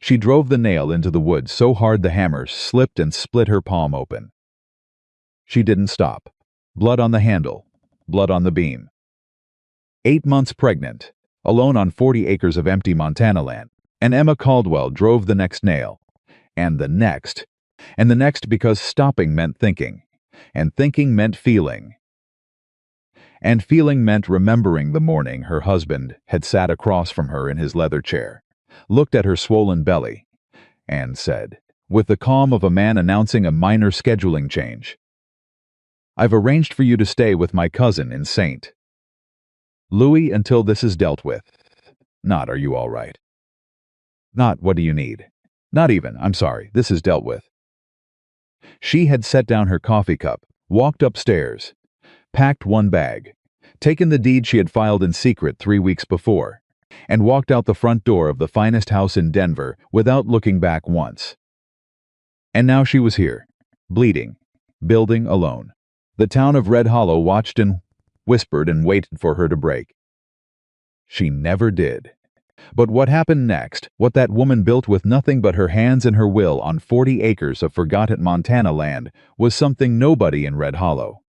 She drove the nail into the wood so hard the hammer slipped and split her palm open. She didn't stop. Blood on the handle, blood on the beam. 8 months pregnant, alone on 40 acres of empty Montana land, and Emma Caldwell drove the next nail. And the next. And the next, because stopping meant thinking, and thinking meant feeling. And feeling meant remembering the morning her husband had sat across from her in his leather chair, looked at her swollen belly, and said, with the calm of a man announcing a minor scheduling change, "I've arranged for you to stay with my cousin in St. Louis until this is dealt with. Not, are you all right? Not, what do you need? Not even, I'm sorry, this is dealt with." She had set down her coffee cup, walked upstairs, packed one bag, taken the deed she had filed in secret 3 weeks before, and walked out the front door of the finest house in Denver without looking back once. And now she was here, bleeding, building alone. The town of Red Hollow watched and whispered and waited for her to break. She never did. But what happened next, what that woman built with nothing but her hands and her will on 40 acres of forgotten Montana land, was something nobody in Red Hollow,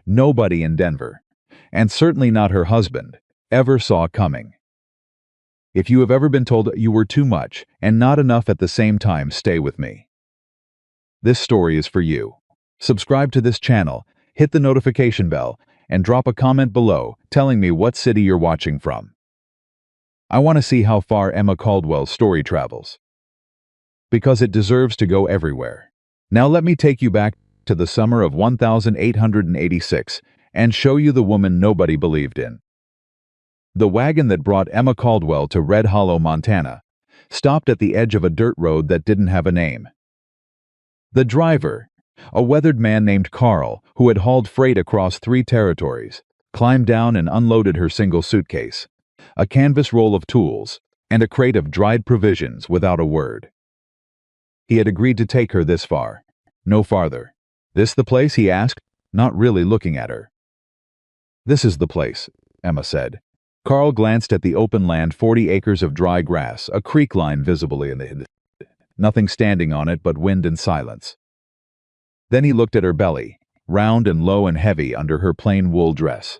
nobody in Denver, and certainly not her husband, ever saw coming. If you have ever been told you were too much and not enough at the same time, stay with me. This story is for you. Subscribe to this channel, hit the notification bell, and drop a comment below telling me what city you're watching from. I want to see how far Emma Caldwell's story travels, because it deserves to go everywhere. Now let me take you back to the summer of 1886 and show you the woman nobody believed in. The wagon that brought Emma Caldwell to Red Hollow, Montana, stopped at the edge of a dirt road that didn't have a name. The driver, a weathered man named Carl, who had hauled freight across 3 territories, climbed down and unloaded her single suitcase, a canvas roll of tools, and a crate of dried provisions without a word. He had agreed to take her this far, no farther. "This the place?" he asked, not really looking at her. "This is the place," Emma said. Carl glanced at the open land, 40 acres of dry grass, a creek line visibly in the nothing standing on it but wind and silence. Then he looked at her belly, round and low and heavy under her plain wool dress.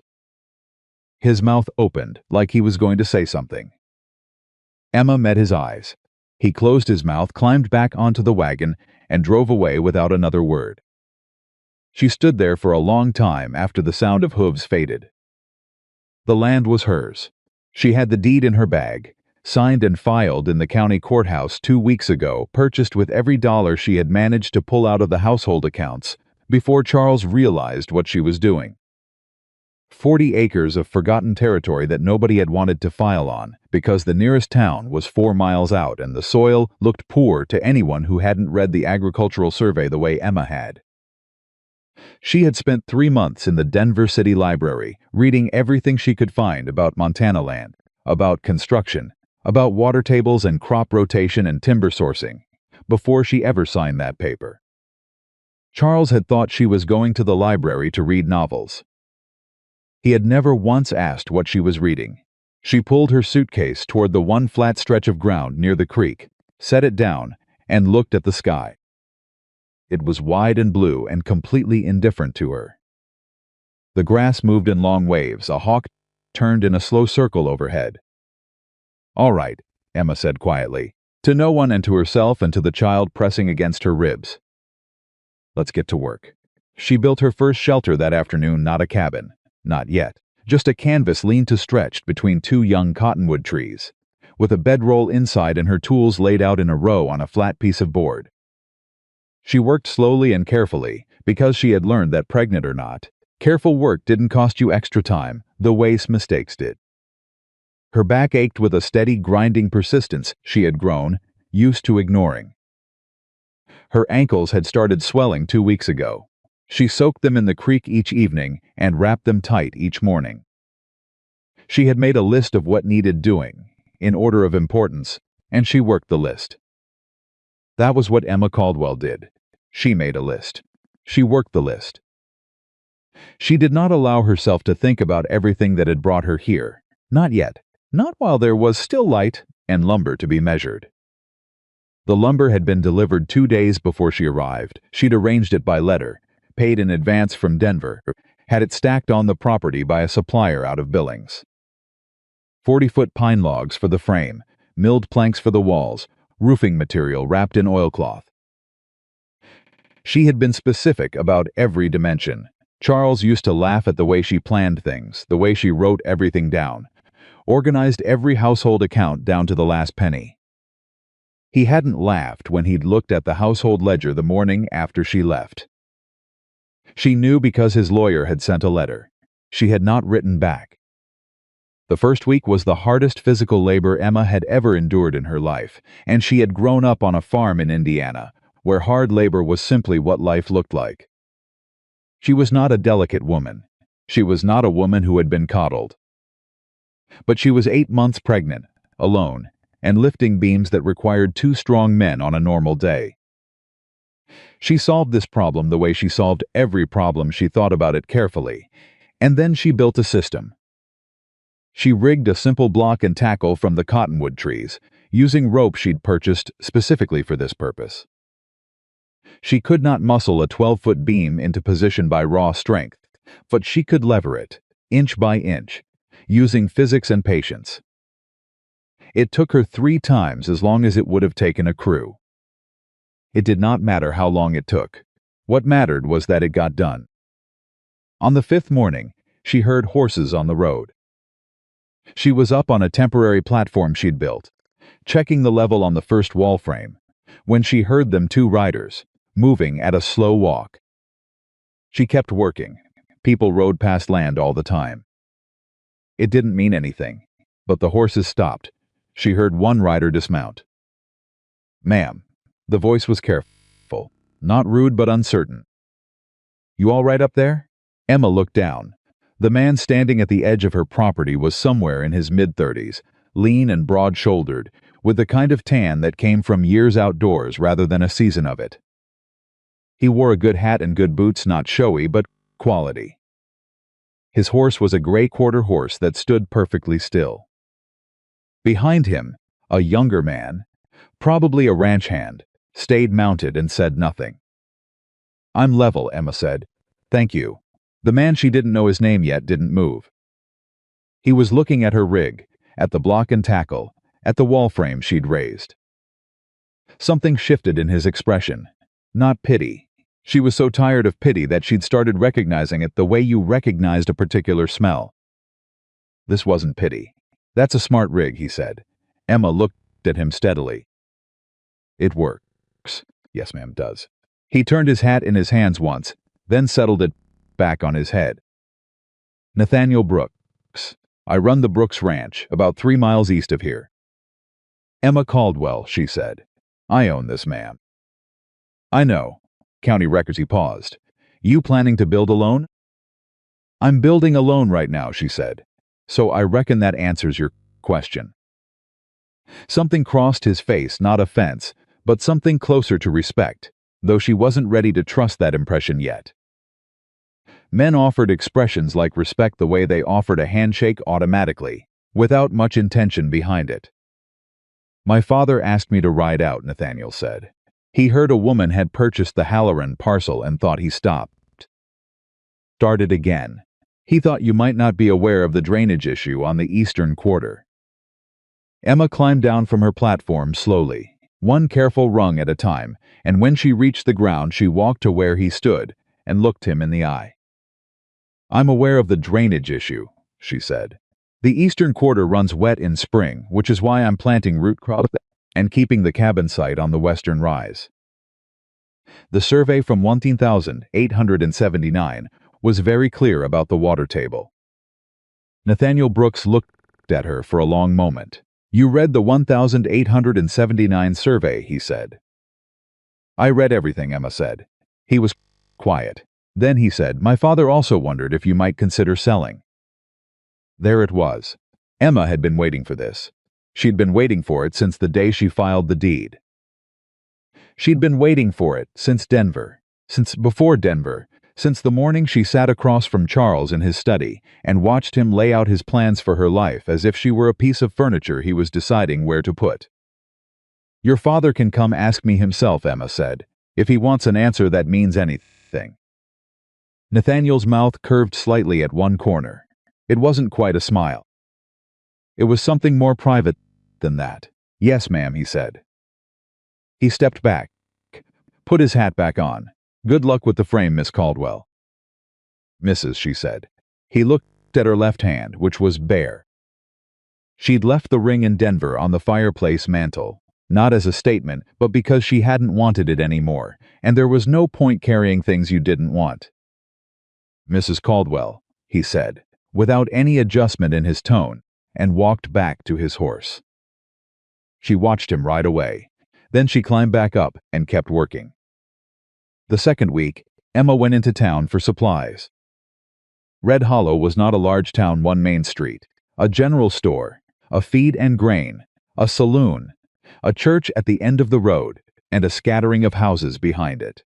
His mouth opened, like he was going to say something. Emma met his eyes. He closed his mouth, climbed back onto the wagon, and drove away without another word. She stood there for a long time after the sound of hooves faded. The land was hers. She had the deed in her bag, signed and filed in the county courthouse 2 weeks ago, purchased with every dollar she had managed to pull out of the household accounts before Charles realized what she was doing. 40 acres of forgotten territory that nobody had wanted to file on because the nearest town was 4 miles out and the soil looked poor to anyone who hadn't read the agricultural survey the way Emma had. She had spent 3 months in the Denver City Library reading everything she could find about Montana land, about construction, about water tables and crop rotation and timber sourcing, before she ever signed that paper. Charles had thought she was going to the library to read novels. He had never once asked what she was reading. She pulled her suitcase toward the one flat stretch of ground near the creek, set it down, and looked at the sky. It was wide and blue and completely indifferent to her. The grass moved in long waves. A hawk turned in a slow circle overhead. "All right," Emma said quietly, to no one and to herself and to the child pressing against her ribs. "Let's get to work." She built her first shelter that afternoon, not a cabin. Not yet. Just a canvas lean-to-stretched between 2 young cottonwood trees, with a bedroll inside and her tools laid out in a row on a flat piece of board. She worked slowly and carefully, because she had learned that, pregnant or not, careful work didn't cost you extra time the way mistakes did. Her back ached with a steady, grinding persistence she had grown used to ignoring. Her ankles had started swelling 2 weeks ago. She soaked them in the creek each evening and wrapped them tight each morning. She had made a list of what needed doing, in order of importance, and she worked the list. That was what Emma Caldwell did. She made a list. She worked the list. She did not allow herself to think about everything that had brought her here. Not yet. Not while there was still light and lumber to be measured. The lumber had been delivered 2 days before she arrived. She'd arranged it by letter, paid in advance from Denver, had it stacked on the property by a supplier out of Billings. 40-foot pine logs for the frame, milled planks for the walls, roofing material wrapped in oilcloth. She had been specific about every dimension. Charles used to laugh at the way she planned things, the way she wrote everything down, organized every household account down to the last penny. He hadn't laughed when he'd looked at the household ledger the morning after she left. She knew because his lawyer had sent a letter. She had not written back. The first week was the hardest physical labor Emma had ever endured in her life, and she had grown up on a farm in Indiana, where hard labor was simply what life looked like. She was not a delicate woman. She was not a woman who had been coddled. But she was 8 months pregnant, alone, and lifting beams that required 2 strong men on a normal day. She solved this problem the way she solved every problem. She thought about it carefully, and then she built a system. She rigged a simple block and tackle from the cottonwood trees, using rope she'd purchased specifically for this purpose. She could not muscle a 12-foot beam into position by raw strength, but she could lever it, inch by inch, using physics and patience. It took her 3 times as long as it would have taken a crew. It did not matter how long it took. What mattered was that it got done. On the 5th morning, she heard horses on the road. She was up on a temporary platform she'd built, checking the level on the first wall frame, when she heard them 2 riders, moving at a slow walk. She kept working. People rode past land all the time. It didn't mean anything, but the horses stopped. She heard one rider dismount. "Ma'am." The voice was careful, not rude but uncertain. "You all right up there?" Emma looked down. The man standing at the edge of her property was somewhere in his mid-30s, lean and broad-shouldered, with the kind of tan that came from years outdoors rather than a season of it. He wore a good hat and good boots, not showy, but quality. His horse was a gray quarter horse that stood perfectly still. Behind him, a younger man, probably a ranch hand, stayed mounted and said nothing. "I'm level," Emma said. "Thank you." The man, she didn't know his name yet, didn't move. He was looking at her rig, at the block and tackle, at the wall frame she'd raised. Something shifted in his expression. Not pity. She was so tired of pity that she'd started recognizing it the way you recognized a particular smell. This wasn't pity. "That's a smart rig," he said. Emma looked at him steadily. "It works." "Yes, ma'am, does." He turned his hat in his hands once, then settled it back on his head. "Nathaniel Brooks. I run the Brooks Ranch, about 3 miles east of here." "Emma Caldwell," she said. "I own this, ma'am." "I know. County records." He paused. "You planning to build alone?" "I'm building alone right now," she said. "So I reckon that answers your question." Something crossed his face, not offense, but something closer to respect, though she wasn't ready to trust that impression yet. Men offered expressions like respect the way they offered a handshake automatically, without much intention behind it. "My father asked me to ride out," Nathaniel said. He heard a woman had purchased the Halloran parcel and thought. He stopped. Started again. "He thought you might not be aware of the drainage issue on the eastern quarter." Emma climbed down from her platform slowly, one careful rung at a time, and when she reached the ground she walked to where he stood and looked him in the eye. "I'm aware of the drainage issue," she said. "The eastern quarter runs wet in spring, which is why I'm planting root crops and keeping the cabin site on the western rise." The survey from 1879 was very clear about the water table. Nathaniel Brooks looked at her for a long moment. "You read the 1879 survey," he said. "I read everything," Emma said. He was quiet. Then he said, "My father also wondered if you might consider selling." There it was. Emma had been waiting for this. She'd been waiting for it since the day she filed the deed. She'd been waiting for it since Denver, since before Denver, since the morning she sat across from Charles in his study and watched him lay out his plans for her life as if she were a piece of furniture he was deciding where to put. Your father can come ask me himself, Emma said, if he wants an answer that means anything. Nathaniel's mouth curved slightly at one corner. It wasn't quite a smile. It was something more private than that. Yes, ma'am, he said. He stepped back, put his hat back on. Good luck with the frame, Miss Caldwell. Mrs., she said. He looked at her left hand, which was bare. She'd left the ring in Denver on the fireplace mantel, not as a statement, but because she hadn't wanted it anymore, and there was no point carrying things you didn't want. Mrs. Caldwell, he said, without any adjustment in his tone, and walked back to his horse. She watched him ride away. Then she climbed back up and kept working. The second week, Emma went into town for supplies. Red Hollow was not a large town one Main Street, a general store, a feed and grain, a saloon, a church at the end of the road, and a scattering of houses behind it.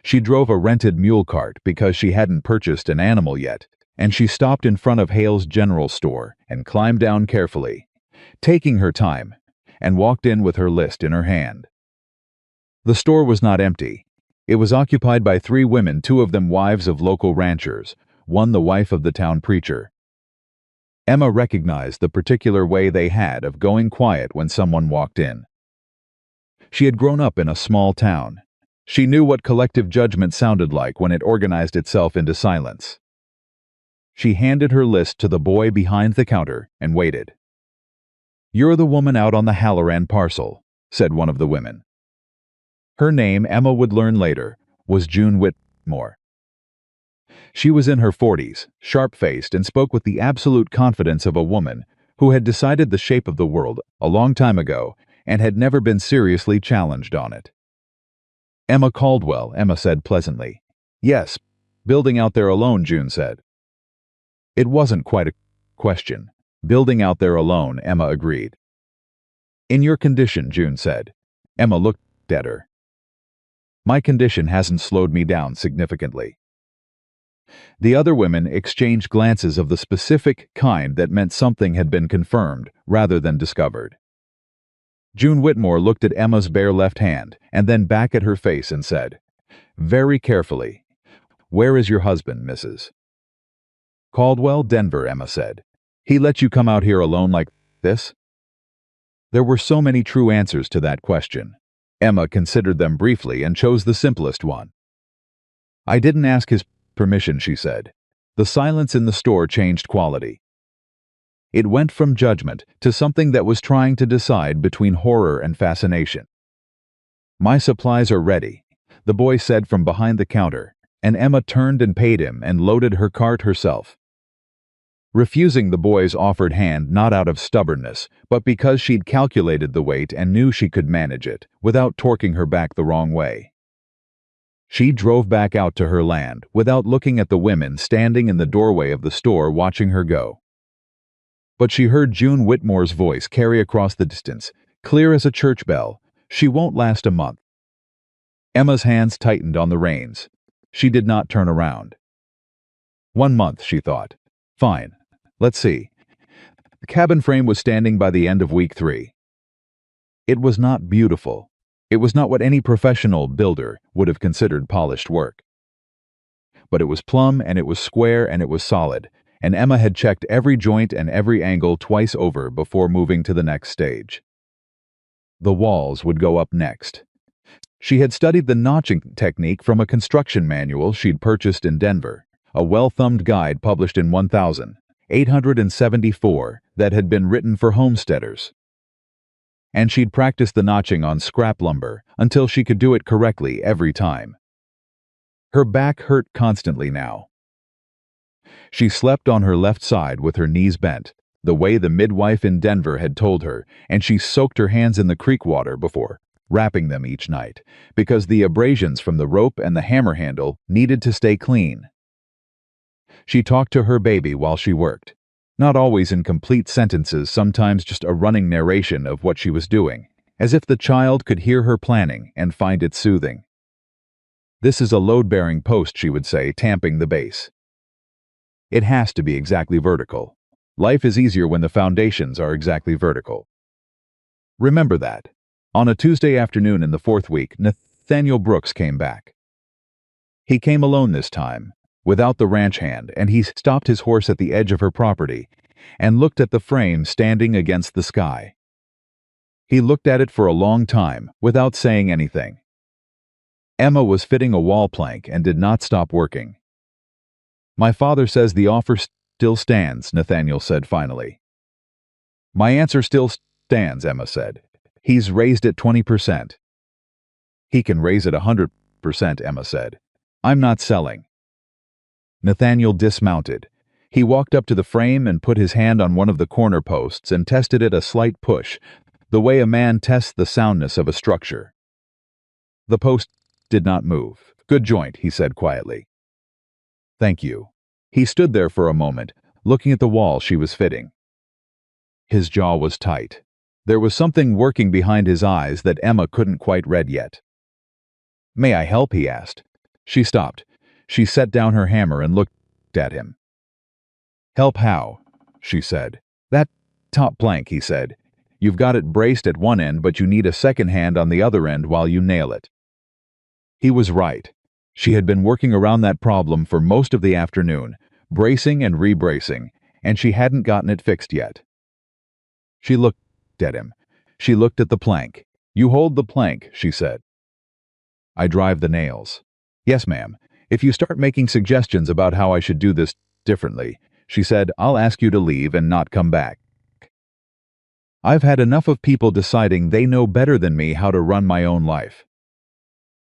She drove a rented mule cart because she hadn't purchased an animal yet, and she stopped in front of Hale's general store and climbed down carefully, taking her time, and walked in with her list in her hand. The store was not empty. It was occupied by 3 women, 2 of them wives of local ranchers, one the wife of the town preacher. Emma recognized the particular way they had of going quiet when someone walked in. She had grown up in a small town. She knew what collective judgment sounded like when it organized itself into silence. She handed her list to the boy behind the counter and waited. "You're the woman out on the Halloran parcel," said one of the women. Her name, Emma would learn later, was June Whitmore. She was in her 40s, sharp-faced, and spoke with the absolute confidence of a woman who had decided the shape of the world a long time ago and had never been seriously challenged on it. "Emma Caldwell," Emma said pleasantly. "Yes, building out there alone," June said. It wasn't quite a question. Building out there alone, Emma agreed. "In your condition," June said. Emma looked at her. "My condition hasn't slowed me down significantly." The other women exchanged glances of the specific kind that meant something had been confirmed rather than discovered. June Whitmore looked at Emma's bare left hand and then back at her face and said, very carefully, "Where is your husband, Mrs.?" "Caldwell, Denver," Emma said. "He let you come out here alone like this?" There were so many true answers to that question. Emma considered them briefly and chose the simplest one. "I didn't ask his permission," she said. The silence in the store changed quality. It went from judgment to something that was trying to decide between horror and fascination. "My supplies are ready," the boy said from behind the counter, and Emma turned and paid him and loaded her cart herself. Refusing the boy's offered hand not out of stubbornness, but because she'd calculated the weight and knew she could manage it without torquing her back the wrong way. She drove back out to her land without looking at the women standing in the doorway of the store watching her go. But she heard June Whitmore's voice carry across the distance, clear as a church bell, "She won't last a month." Emma's hands tightened on the reins. She did not turn around. 1 month, she thought. Fine. Let's see. The cabin frame was standing by the end of week 3. It was not beautiful. It was not what any professional builder would have considered polished work. But it was plumb, and it was square, and it was solid, and Emma had checked every joint and every angle twice over before moving to the next stage. The walls would go up next. She had studied the notching technique from a construction manual she'd purchased in Denver, a well-thumbed guide published in 1874 that had been written for homesteaders. And she'd practiced the notching on scrap lumber until she could do it correctly every time. Her back hurt constantly now. She slept on her left side with her knees bent, the way the midwife in Denver had told her, and she soaked her hands in the creek water before wrapping them each night, because the abrasions from the rope and the hammer handle needed to stay clean. She talked to her baby while she worked, not always in complete sentences, sometimes just a running narration of what she was doing, as if the child could hear her planning and find it soothing. "This is a load-bearing post," she would say, tamping the base. "It has to be exactly vertical. Life is easier when the foundations are exactly vertical. Remember that. On a Tuesday afternoon in the fourth week, Nathaniel Brooks came back. He came alone this time, without the ranch hand, and he stopped his horse at the edge of her property and looked at the frame standing against the sky. He looked at it for a long time, without saying anything. Emma was fitting a wall plank and did not stop working. "My father says the offer still stands," Nathaniel said finally. "My answer still stands," Emma said. "He's raised it 20%. "He can raise it 100%, Emma said. "I'm not selling." Nathaniel dismounted. He walked up to the frame and put his hand on one of the corner posts and tested it a slight push, the way a man tests the soundness of a structure. The post did not move. "Good joint," he said quietly. "Thank you." He stood there for a moment, looking at the wall she was fitting. His jaw was tight. There was something working behind his eyes that Emma couldn't quite read yet. "May I help?" he asked. She stopped. She set down her hammer and looked at him. "Help how?" she said. "That top plank," he said. "You've got it braced at one end, but you need a second hand on the other end while you nail it." He was right. She had been working around that problem for most of the afternoon, bracing and rebracing, and she hadn't gotten it fixed yet. She looked at him. She looked at the plank. "You hold the plank," she said. "I drive the nails." "Yes, ma'am. If you start making suggestions about how I should do this differently," she said, "I'll ask you to leave and not come back. I've had enough of people deciding they know better than me how to run my own life."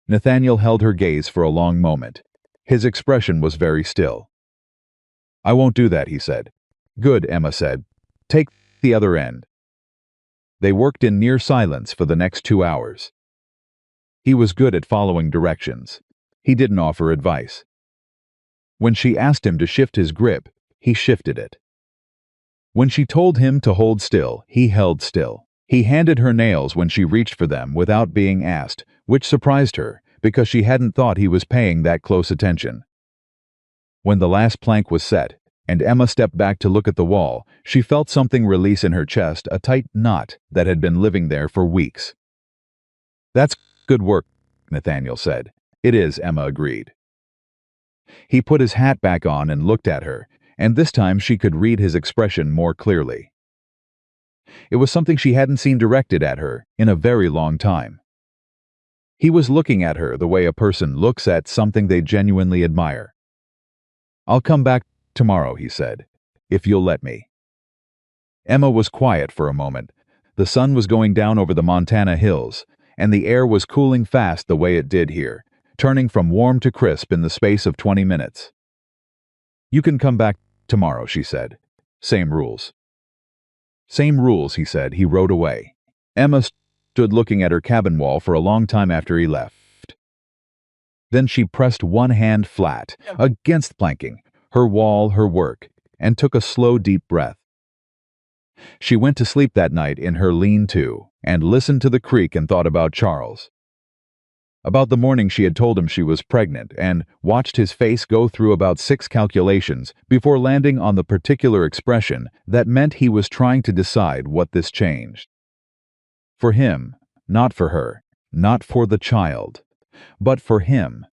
Nathaniel held her gaze for a long moment. His expression was very still. "I won't do that," he said. "Good," Emma said. "Take the other end." They worked in near silence for the next 2 hours. He was good at following directions. He didn't offer advice. When she asked him to shift his grip, he shifted it. When she told him to hold still, he held still. He handed her nails when she reached for them without being asked, which surprised her, because she hadn't thought he was paying that close attention. When the last plank was set, and Emma stepped back to look at the wall, she felt something release in her chest, a tight knot that had been living there for weeks. "That's good work," Nathaniel said. "It is," Emma agreed. He put his hat back on and looked at her, and this time she could read his expression more clearly. It was something she hadn't seen directed at her in a very long time. He was looking at her the way a person looks at something they genuinely admire. "I'll come back tomorrow," he said, "if you'll let me." Emma was quiet for a moment. The sun was going down over the Montana hills, and the air was cooling fast the way it did here, turning from warm to crisp in the space of 20 minutes. "You can come back tomorrow," she said. "Same rules." "Same rules," he said. He rode away. Emma stood looking at her cabin wall for a long time after he left. Then she pressed one hand flat against planking, her wall, her work, and took a slow, deep breath. She went to sleep that night in her lean-to and listened to the creek and thought about Charles. About the morning she had told him she was pregnant and watched his face go through about 6 calculations before landing on the particular expression that meant he was trying to decide what this changed. For him, not for her, not for the child, but for him.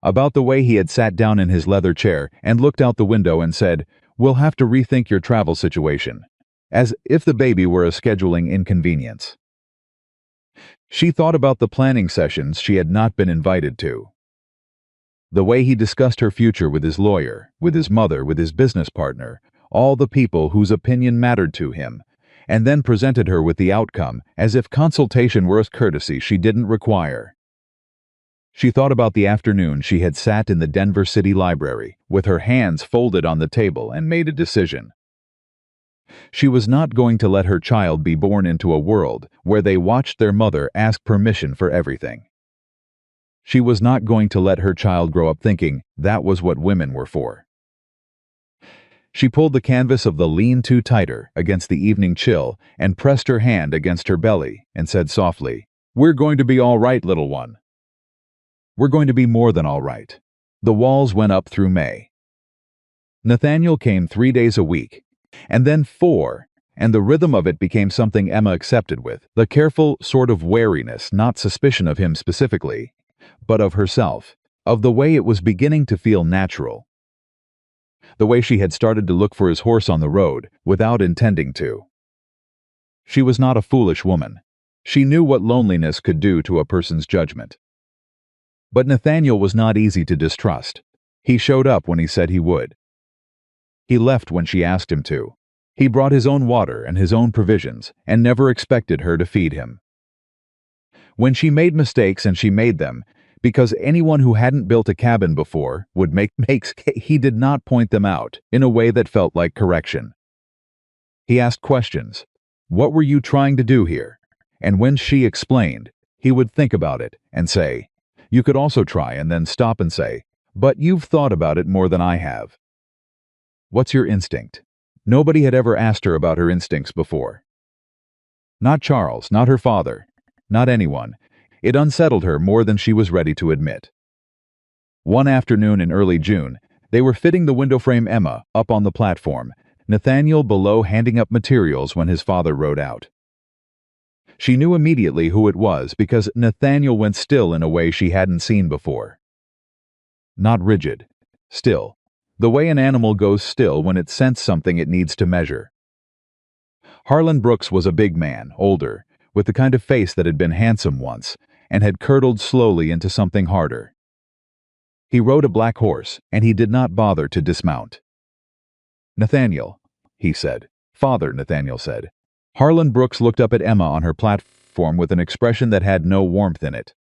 About the way he had sat down in his leather chair and looked out the window and said, "We'll have to rethink your travel situation," as if the baby were a scheduling inconvenience. She thought about the planning sessions she had not been invited to. The way he discussed her future with his lawyer, with his mother, with his business partner, all the people whose opinion mattered to him, and then presented her with the outcome as if consultation were a courtesy she didn't require. She thought about the afternoon she had sat in the Denver City Library, with her hands folded on the table, and made a decision. She was not going to let her child be born into a world where they watched their mother ask permission for everything. She was not going to let her child grow up thinking that was what women were for. She pulled the canvas of the lean-to tighter against the evening chill and pressed her hand against her belly and said softly, "We're going to be all right, little one. We're going to be more than all right." The walls went up through May. Nathaniel came 3 days a week, and then 4, and the rhythm of it became something Emma accepted with the careful sort of wariness, not suspicion of him specifically, but of herself, of the way it was beginning to feel natural. The way she had started to look for his horse on the road, without intending to. She was not a foolish woman. She knew what loneliness could do to a person's judgment. But Nathaniel was not easy to distrust. He showed up when he said he would. He left when she asked him to. He brought his own water and his own provisions, and never expected her to feed him. When she made mistakes, and she made them, because anyone who hadn't built a cabin before would make mistakes, he did not point them out in a way that felt like correction. He asked questions. What were you trying to do here? And when she explained, he would think about it and say, you could also try, and then stop and say, but you've thought about it more than I have. What's your instinct? Nobody had ever asked her about her instincts before. Not Charles, not her father, not anyone. It unsettled her more than she was ready to admit. One afternoon in early June, they were fitting the window frame Emma up on the platform, Nathaniel below handing up materials when his father rode out. She knew immediately who it was because Nathaniel went still in a way she hadn't seen before. Not rigid, still, the way an animal goes still when it scents something it needs to measure. Harlan Brooks was a big man, older, with the kind of face that had been handsome once, and had curdled slowly into something harder. He rode a black horse, and he did not bother to dismount. Nathaniel, he said. Father, Nathaniel said. Harlan Brooks looked up at Emma on her platform with an expression that had no warmth in it.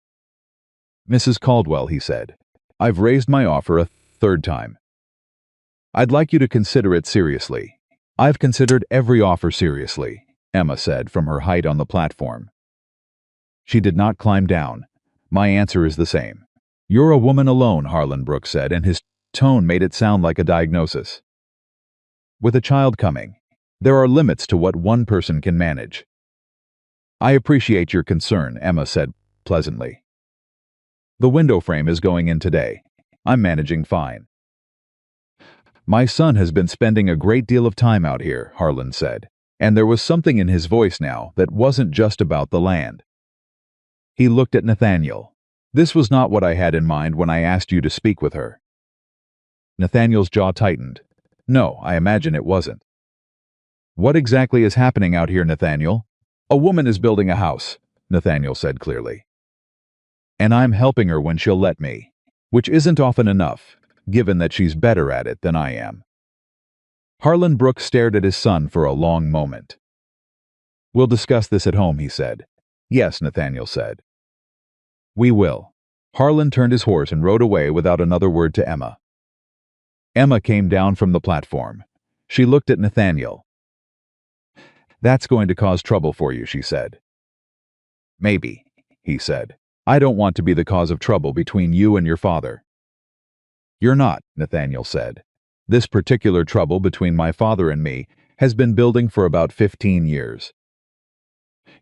Mrs. Caldwell, he said, I've raised my offer a third time. I'd like you to consider it seriously. I've considered every offer seriously, Emma said from her height on the platform. She did not climb down. My answer is the same. You're a woman alone, Harlan Brooks said, and his tone made it sound like a diagnosis. With a child coming, there are limits to what one person can manage. I appreciate your concern, Emma said pleasantly. The window frame is going in today. I'm managing fine. My son has been spending a great deal of time out here, Harlan said, and there was something in his voice now that wasn't just about the land. He looked at Nathaniel. This was not what I had in mind when I asked you to speak with her. Nathaniel's jaw tightened. No, I imagine it wasn't. What exactly is happening out here, Nathaniel? A woman is building a house, Nathaniel said clearly. And I'm helping her when she'll let me, which isn't often enough, given that she's better at it than I am. Harlan Brooks stared at his son for a long moment. We'll discuss this at home, he said. Yes, Nathaniel said. We will. Harlan turned his horse and rode away without another word to Emma. Emma came down from the platform. She looked at Nathaniel. That's going to cause trouble for you, she said. Maybe, he said. I don't want to be the cause of trouble between you and your father. You're not, Nathaniel said. This particular trouble between my father and me has been building for about 15 years.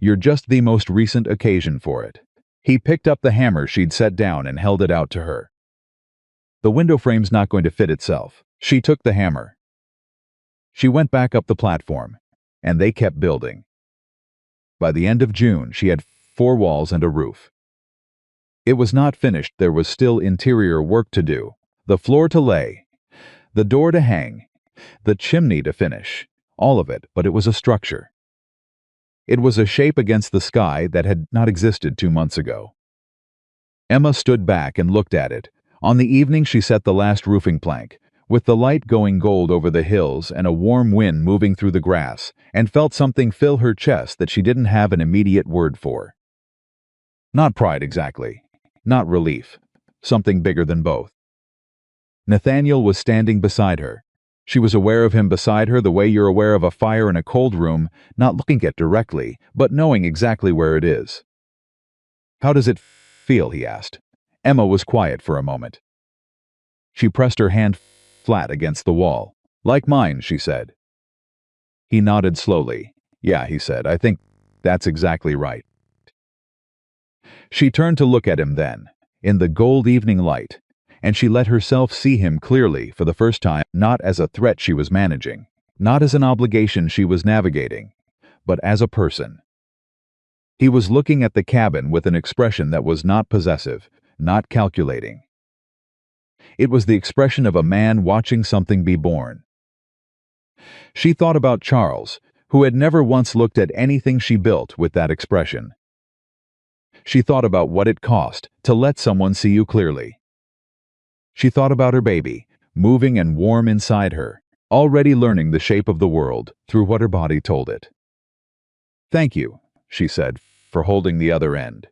You're just the most recent occasion for it. He picked up the hammer she'd set down and held it out to her. The window frame's not going to fit itself. She took the hammer. She went back up the platform, and they kept building. By the end of June, she had 4 walls and a roof. It was not finished. There was still interior work to do, the floor to lay, the door to hang, the chimney to finish, all of it, but it was a structure. It was a shape against the sky that had not existed 2 months ago. Emma stood back and looked at it. On the evening she set the last roofing plank, with the light going gold over the hills and a warm wind moving through the grass, and felt something fill her chest that she didn't have an immediate word for. Not pride exactly, not relief, something bigger than both. Nathaniel was standing beside her. She was aware of him beside her the way you're aware of a fire in a cold room, not looking at it directly, but knowing exactly where it is. How does it feel, he asked. Emma was quiet for a moment. She pressed her hand flat against the wall. Like mine, she said. He nodded slowly. Yeah, he said, I think that's exactly right. She turned to look at him then, in the gold evening light, and she let herself see him clearly for the first time, not as a threat she was managing, not as an obligation she was navigating, but as a person. He was looking at the cabin with an expression that was not possessive, not calculating. It was the expression of a man watching something be born. She thought about Charles, who had never once looked at anything she built with that expression. She thought about what it cost to let someone see you clearly. She thought about her baby, moving and warm inside her, already learning the shape of the world through what her body told it. "Thank you," she said, "for holding the other end."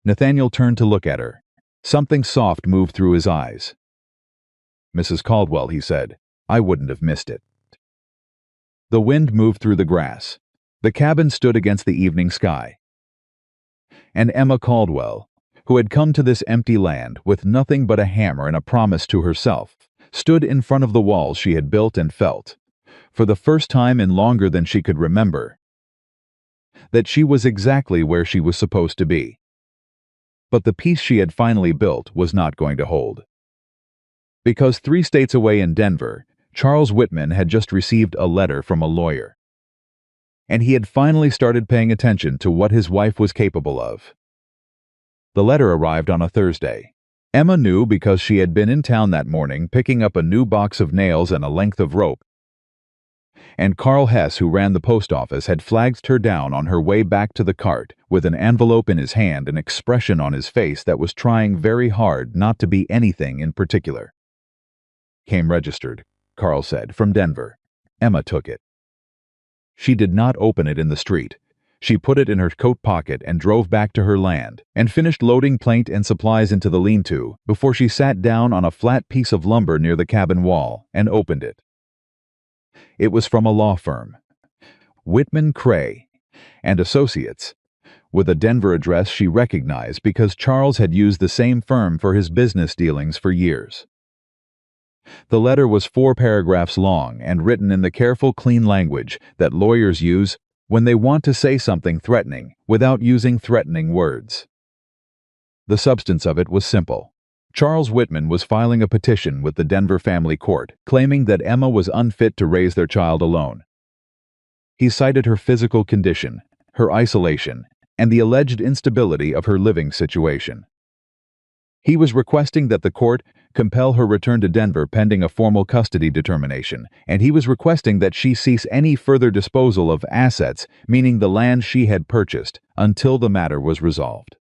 Nathaniel turned to look at her. Something soft moved through his eyes. "Mrs. Caldwell," he said, "I wouldn't have missed it." The wind moved through the grass. The cabin stood against the evening sky. And Emma Caldwell, who had come to this empty land with nothing but a hammer and a promise to herself, stood in front of the walls she had built and felt, for the first time in longer than she could remember, that she was exactly where she was supposed to be. But the peace she had finally built was not going to hold. Because 3 states away in Denver, Charles Whitman had just received a letter from a lawyer. And he had finally started paying attention to what his wife was capable of. The letter arrived on a Thursday. Emma knew because she had been in town that morning picking up a new box of nails and a length of rope. And Carl Hess, who ran the post office, had flagged her down on her way back to the cart with an envelope in his hand, an expression on his face that was trying very hard not to be anything in particular. "Came registered," Carl said, "from Denver." Emma took it. She did not open it in the street. She put it in her coat pocket and drove back to her land, and finished loading paint and supplies into the lean-to before she sat down on a flat piece of lumber near the cabin wall and opened it. It was from a law firm, Whitman, Cray and Associates, with a Denver address she recognized because Charles had used the same firm for his business dealings for years. The letter was 4 paragraphs long and written in the careful, clean language that lawyers use when they want to say something threatening without using threatening words. The substance of it was simple. Charles Whitman was filing a petition with the Denver Family Court, claiming that Emma was unfit to raise their child alone. He cited her physical condition, her isolation, and the alleged instability of her living situation. He was requesting that the court compel her return to Denver pending a formal custody determination, and he was requesting that she cease any further disposal of assets, meaning the land she had purchased, until the matter was resolved.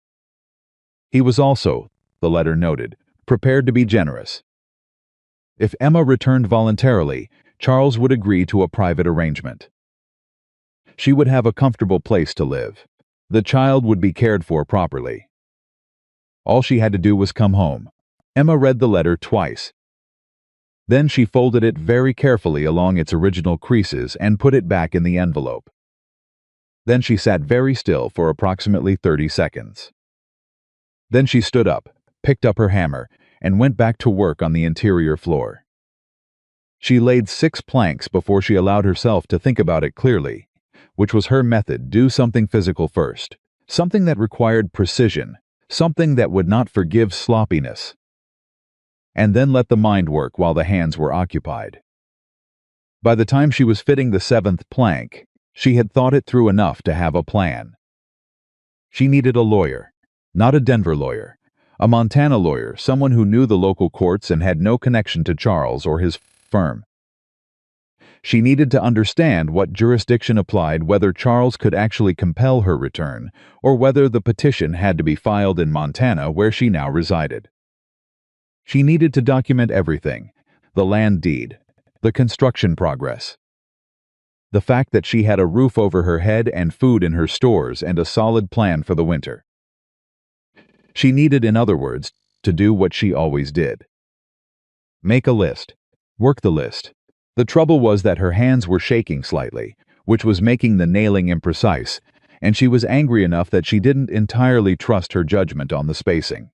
He was also, the letter noted, prepared to be generous. If Emma returned voluntarily, Charles would agree to a private arrangement. She would have a comfortable place to live. The child would be cared for properly. All she had to do was come home. Emma read the letter twice. Then she folded it very carefully along its original creases and put it back in the envelope. Then she sat very still for approximately 30 seconds. Then she stood up, picked up her hammer, and went back to work on the interior floor. She laid 6 planks before she allowed herself to think about it clearly, which was her method: do something physical first, something that required precision, something that would not forgive sloppiness, and then let the mind work while the hands were occupied. By the time she was fitting the 7th plank, she had thought it through enough to have a plan. She needed a lawyer, not a Denver lawyer, a Montana lawyer, someone who knew the local courts and had no connection to Charles or his firm. She needed to understand what jurisdiction applied, whether Charles could actually compel her return, or whether the petition had to be filed in Montana, where she now resided. She needed to document everything: the land deed, the construction progress, the fact that she had a roof over her head and food in her stores and a solid plan for the winter. She needed, in other words, to do what she always did: make a list, work the list. The trouble was that her hands were shaking slightly, which was making the nailing imprecise, and she was angry enough that she didn't entirely trust her judgment on the spacing.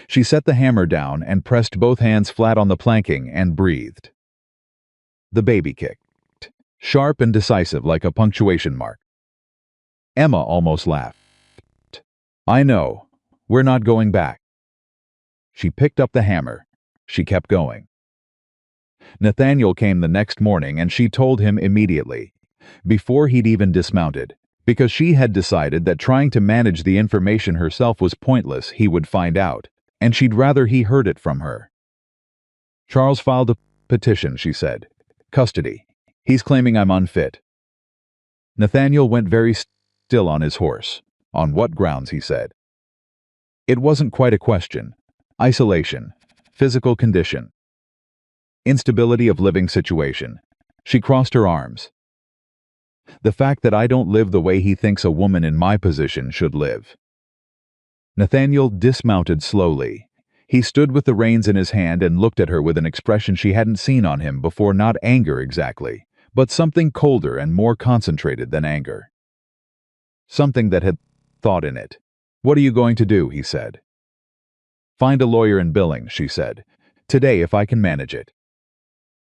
She set the hammer down and pressed both hands flat on the planking and breathed. The baby kicked, sharp and decisive like a punctuation mark. Emma almost laughed. "I know. We're not going back." She picked up the hammer. She kept going. Nathaniel came the next morning and she told him immediately, before he'd even dismounted, because she had decided that trying to manage the information herself was pointless. He would find out, and she'd rather he heard it from her. Charles filed a petition, she said. Custody. He's claiming I'm unfit. Nathaniel went very still on his horse. On what grounds, he said. It wasn't quite a question. Isolation. Physical condition. Instability of living situation. She crossed her arms. The fact that I don't live the way he thinks a woman in my position should live. Nathaniel dismounted slowly. He stood with the reins in his hand and looked at her with an expression she hadn't seen on him before, not anger exactly, but something colder and more concentrated than anger. Something that had thought in it. What are you going to do? He said. Find a lawyer in Billings, she said. Today, if I can manage it.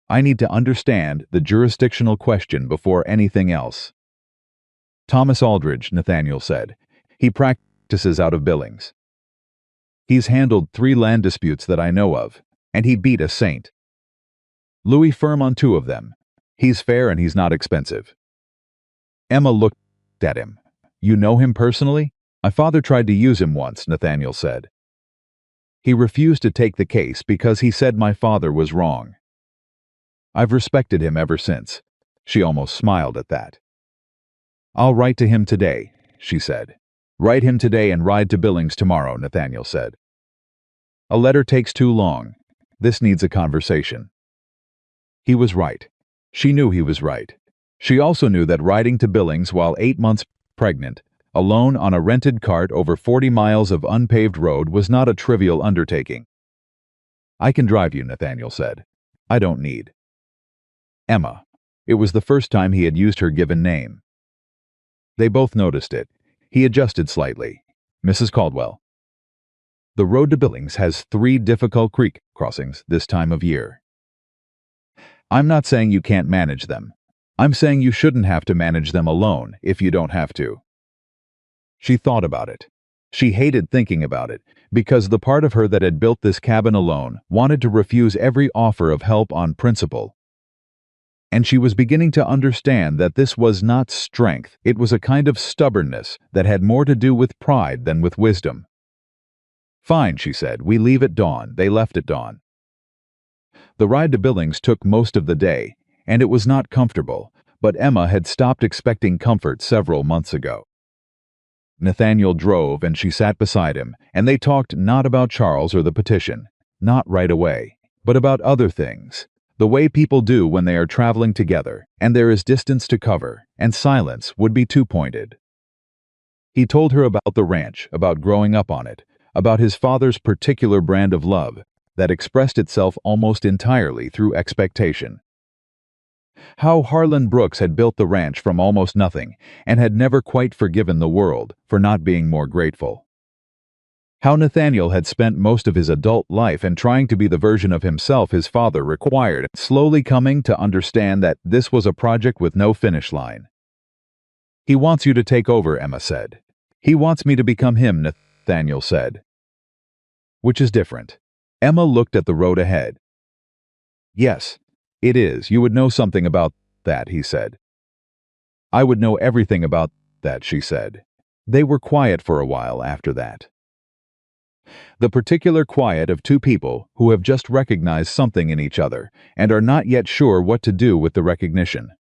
I need to understand the jurisdictional question before anything else. Thomas Aldridge, Nathaniel said. He practices out of Billings. He's handled 3 land disputes that I know of, and he beat a saint. Louis firm on 2 of them. He's fair and he's not expensive. Emma looked at him. You know him personally? My father tried to use him once, Nathaniel said. He refused to take the case because he said my father was wrong. I've respected him ever since. She almost smiled at that. I'll write to him today, she said. Write him today and ride to Billings tomorrow, Nathaniel said. A letter takes too long. This needs a conversation. He was right. She knew he was right. She also knew that riding to Billings while 8 months pregnant, alone on a rented cart over 40 miles of unpaved road was not a trivial undertaking. I can drive you, Nathaniel said. I don't need. Emma. It was the first time he had used her given name. They both noticed it. He adjusted slightly. Mrs. Caldwell. The road to Billings has 3 difficult creek crossings this time of year. I'm not saying you can't manage them. I'm saying you shouldn't have to manage them alone if you don't have to. She thought about it. She hated thinking about it, because the part of her that had built this cabin alone wanted to refuse every offer of help on principle. And she was beginning to understand that this was not strength, it was a kind of stubbornness that had more to do with pride than with wisdom. Fine, she said, we leave at dawn. They left at dawn. The ride to Billings took most of the day, and it was not comfortable, but Emma had stopped expecting comfort several months ago. Nathaniel drove and she sat beside him, and they talked not about Charles or the petition, not right away, but about other things. The way people do when they are traveling together, and there is distance to cover, and silence would be two-pointed. He told her about the ranch, about growing up on it, about his father's particular brand of love that expressed itself almost entirely through expectation. How Harlan Brooks had built the ranch from almost nothing and had never quite forgiven the world for not being more grateful. How Nathaniel had spent most of his adult life in trying to be the version of himself his father required, slowly coming to understand that this was a project with no finish line. He wants you to take over, Emma said. He wants me to become him, Nathaniel said. Which is different. Emma looked at the road ahead. Yes, it is. You would know something about that, he said. I would know everything about that, she said. They were quiet for a while after that. The particular quiet of 2 people who have just recognized something in each other and are not yet sure what to do with the recognition.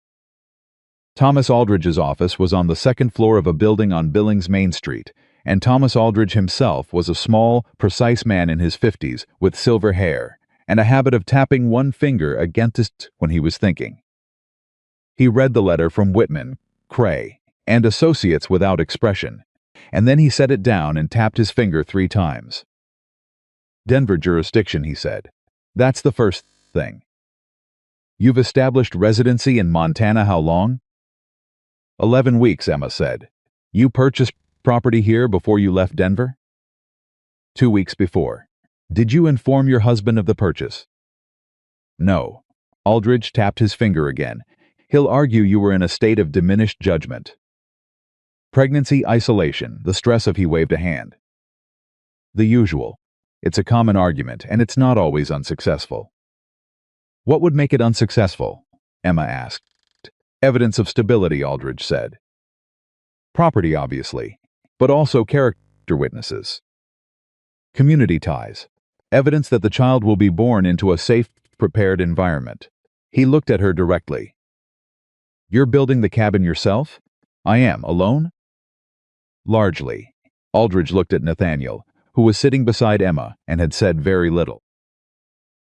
Thomas Aldridge's office was on the 2nd floor of a building on Billings Main Street, and Thomas Aldridge himself was a small, precise man in his 50s with silver hair and a habit of tapping one finger against it when he was thinking. He read the letter from Whitman, Cray, and Associates without expression, and then he set it down and tapped his finger 3 times. Denver jurisdiction, he said. That's the first thing. You've established residency in Montana how long? 11 weeks, Emma said. You purchased property here before you left Denver? 2 weeks before. Did you inform your husband of the purchase? No. Aldridge tapped his finger again. He'll argue you were in a state of diminished judgment. Pregnancy, isolation, the stress of he waved a hand. The usual. It's a common argument, and it's not always unsuccessful. What would make it unsuccessful? Emma asked. Evidence of stability, Aldridge said. Property, obviously, but also character witnesses. Community ties. Evidence that the child will be born into a safe, prepared environment. He looked at her directly. You're building the cabin yourself? I am. Alone? Largely. Aldridge looked at Nathaniel, who was sitting beside Emma and had said very little.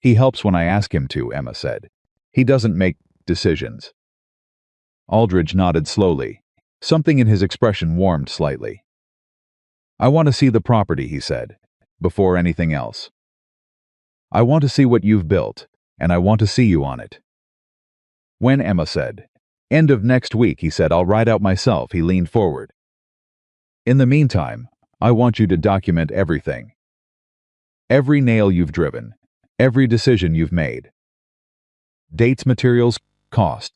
He helps when I ask him to, Emma said. He doesn't make decisions. Aldridge nodded slowly. Something in his expression warmed slightly. I want to see the property, he said, before anything else. I want to see what you've built, and I want to see you on it. When, Emma said. End of next week, he said. I'll ride out myself. He leaned forward. In the meantime, I want you to document everything. Every nail you've driven, every decision you've made. Dates, materials, costs.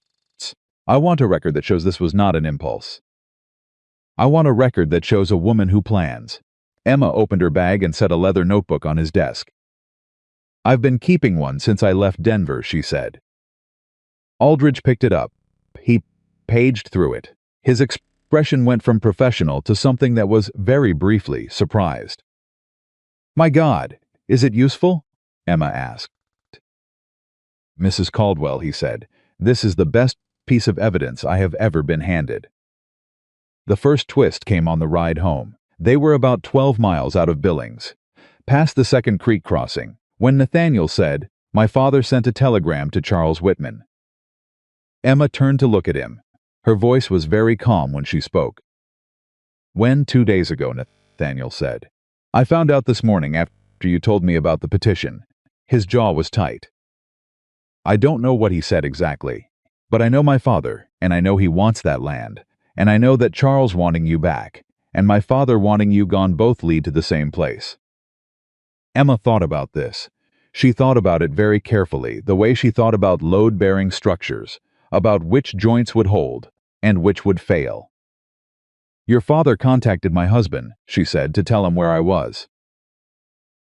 I want a record that shows this was not an impulse. I want a record that shows a woman who plans. Emma opened her bag and set a leather notebook on his desk. I've been keeping one since I left Denver, she said. Aldridge picked it up. He paged through it. His expression went from professional to something that was, very briefly, surprised. My God, is it useful? Emma asked. Mrs. Caldwell, he said, this is the best piece of evidence I have ever been handed. The first twist came on the ride home. They were about 12 miles out of Billings, past the second creek crossing, when Nathaniel said, My father sent a telegram to Charles Whitman. Emma turned to look at him. Her voice was very calm when she spoke. When 2 days ago, Nathaniel said. I found out this morning after you told me about the petition. His jaw was tight. I don't know what he said exactly, but I know my father, and I know he wants that land, and I know that Charles wanting you back, and my father wanting you gone both lead to the same place. Emma thought about this. She thought about it very carefully, the way she thought about load-bearing structures, about which joints would hold, and which would fail. Your father contacted my husband, she said, to tell him where I was.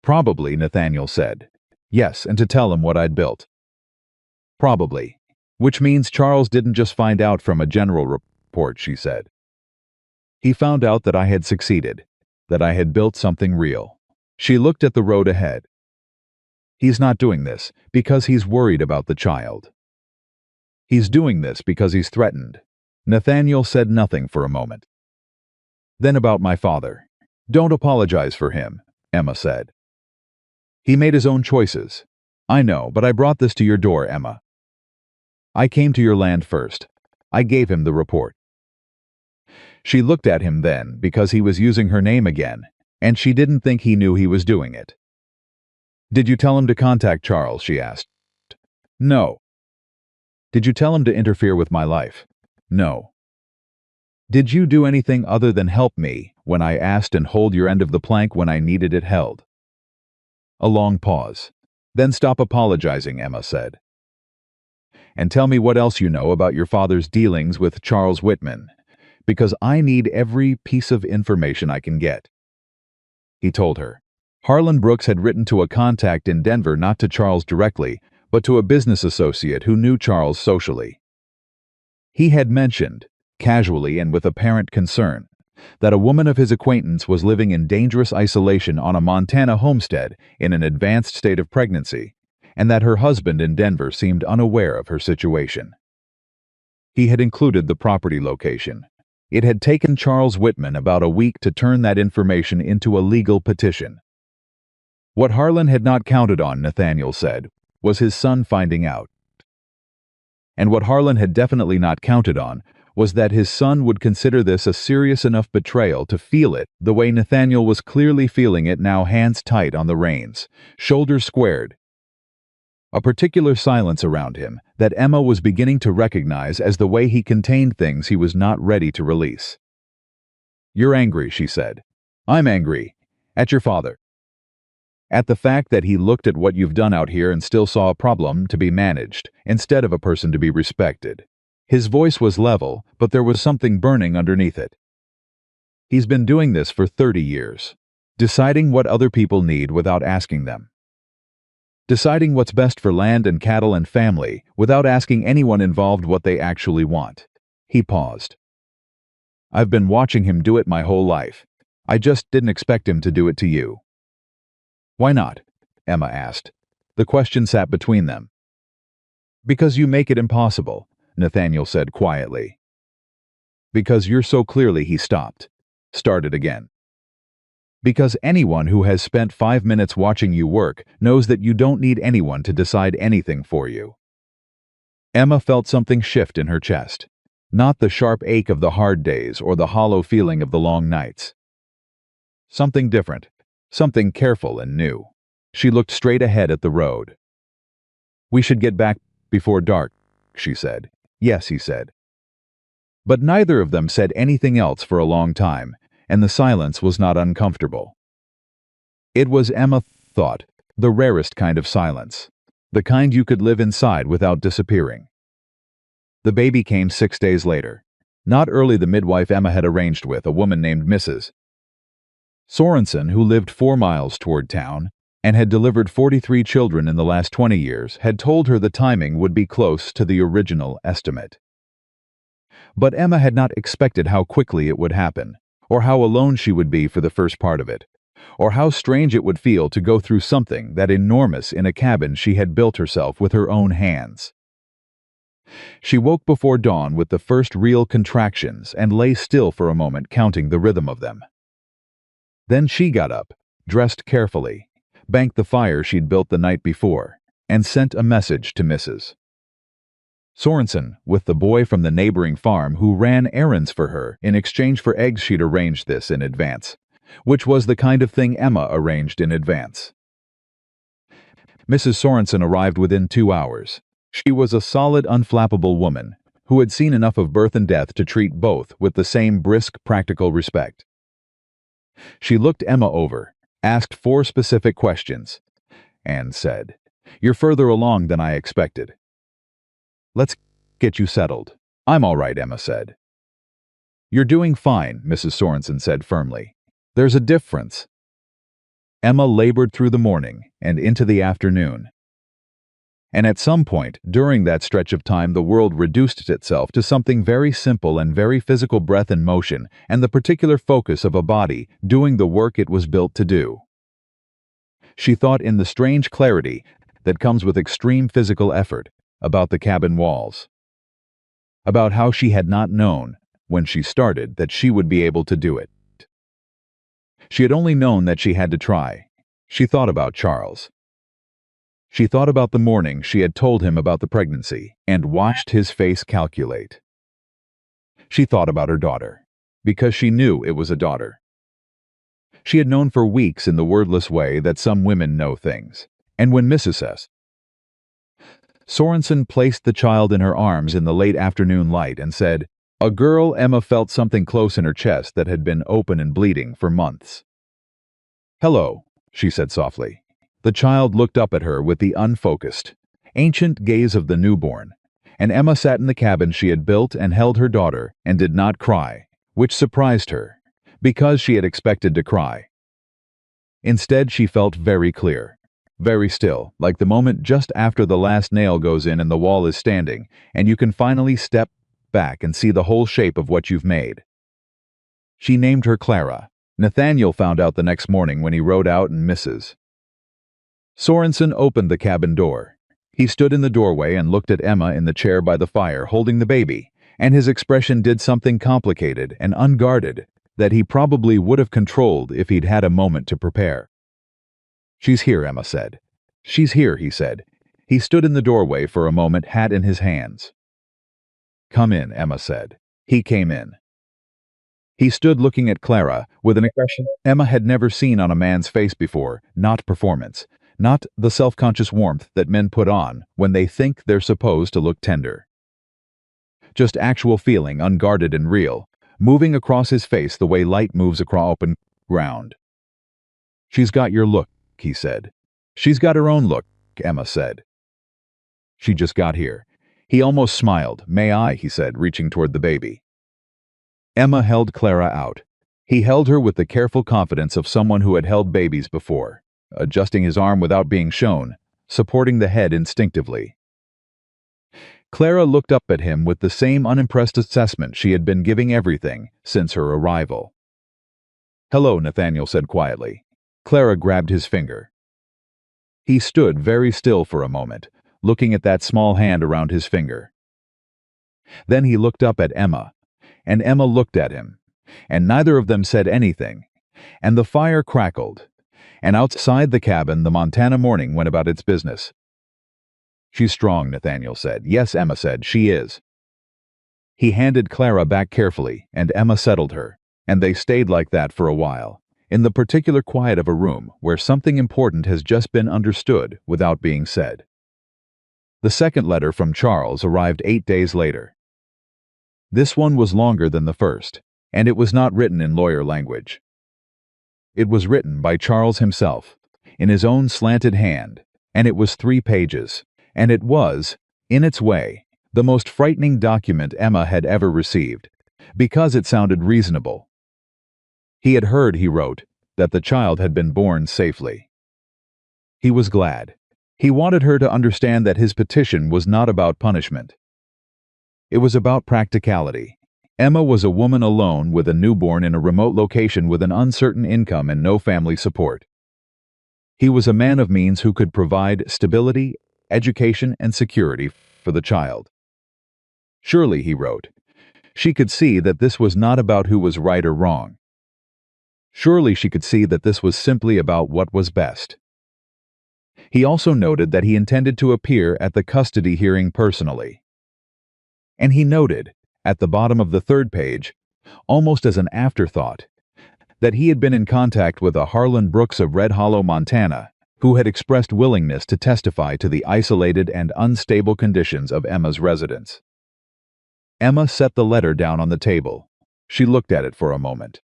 Probably, Nathaniel said. Yes, and to tell him what I'd built. Probably. Which means Charles didn't just find out from a general report, she said. He found out that I had succeeded, that I had built something real. She looked at the road ahead. He's not doing this because he's worried about the child. He's doing this because he's threatened. Nathaniel said nothing for a moment. Then about my father. Don't apologize for him, Emma said. He made his own choices. I know, but I brought this to your door, Emma. I came to your land first. I gave him the report. She looked at him then because he was using her name again, and she didn't think he knew he was doing it. Did you tell him to contact Charles? She asked. No. Did you tell him to interfere with my life? No. Did you do anything other than help me when I asked and hold your end of the plank when I needed it held? A long pause. Then stop apologizing, Emma said. And tell me what else you know about your father's dealings with Charles Whitman, because I need every piece of information I can get. He told her. Harlan Brooks had written to a contact in Denver, not to Charles directly, but to a business associate who knew Charles socially. He had mentioned, casually and with apparent concern, that a woman of his acquaintance was living in dangerous isolation on a Montana homestead in an advanced state of pregnancy, and that her husband in Denver seemed unaware of her situation. He had included the property location. It had taken Charles Whitman about a week to turn that information into a legal petition. What Harlan had not counted on, Nathaniel said, was his son finding out. And what Harlan had definitely not counted on was that his son would consider this a serious enough betrayal to feel it the way Nathaniel was clearly feeling it now, hands tight on the reins, shoulders squared. A particular silence around him that Emma was beginning to recognize as the way he contained things he was not ready to release. You're angry, she said. I'm angry. At your father. At the fact that he looked at what you've done out here and still saw a problem to be managed, instead of a person to be respected. His voice was level, but there was something burning underneath it. He's been doing this for 30 years, deciding what other people need without asking them. deciding what's best for land and cattle and family without asking anyone involved what they actually want. He paused. I've been watching him do it my whole life. I just didn't expect him to do it to you. Why not? Emma asked. The question sat between them. Because you make it impossible, Nathaniel said quietly. Because you're so clearly he stopped. Started again. Because anyone who has spent 5 minutes watching you work knows that you don't need anyone to decide anything for you. Emma felt something shift in her chest. Not the sharp ache of the hard days or the hollow feeling of the long nights. Something different, something careful and new. She looked straight ahead at the road. We should get back before dark, she said. Yes, he said. But neither of them said anything else for a long time, and the silence was not uncomfortable. It was, Emma thought, the rarest kind of silence, the kind you could live inside without disappearing. The baby came 6 days later. Not early. The midwife Emma had arranged with, a woman named Mrs. Sorensen, who lived 4 miles toward town and had delivered 43 children in the last 20 years, had told her the timing would be close to the original estimate. But Emma had not expected how quickly it would happen, or how alone she would be for the first part of it, or how strange it would feel to go through something that enormous in a cabin she had built herself with her own hands. She woke before dawn with the first real contractions and lay still for a moment counting the rhythm of them. Then she got up, dressed carefully, banked the fire she'd built the night before, and sent a message to Mrs. Sorensen, with the boy from the neighboring farm who ran errands for her in exchange for eggs. She'd arranged this in advance, which was the kind of thing Emma arranged in advance. Mrs. Sorensen arrived within 2 hours. She was a solid, unflappable woman who had seen enough of birth and death to treat both with the same brisk, practical respect. She looked Emma over, asked 4 specific questions, and said, "You're further along than I expected. Let's get you settled." "I'm all right," Emma said. "You're doing fine," Mrs. Sorensen said firmly. "There's a difference." Emma labored through the morning and into the afternoon. And at some point during that stretch of time the world reduced itself to something very simple and very physical: breath and motion, and the particular focus of a body doing the work it was built to do. She thought in the strange clarity that comes with extreme physical effort about the cabin walls. About how she had not known, when she started, that she would be able to do it. She had only known that she had to try. She thought about Charles. She thought about the morning she had told him about the pregnancy and watched his face calculate. She thought about her daughter, because she knew it was a daughter. She had known for weeks in the wordless way that some women know things, and when Mrs. S. Sorensen placed the child in her arms in the late afternoon light and said, "A girl," Emma felt something close in her chest that had been open and bleeding for months. "Hello," she said softly. The child looked up at her with the unfocused, ancient gaze of the newborn, and Emma sat in the cabin she had built and held her daughter and did not cry, which surprised her, because she had expected to cry. Instead, she felt very clear, very still, like the moment just after the last nail goes in and the wall is standing, and you can finally step back and see the whole shape of what you've made. She named her Clara. Nathaniel found out the next morning when he rode out, and Mrs. Sorensen opened the cabin door. He stood in the doorway and looked at Emma in the chair by the fire holding the baby, and his expression did something complicated and unguarded that he probably would have controlled if he'd had a moment to prepare. "She's here," Emma said. "She's here," he said. He stood in the doorway for a moment, hat in his hands. "Come in," Emma said. He came in. He stood looking at Clara with an expression Emma had never seen on a man's face before, not performance, not the self-conscious warmth that men put on when they think they're supposed to look tender. Just actual feeling, unguarded and real, moving across his face the way light moves across open ground. "She's got your look," he said. "She's got her own look," Emma said. "She just got here." He almost smiled. "May I?" he said, reaching toward the baby. Emma held Clara out. He held her with the careful confidence of someone who had held babies before, adjusting his arm without being shown, supporting the head instinctively. Clara looked up at him with the same unimpressed assessment she had been giving everything since her arrival. "Hello," Nathaniel said quietly. Clara grabbed his finger. He stood very still for a moment, looking at that small hand around his finger. Then he looked up at Emma, and Emma looked at him, and neither of them said anything, and the fire crackled, and outside the cabin the Montana morning went about its business. "She's strong," Nathaniel said. "Yes," Emma said, "she is." He handed Clara back carefully, and Emma settled her, and they stayed like that for a while, in the particular quiet of a room where something important has just been understood without being said. The second letter from Charles arrived 8 days later. This one was longer than the first, and it was not written in lawyer language. It was written by Charles himself, in his own slanted hand, and it was 3 pages, and it was, in its way, the most frightening document Emma had ever received, because it sounded reasonable. He had heard, he wrote, that the child had been born safely. He was glad. He wanted her to understand that his petition was not about punishment. It was about practicality. Emma was a woman alone with a newborn in a remote location with an uncertain income and no family support. He was a man of means who could provide stability, education, and security for the child. Surely, he wrote, she could see that this was not about who was right or wrong. Surely she could see that this was simply about what was best. He also noted that he intended to appear at the custody hearing personally. And he noted, at the bottom of the 3rd page, almost as an afterthought, that he had been in contact with a Harlan Brooks of Red Hollow, Montana, who had expressed willingness to testify to the isolated and unstable conditions of Emma's residence. Emma set the letter down on the table. She looked at it for a moment.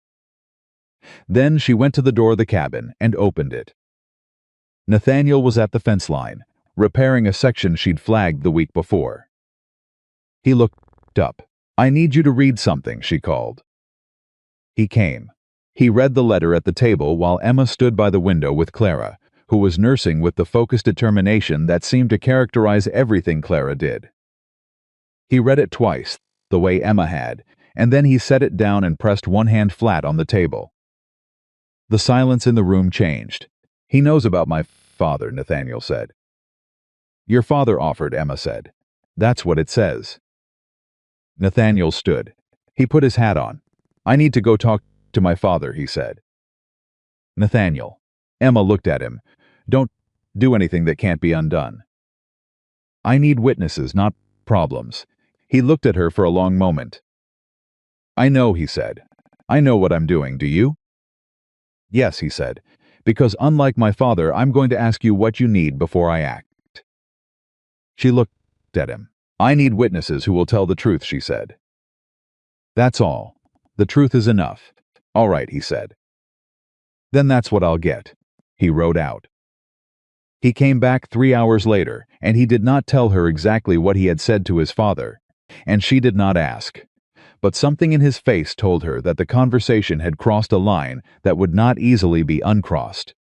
Then she went to the door of the cabin and opened it. Nathaniel was at the fence line, repairing a section she'd flagged the week before. He looked up. "I need you to read something," she called. He came. He read the letter at the table while Emma stood by the window with Clara, who was nursing with the focused determination that seemed to characterize everything Clara did. He read it twice, the way Emma had, and then he set it down and pressed one hand flat on the table. The silence in the room changed. "He knows about my father," Nathaniel said. "Your father offered," Emma said. "That's what it says." Nathaniel stood. He put his hat on. "I need to go talk to my father," he said. "Nathaniel." Emma looked at him. "Don't do anything that can't be undone." "I need witnesses, not problems." He looked at her for a long moment. "I know," he said. "I know what I'm doing, do you?" "Yes," he said, "because unlike my father, I'm going to ask you what you need before I act." She looked at him. "I need witnesses who will tell the truth," she said. "That's all. The truth is enough." "All right," he said. "Then that's what I'll get." He wrote out. He came back 3 hours later, and he did not tell her exactly what he had said to his father, and she did not ask. But something in his face told her that the conversation had crossed a line that would not easily be uncrossed.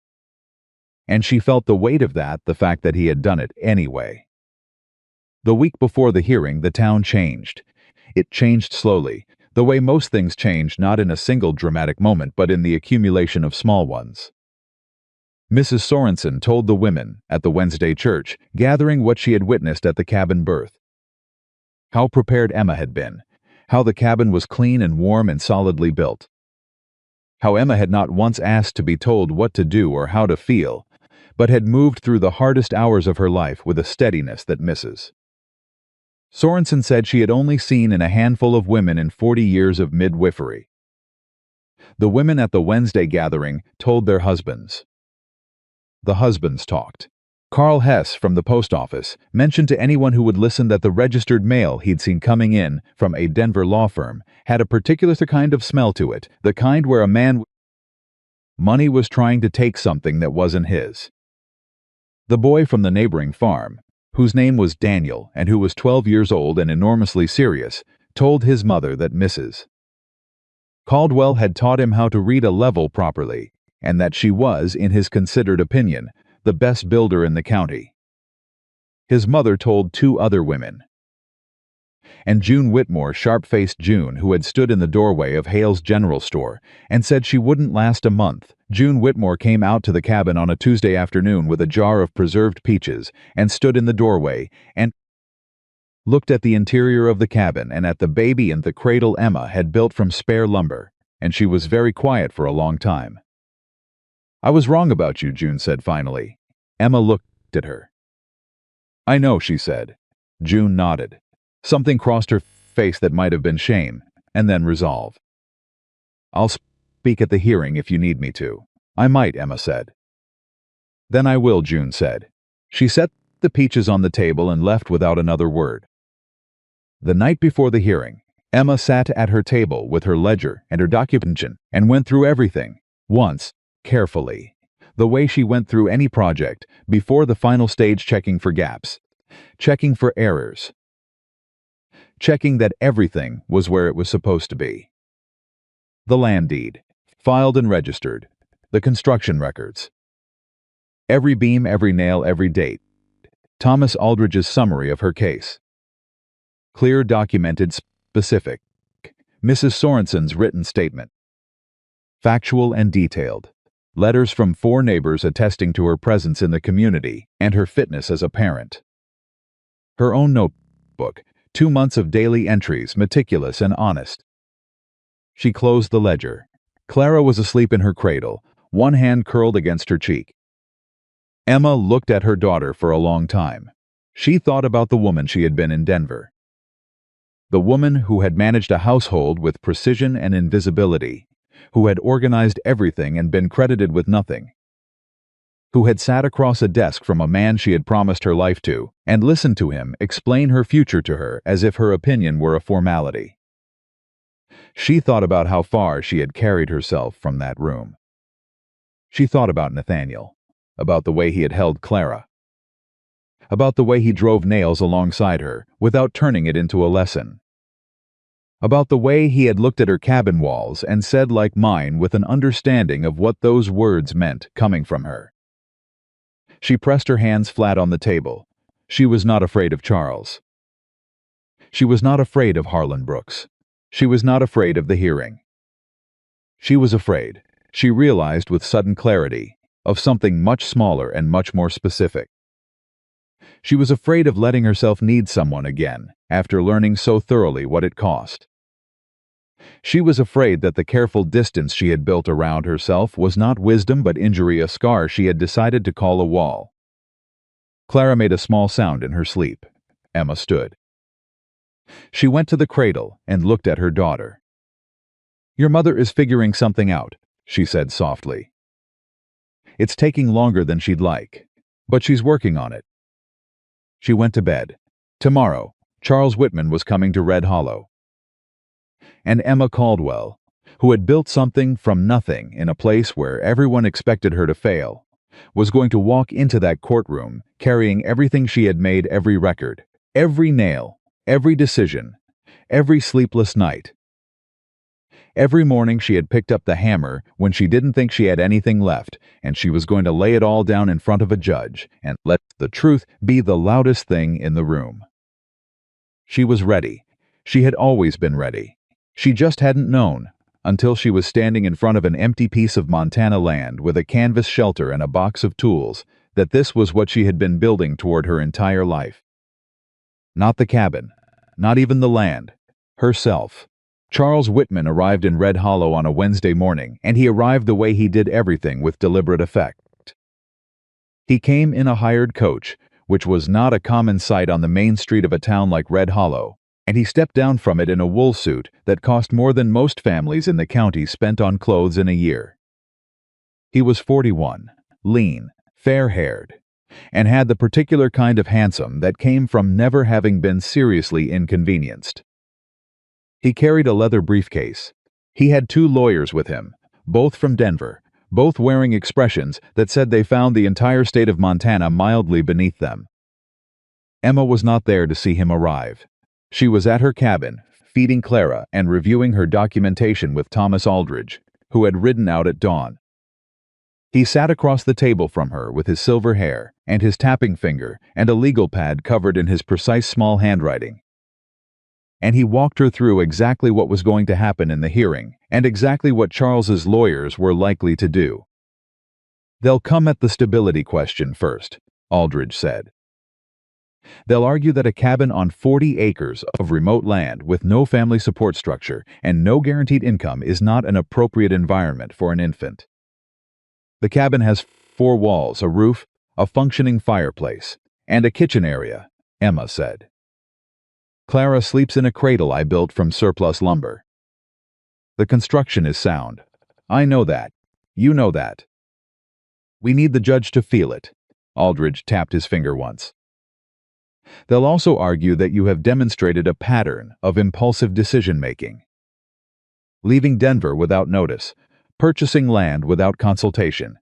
And she felt the weight of that, the fact that he had done it anyway. The week before the hearing, the town changed. It changed slowly, the way most things change, not in a single dramatic moment, but in the accumulation of small ones. Mrs. Sorensen told the women at the Wednesday church gathering what she had witnessed at the cabin birth. How prepared Emma had been. How the cabin was clean and warm and solidly built. How Emma had not once asked to be told what to do or how to feel, but had moved through the hardest hours of her life with a steadiness that misses. Sorensen said she had only seen in a handful of women in 40 years of midwifery. The women at the Wednesday gathering told their husbands. The husbands talked. Carl Hess from the post office mentioned to anyone who would listen that the registered mail he'd seen coming in from a Denver law firm had a particular kind of smell to it, the kind where a man money was trying to take something that wasn't his. The boy from the neighboring farm, whose name was Daniel and who was 12 years old and enormously serious, told his mother that Mrs. Caldwell had taught him how to read a level properly, and that she was, in his considered opinion, the best builder in the county. His mother told two other women. And June Whitmore, sharp-faced June, who had stood in the doorway of Hale's general store and said she wouldn't last a month. June Whitmore came out to the cabin on a Tuesday afternoon with a jar of preserved peaches and stood in the doorway and looked at the interior of the cabin and at the baby in the cradle Emma had built from spare lumber, and she was very quiet for a long time. "I was wrong about you," June said finally. Emma looked at her. "I know," she said. June nodded. Something crossed her face that might have been shame, and then resolve. "I'll speak at the hearing if you need me to." "I might," Emma said. "Then I will," June said. She set the peaches on the table and left without another word. The night before the hearing, Emma sat at her table with her ledger and her documentation and went through everything, once, carefully, the way she went through any project, before the final stage, checking for gaps, checking for errors, checking that everything was where it was supposed to be. The land deed, filed and registered, the construction records, every beam, every nail, every date, Thomas Aldridge's summary of her case, clear, documented, specific, Mrs. Sorensen's written statement, factual and detailed, letters from 4 neighbors attesting to her presence in the community and her fitness as a parent, her own notebook, 2 months of daily entries, meticulous and honest. She closed the ledger. Clara was asleep in her cradle, one hand curled against her cheek. Emma looked at her daughter for a long time. She thought about the woman she had been in Denver. The woman who had managed a household with precision and invisibility, who had organized everything and been credited with nothing, who had sat across a desk from a man she had promised her life to and listened to him explain her future to her as if her opinion were a formality. She thought about how far she had carried herself from that room. She thought about Nathaniel, about the way he had held Clara, about the way he drove nails alongside her without turning it into a lesson, about the way he had looked at her cabin walls and said, like mine, with an understanding of what those words meant coming from her. She pressed her hands flat on the table. She was not afraid of Charles. She was not afraid of Harlan Brooks. She was not afraid of the hearing. She was afraid, she realized with sudden clarity, of something much smaller and much more specific. She was afraid of letting herself need someone again, after learning so thoroughly what it cost. She was afraid that the careful distance she had built around herself was not wisdom but injury, a scar she had decided to call a wall. Clara made a small sound in her sleep. Emma stood. She went to the cradle and looked at her daughter. "Your mother is figuring something out," she said softly. "It's taking longer than she'd like, but she's working on it." She went to bed. Tomorrow, Charles Whitman was coming to Red Hollow. And Emma Caldwell, who had built something from nothing in a place where everyone expected her to fail, was going to walk into that courtroom carrying everything she had made, every record, every nail, every decision, every sleepless night. Every morning she had picked up the hammer when she didn't think she had anything left, and she was going to lay it all down in front of a judge and let the truth be the loudest thing in the room. She was ready. She had always been ready. She just hadn't known, until she was standing in front of an empty piece of Montana land with a canvas shelter and a box of tools, that this was what she had been building toward her entire life. Not the cabin, not even the land, herself. Charles Whitman arrived in Red Hollow on a Wednesday morning, and he arrived the way he did everything, with deliberate effect. He came in a hired coach, which was not a common sight on the main street of a town like Red Hollow, and he stepped down from it in a wool suit that cost more than most families in the county spent on clothes in a year. He was 41, lean, fair-haired, and had the particular kind of handsome that came from never having been seriously inconvenienced. He carried a leather briefcase. He had 2 lawyers with him, both from Denver, both wearing expressions that said they found the entire state of Montana mildly beneath them. Emma was not there to see him arrive. She was at her cabin, feeding Clara and reviewing her documentation with Thomas Aldridge, who had ridden out at dawn. He sat across the table from her with his silver hair and his tapping finger and a legal pad covered in his precise small handwriting. And he walked her through exactly what was going to happen in the hearing and exactly what Charles's lawyers were likely to do. "They'll come at the stability question first," Aldridge said. "They'll argue that a cabin on 40 acres of remote land with no family support structure and no guaranteed income is not an appropriate environment for an infant. The cabin has 4 walls, a roof, a functioning fireplace, and a kitchen area," Emma said. "Clara sleeps in a cradle I built from surplus lumber. The construction is sound. I know that. You know that. We need the judge to feel it." Aldridge tapped his finger once. "They'll also argue that you have demonstrated a pattern of impulsive decision-making. Leaving Denver without notice, purchasing land without consultation,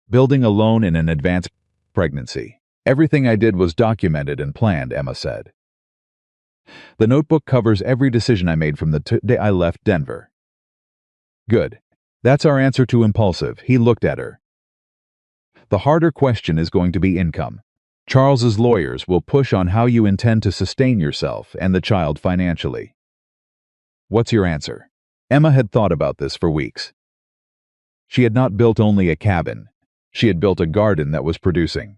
building alone in an advanced pregnancy. Everything I did was documented and planned," Emma said. "The notebook covers every decision I made from the day I left Denver." "Good. That's our answer to impulsive." He looked at her. "The harder question is going to be income. Charles's lawyers will push on how you intend to sustain yourself and the child financially." "What's your answer?" Emma had thought about this for weeks. She had not built only a cabin. She had built a garden that was producing.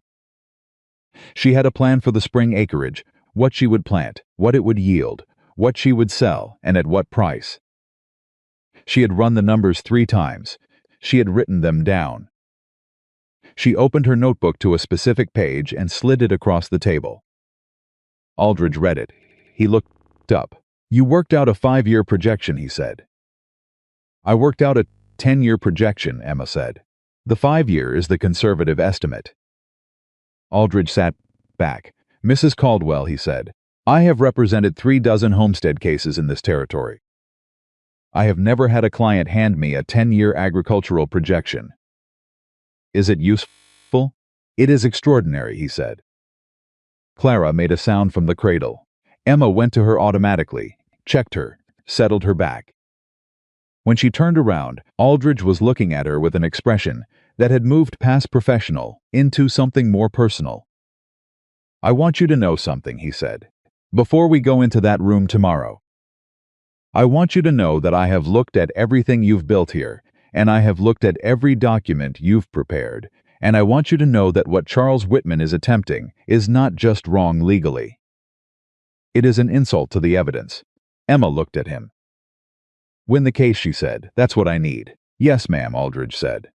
She had a plan for the spring acreage, what she would plant, what it would yield, what she would sell, and at what price. She had run the numbers 3 times. She had written them down. She opened her notebook to a specific page and slid it across the table. Aldridge read it. He looked up. "You worked out a 5-year projection," he said. "I worked out a 10-year projection," Emma said. "The 5-year is the conservative estimate." Aldridge sat back. "Mrs. Caldwell," he said, "I have represented 36 homestead cases in this territory. I have never had a client hand me a 10-year agricultural projection. Is it useful?" "It is extraordinary," he said. Clara made a sound from the cradle. Emma went to her automatically, checked her, settled her back. When she turned around, Aldridge was looking at her with an expression that had moved past professional into something more personal. "I want you to know something," he said, "before we go into that room tomorrow. I want you to know that I have looked at everything you've built here, and I have looked at every document you've prepared, and I want you to know that what Charles Whitman is attempting is not just wrong legally. It is an insult to the evidence." Emma looked at him. "Win the case," she said. "That's what I need." "Yes, ma'am," Aldridge said.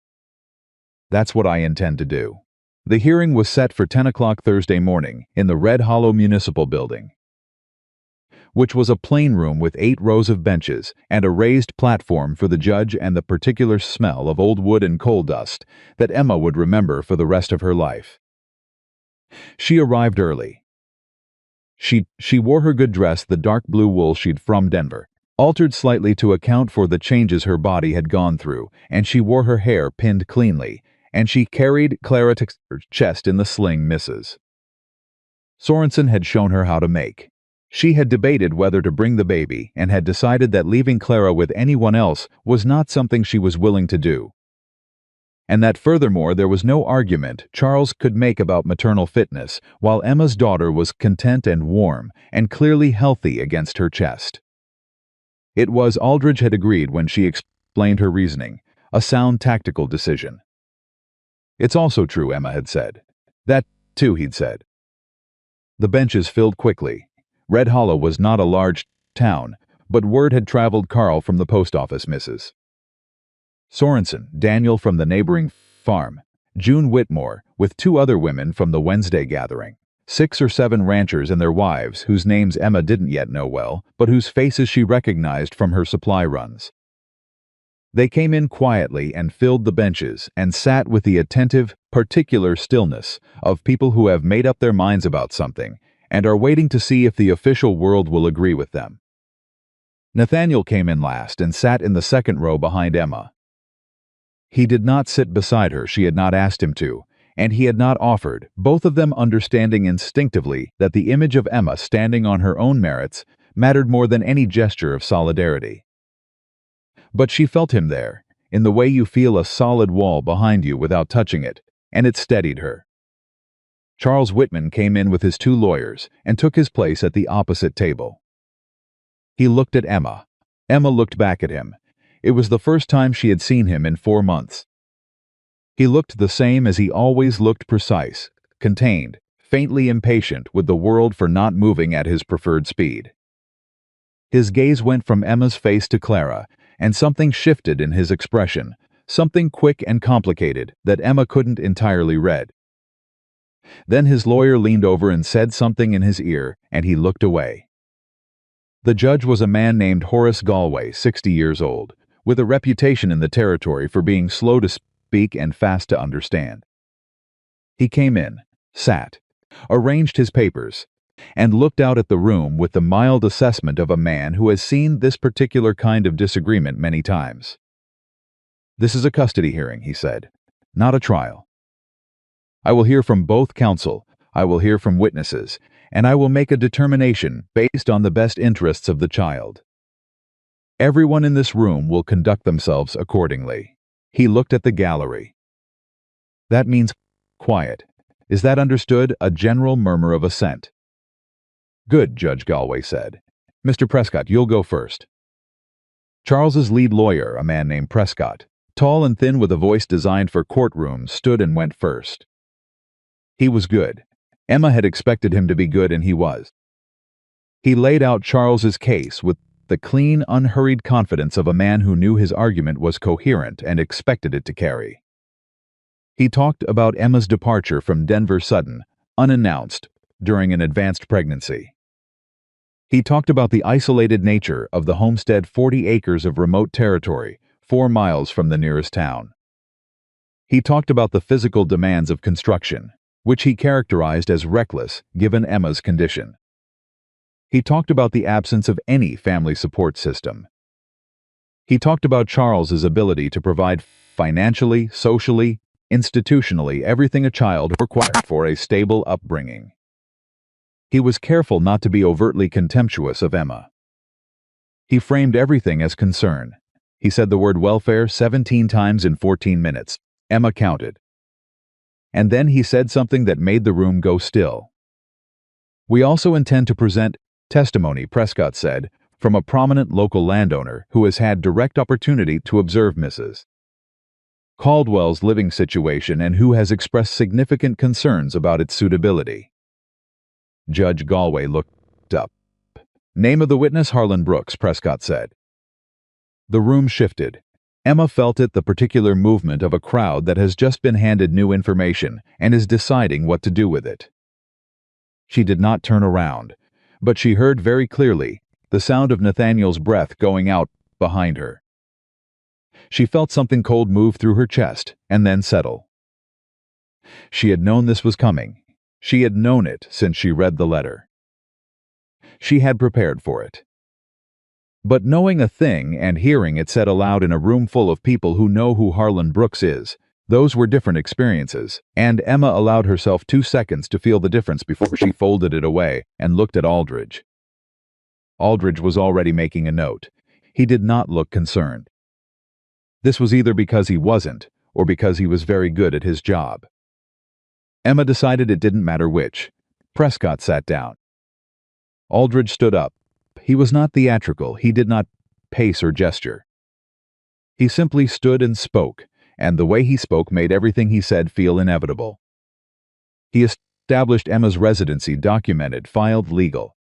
"That's what I intend to do." The hearing was set for 10 o'clock Thursday morning in the Red Hollow Municipal Building, which was a plain room with 8 rows of benches and a raised platform for the judge, and the particular smell of old wood and coal dust that Emma would remember for the rest of her life. She arrived early. She wore her good dress, the dark blue wool she'd from Denver, altered slightly to account for the changes her body had gone through, and she wore her hair pinned cleanly, and she carried Clara to her chest in the sling Mrs. Sorensen had shown her how to make. She had debated whether to bring the baby and had decided that leaving Clara with anyone else was not something she was willing to do. And that furthermore there was no argument Charles could make about maternal fitness, while Emma's daughter was content and warm and clearly healthy against her chest. It was, Aldridge had agreed when she explained her reasoning, a sound tactical decision. "It's also true," Emma had said. "That, too," he'd said. The benches filled quickly. Red Hollow was not a large town, but word had traveled Carl from the post office, Mrs. Sorensen, Daniel from the neighboring farm, June Whitmore, with 2 other women from the Wednesday gathering, 6 or 7 ranchers and their wives whose names Emma didn't yet know well, but whose faces she recognized from her supply runs. They came in quietly and filled the benches and sat with the attentive, particular stillness of people who have made up their minds about something and are waiting to see if the official world will agree with them. Nathaniel came in last and sat in the second row behind Emma. He did not sit beside her, she had not asked him to, and he had not offered, both of them understanding instinctively that the image of Emma standing on her own merits mattered more than any gesture of solidarity. But she felt him there, in the way you feel a solid wall behind you without touching it, and it steadied her. Charles Whitman came in with his 2 lawyers and took his place at the opposite table. He looked at Emma. Emma looked back at him. It was the first time she had seen him in 4 months. He looked the same as he always looked, precise, contained, faintly impatient with the world for not moving at his preferred speed. His gaze went from Emma's face to Clara, and something shifted in his expression, something quick and complicated that Emma couldn't entirely read. Then his lawyer leaned over and said something in his ear, and he looked away. The judge was a man named Horace Galway, 60 years old, with a reputation in the territory for being slow to speak and fast to understand. He came in, sat, arranged his papers, and looked out at the room with the mild assessment of a man who has seen this particular kind of disagreement many times. "This is a custody hearing," he said, "not a trial. I will hear from both counsel, I will hear from witnesses, and I will make a determination based on the best interests of the child. Everyone in this room will conduct themselves accordingly." He looked at the gallery. "That means quiet. Is that understood?" A general murmur of assent. "Good," Judge Galway said. "Mr. Prescott, you'll go first." Charles's lead lawyer, a man named Prescott, tall and thin with a voice designed for courtrooms, stood and went first. He was good. Emma had expected him to be good, and he was. He laid out Charles's case with the clean, unhurried confidence of a man who knew his argument was coherent and expected it to carry. He talked about Emma's departure from Denver sudden, unannounced, during an advanced pregnancy. He talked about the isolated nature of the homestead, 40 acres of remote territory, 4 miles from the nearest town. He talked about the physical demands of construction, which he characterized as reckless given Emma's condition. He talked about the absence of any family support system. He talked about Charles's ability to provide financially, socially, institutionally everything a child required for a stable upbringing. He was careful not to be overtly contemptuous of Emma. He framed everything as concern. He said the word welfare 17 times in 14 minutes. Emma counted. And then he said something that made the room go still. "We also intend to present testimony," Prescott said, "from a prominent local landowner who has had direct opportunity to observe Mrs. Caldwell's living situation and who has expressed significant concerns about its suitability." Judge Galway looked up. "Name of the witness?" Harlan Brooks, Prescott said. The room shifted. Emma felt it, the particular movement of a crowd that has just been handed new information and is deciding what to do with it. She did not turn around, but she heard very clearly the sound of Nathaniel's breath going out behind her. She felt something cold move through her chest and then settle. She had known this was coming. She had known it since she read the letter. She had prepared for it. But knowing a thing and hearing it said aloud in a room full of people who know who Harlan Brooks is, those were different experiences, and Emma allowed herself 2 seconds to feel the difference before she folded it away and looked at Aldridge. Aldridge was already making a note. He did not look concerned. This was either because he wasn't, or because he was very good at his job. Emma decided it didn't matter which. Prescott sat down. Aldridge stood up. He was not theatrical. He did not pace or gesture. He simply stood and spoke, and the way he spoke made everything he said feel inevitable. He established Emma's residency, documented, filed, legal.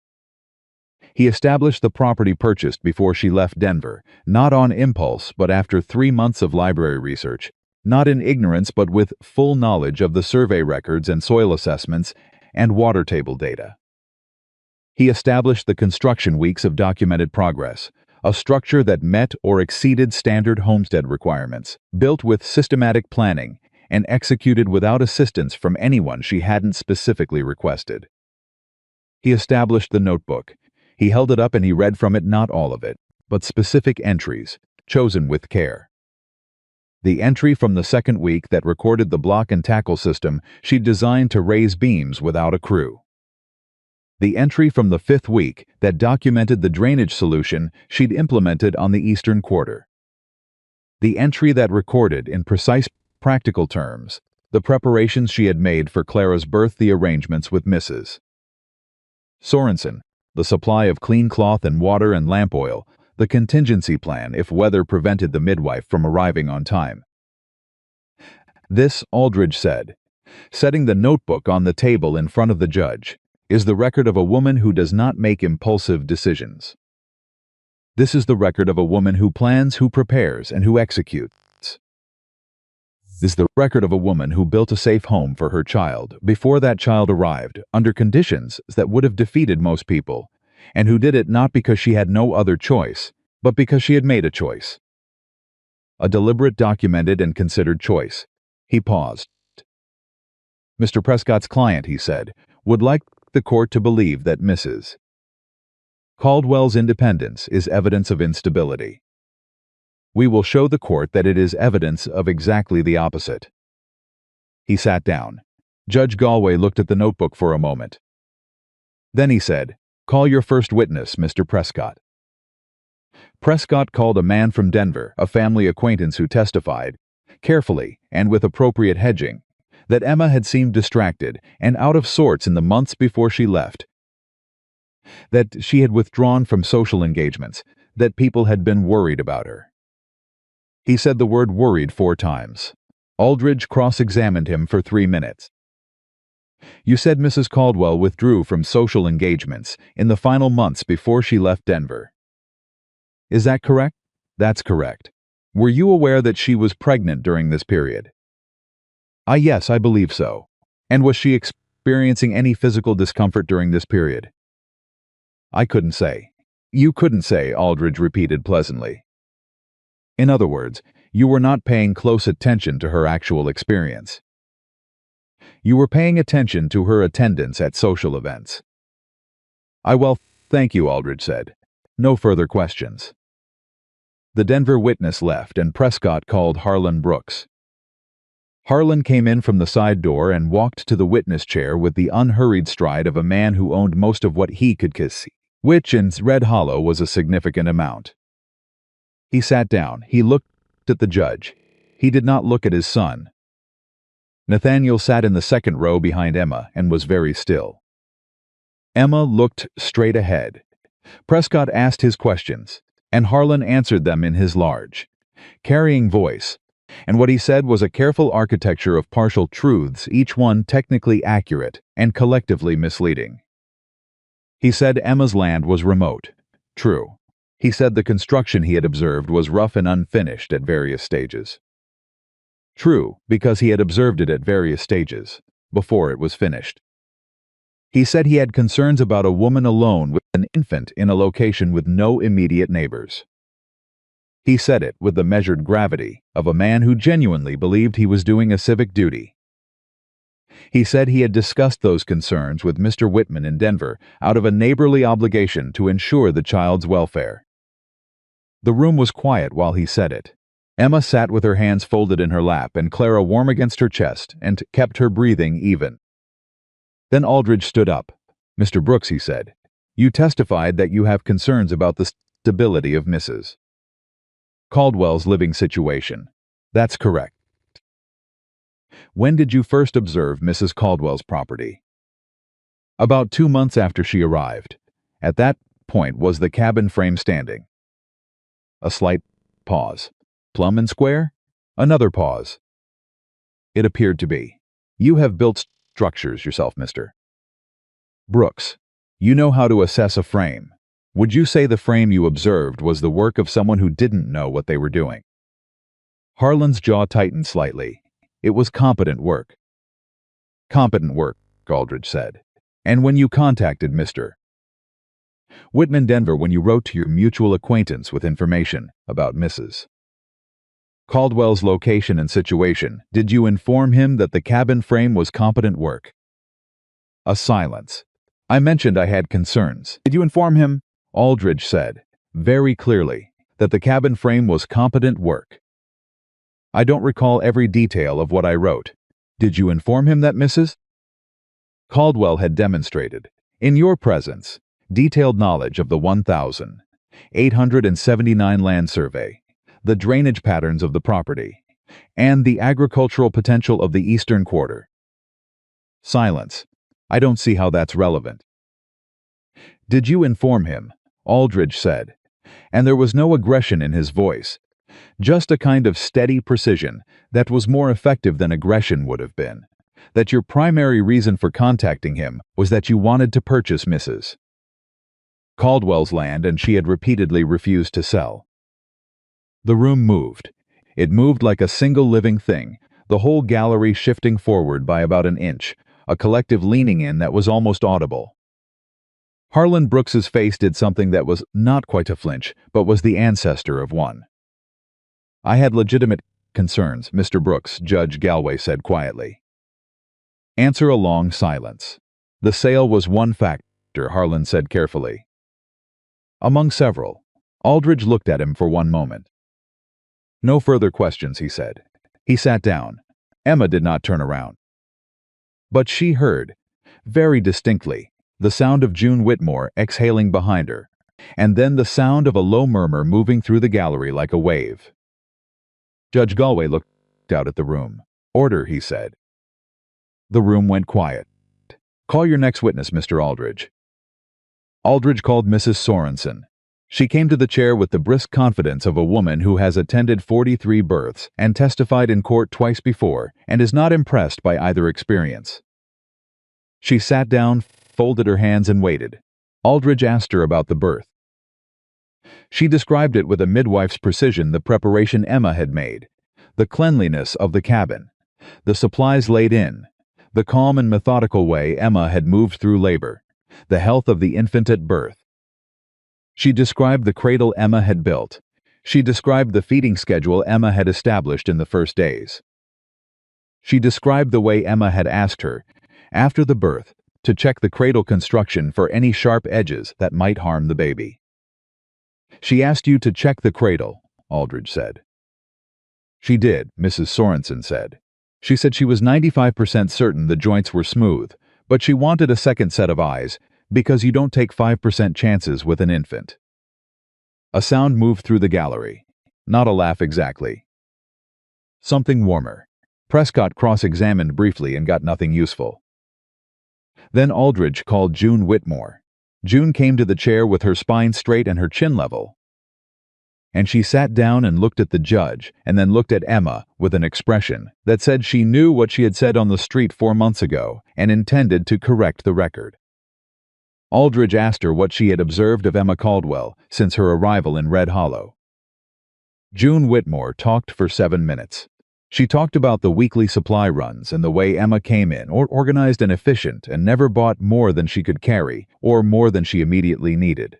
He established the property purchased before she left Denver, not on impulse but after 3 months of library research, not in ignorance but with full knowledge of the survey records and soil assessments and water table data. He established the construction weeks of documented progress, a structure that met or exceeded standard homestead requirements, built with systematic planning, and executed without assistance from anyone she hadn't specifically requested. He established the notebook. He held it up and he read from it not all of it, but specific entries, chosen with care. The entry from the 2nd week that recorded the block and tackle system she'd designed to raise beams without a crew. The entry from the 5th week that documented the drainage solution she'd implemented on the eastern quarter. The entry that recorded, in precise practical terms, the preparations she had made for Clara's birth, the arrangements with Mrs. Sorensen, the supply of clean cloth and water and lamp oil, the contingency plan if weather prevented the midwife from arriving on time. This, Aldridge said, setting the notebook on the table in front of the judge, is the record of a woman who does not make impulsive decisions. This is the record of a woman who plans, who prepares, and who executes. This is the record of a woman who built a safe home for her child before that child arrived, under conditions that would have defeated most people, and who did it not because she had no other choice, but because she had made a choice. A deliberate, documented, and considered choice. He paused. Mr. Prescott's client, he said, would like the court to believe that Mrs. Caldwell's independence is evidence of instability. We will show the court that it is evidence of exactly the opposite. He sat down. Judge Galway looked at the notebook for a moment. Then he said, "Call your first witness, Mr. Prescott." Prescott called a man from Denver, a family acquaintance, who testified, carefully and with appropriate hedging, that Emma had seemed distracted and out of sorts in the months before she left, that she had withdrawn from social engagements, that people had been worried about her. He said the word worried 4 times. Aldridge cross-examined him for 3 minutes. You said Mrs. Caldwell withdrew from social engagements in the final months before she left Denver. Is that correct? That's correct. Were you aware that she was pregnant during this period? Yes, I believe so. And was she experiencing any physical discomfort during this period? I couldn't say. You couldn't say, Aldridge repeated pleasantly. In other words, you were not paying close attention to her actual experience. You were paying attention to her attendance at social events. Thank you, Aldridge said. No further questions. The Denver witness left, and Prescott called Harlan Brooks. Harlan came in from the side door and walked to the witness chair with the unhurried stride of a man who owned most of what he could kiss, which in Red Hollow was a significant amount. He sat down. He looked at the judge. He did not look at his son. Nathaniel sat in the second row behind Emma and was very still. Emma looked straight ahead. Prescott asked his questions, and Harlan answered them in his large, carrying voice, and what he said was a careful architecture of partial truths, each one technically accurate and collectively misleading. He said Emma's land was remote. True. He said the construction he had observed was rough and unfinished at various stages. True, because he had observed it at various stages, before it was finished. He said he had concerns about a woman alone with an infant in a location with no immediate neighbors. He said it with the measured gravity of a man who genuinely believed he was doing a civic duty. He said he had discussed those concerns with Mr. Whitman in Denver out of a neighborly obligation to ensure the child's welfare. The room was quiet while he said it. Emma sat with her hands folded in her lap and Clara warm against her chest and kept her breathing even. Then Aldridge stood up. "Mr. Brooks," he said, "you testified that you have concerns about the stability of Mrs. Caldwell's living situation. That's correct. When did you first observe Mrs. Caldwell's property?" "About 2 months after she arrived. At that point was the cabin frame standing?" A slight pause. "Plumb and square?" Another pause. "It appeared to be. You have built structures yourself, Mr. Brooks. You know how to assess a frame. Would you say the frame you observed was the work of someone who didn't know what they were doing?" Harlan's jaw tightened slightly. "It was competent work." "Competent work," Aldridge said. "And when you contacted Mr. Whitman Denver, when you wrote to your mutual acquaintance with information about Mrs. Caldwell's location and situation, did you inform him that the cabin frame was competent work?" A silence. "I mentioned I had concerns. Did you inform him?" Aldridge said, very clearly, that the cabin frame was competent work. "I don't recall every detail of what I wrote. Did you inform him that Mrs. Caldwell had demonstrated, in your presence, detailed knowledge of the 1,879 land survey, the drainage patterns of the property, and the agricultural potential of the eastern quarter. Silence. I don't see how that's relevant. Did you inform him? Aldridge said, and there was no aggression in his voice, just a kind of steady precision that was more effective than aggression would have been, that your primary reason for contacting him was that you wanted to purchase Mrs. Caldwell's land and she had repeatedly refused to sell. The room moved. It moved like a single living thing, the whole gallery shifting forward by about an inch, a collective leaning in that was almost audible. Harlan Brooks's face did something that was not quite a flinch, but was the ancestor of one. I had legitimate concerns, Mr. Brooks, Judge Galway said quietly. Answer a long silence. The sale was one factor, Harlan said carefully. Among several. Aldridge looked at him for one moment. No further questions, he said. He sat down. Emma did not turn around. But she heard, very distinctly, the sound of June Whitmore exhaling behind her, and then the sound of a low murmur moving through the gallery like a wave. Judge Galway looked out at the room. Order, he said. The room went quiet. Call your next witness, Mr. Aldridge. Aldridge called Mrs. Sorensen. She came to the chair with the brisk confidence of a woman who has attended 43 births and testified in court twice before and is not impressed by either experience. She sat down, folded her hands, and waited. Aldridge asked her about the birth. She described it with a midwife's precision, the preparation Emma had made, the cleanliness of the cabin, the supplies laid in, the calm and methodical way Emma had moved through labor, the health of the infant at birth. She described the cradle Emma had built. She described the feeding schedule Emma had established in the first days. She described the way Emma had asked her, after the birth, to check the cradle construction for any sharp edges that might harm the baby. She asked you to check the cradle, Aldridge said. She did, Mrs. Sorensen said. She said she was 95% certain the joints were smooth, but she wanted a second set of eyes because you don't take 5% chances with an infant. A sound moved through the gallery. Not a laugh exactly. Something warmer. Prescott cross-examined briefly and got nothing useful. Then Aldridge called June Whitmore. June came to the chair with her spine straight and her chin level. And she sat down and looked at the judge, and then looked at Emma with an expression that said she knew what she had said on the street 4 months ago and intended to correct the record. Aldridge asked her what she had observed of Emma Caldwell since her arrival in Red Hollow. June Whitmore talked for 7 minutes. She talked about the weekly supply runs and the way Emma came in, or organized and efficient, and never bought more than she could carry, or more than she immediately needed.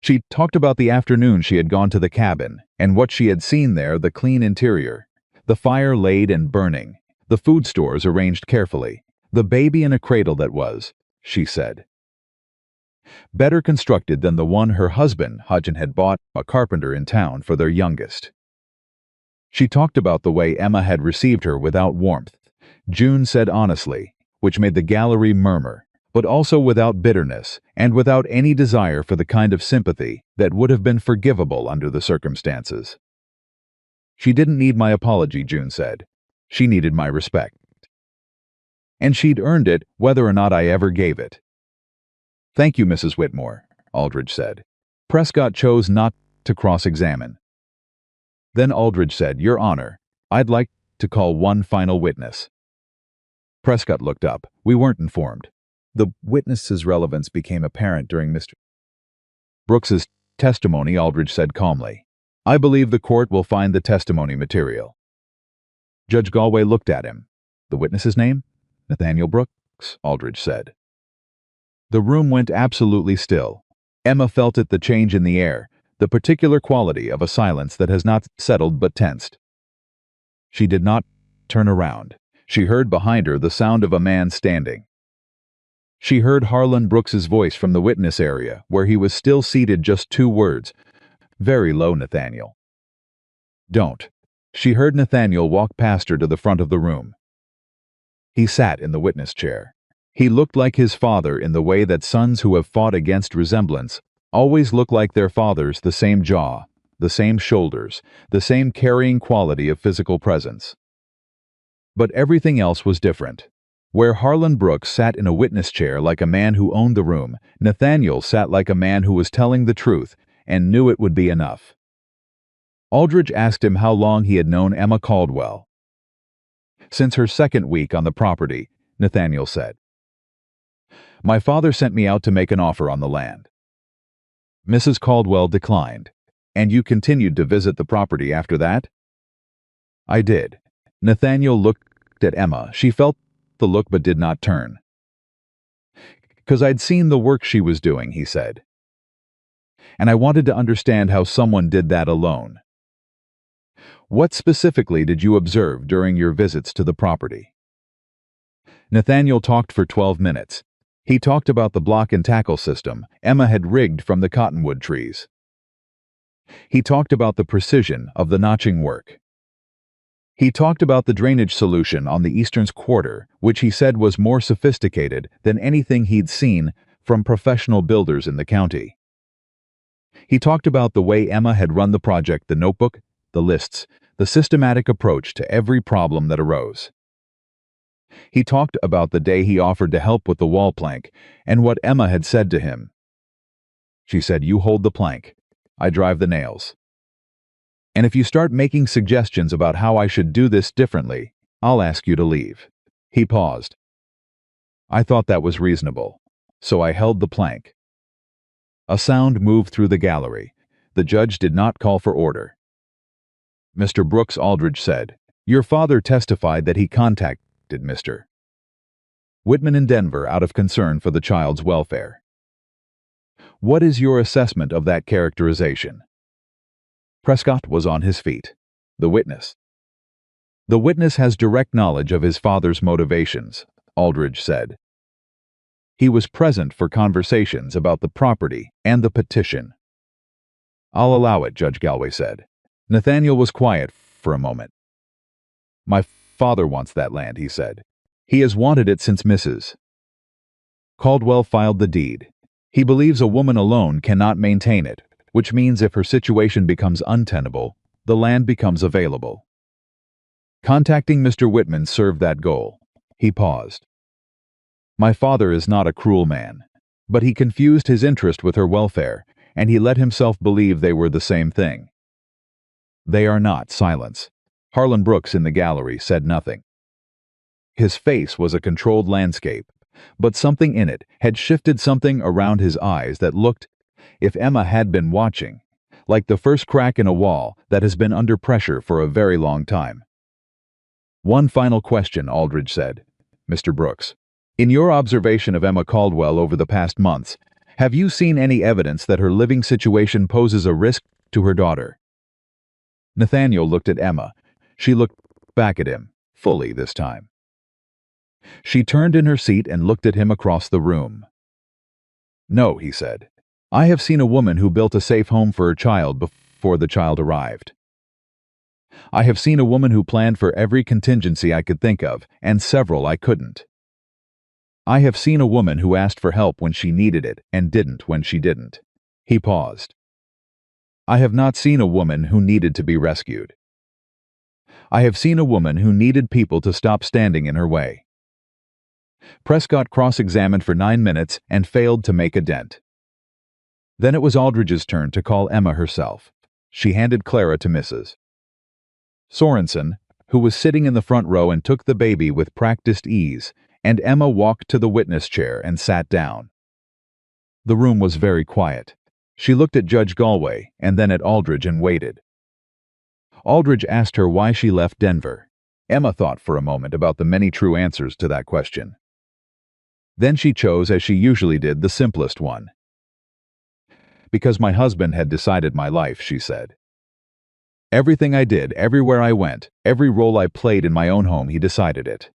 She talked about the afternoon she had gone to the cabin, and what she had seen there, the clean interior, the fire laid and burning, the food stores arranged carefully, the baby in a cradle that was, she said, better constructed than the one her husband, Hudgen, had bought, a carpenter in town, for their youngest. She talked about the way Emma had received her without warmth, June said honestly, which made the gallery murmur, but also without bitterness and without any desire for the kind of sympathy that would have been forgivable under the circumstances. She didn't need my apology, June said. She needed my respect. And she'd earned it whether or not I ever gave it. Thank you, Mrs. Whitmore, Aldridge said. Prescott chose not to cross-examine. Then Aldridge said, Your Honor, I'd like to call one final witness. Prescott looked up. We weren't informed. The witness's relevance became apparent during Mr. Brooks's testimony, Aldridge said calmly. I believe the court will find the testimony material. Judge Galway looked at him. The witness's name? Nathaniel Brooks, Aldridge said. The room went absolutely still. Emma felt it, the change in the air, the particular quality of a silence that has not settled but tensed. She did not turn around. She heard behind her the sound of a man standing. She heard Harlan Brooks's voice from the witness area, where he was still seated, just 2 words. Very low, Nathaniel. Don't. She heard Nathaniel walk past her to the front of the room. He sat in the witness chair. He looked like his father in the way that sons who have fought against resemblance always look like their fathers, the same jaw, the same shoulders, the same carrying quality of physical presence. But everything else was different. Where Harlan Brooks sat in a witness chair like a man who owned the room, Nathaniel sat like a man who was telling the truth and knew it would be enough. Aldridge asked him how long he had known Emma Caldwell. Since her second week on the property, Nathaniel said. My father sent me out to make an offer on the land. Mrs. Caldwell declined. And you continued to visit the property after that? I did. Nathaniel looked at Emma. She felt the look but did not turn. 'Cause I'd seen the work she was doing, he said. And I wanted to understand how someone did that alone. What specifically did you observe during your visits to the property? Nathaniel talked for 12 minutes. He talked about the block and tackle system Emma had rigged from the cottonwood trees. He talked about the precision of the notching work. He talked about the drainage solution on the eastern quarter, which he said was more sophisticated than anything he'd seen from professional builders in the county. He talked about the way Emma had run the project, the notebook, the lists, the systematic approach to every problem that arose. He talked about the day he offered to help with the wall plank and what Emma had said to him. She said, "You hold the plank. I drive the nails. And if you start making suggestions about how I should do this differently, I'll ask you to leave." He paused. I thought that was reasonable, so I held the plank. A sound moved through the gallery. The judge did not call for order. Mr. Brooks, Aldridge said, "Your father testified that he contacted Mr. Whitman in Denver out of concern for the child's welfare. What is your assessment of that characterization?" Prescott was on his feet. The witness. "The witness has direct knowledge of his father's motivations," Aldridge said. "He was present for conversations about the property and the petition." "I'll allow it," Judge Galway said. Nathaniel was quiet for a moment. "My father wants that land," he said. "He has wanted it since Mrs. Caldwell filed the deed. He believes a woman alone cannot maintain it, which means if her situation becomes untenable, the land becomes available. Contacting Mr. Whitman served that goal." He paused. "My father is not a cruel man, but he confused his interest with her welfare, and he let himself believe they were the same thing." "They are not." Silence. Harlan Brooks in the gallery said nothing. His face was a controlled landscape, but something in it had shifted, something around his eyes that looked, if Emma had been watching, like the first crack in a wall that has been under pressure for a very long time. "One final question," Aldridge said. "Mr. Brooks, in your observation of Emma Caldwell over the past months, have you seen any evidence that her living situation poses a risk to her daughter?" Nathaniel looked at Emma. She looked back at him, fully this time. She turned in her seat and looked at him across the room. "No," he said. "I have seen a woman who built a safe home for her child before the child arrived. I have seen a woman who planned for every contingency I could think of, and several I couldn't. I have seen a woman who asked for help when she needed it and didn't when she didn't." He paused. "I have not seen a woman who needed to be rescued. I have seen a woman who needed people to stop standing in her way." Prescott cross-examined for 9 minutes and failed to make a dent. Then it was Aldridge's turn to call Emma herself. She handed Clara to Mrs. Sorensen, who was sitting in the front row and took the baby with practiced ease, and Emma walked to the witness chair and sat down. The room was very quiet. She looked at Judge Galway and then at Aldridge and waited. Aldridge asked her why she left Denver. Emma thought for a moment about the many true answers to that question. Then she chose, as she usually did, the simplest one. "Because my husband had decided my life," she said. "Everything I did, everywhere I went, every role I played in my own home, he decided it.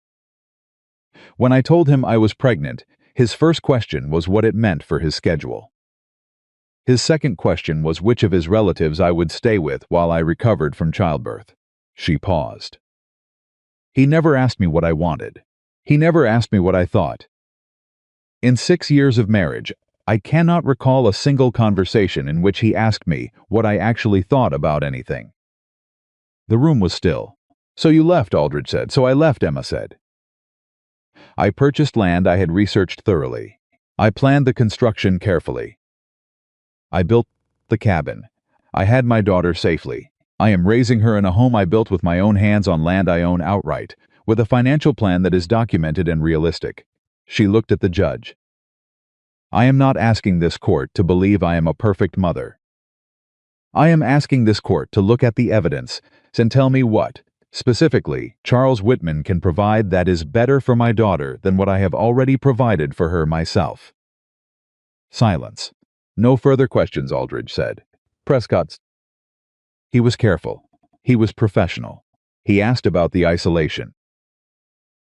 When I told him I was pregnant, his first question was what it meant for his schedule. His second question was which of his relatives I would stay with while I recovered from childbirth." She paused. "He never asked me what I wanted. He never asked me what I thought. In 6 years of marriage, I cannot recall a single conversation in which he asked me what I actually thought about anything. The room was still. "So you left," Aldridge said. "So I left," Emma said. "I purchased land I had researched thoroughly. I planned the construction carefully. I built the cabin. I had my daughter safely. I am raising her in a home I built with my own hands on land I own outright, with a financial plan that is documented and realistic." She looked at the judge. "I am not asking this court to believe I am a perfect mother. I am asking this court to look at the evidence and tell me what, specifically, Charles Whitman can provide that is better for my daughter than what I have already provided for her myself." Silence. "No further questions," Aldridge said. Prescott. He was careful. He was professional. He asked about the isolation.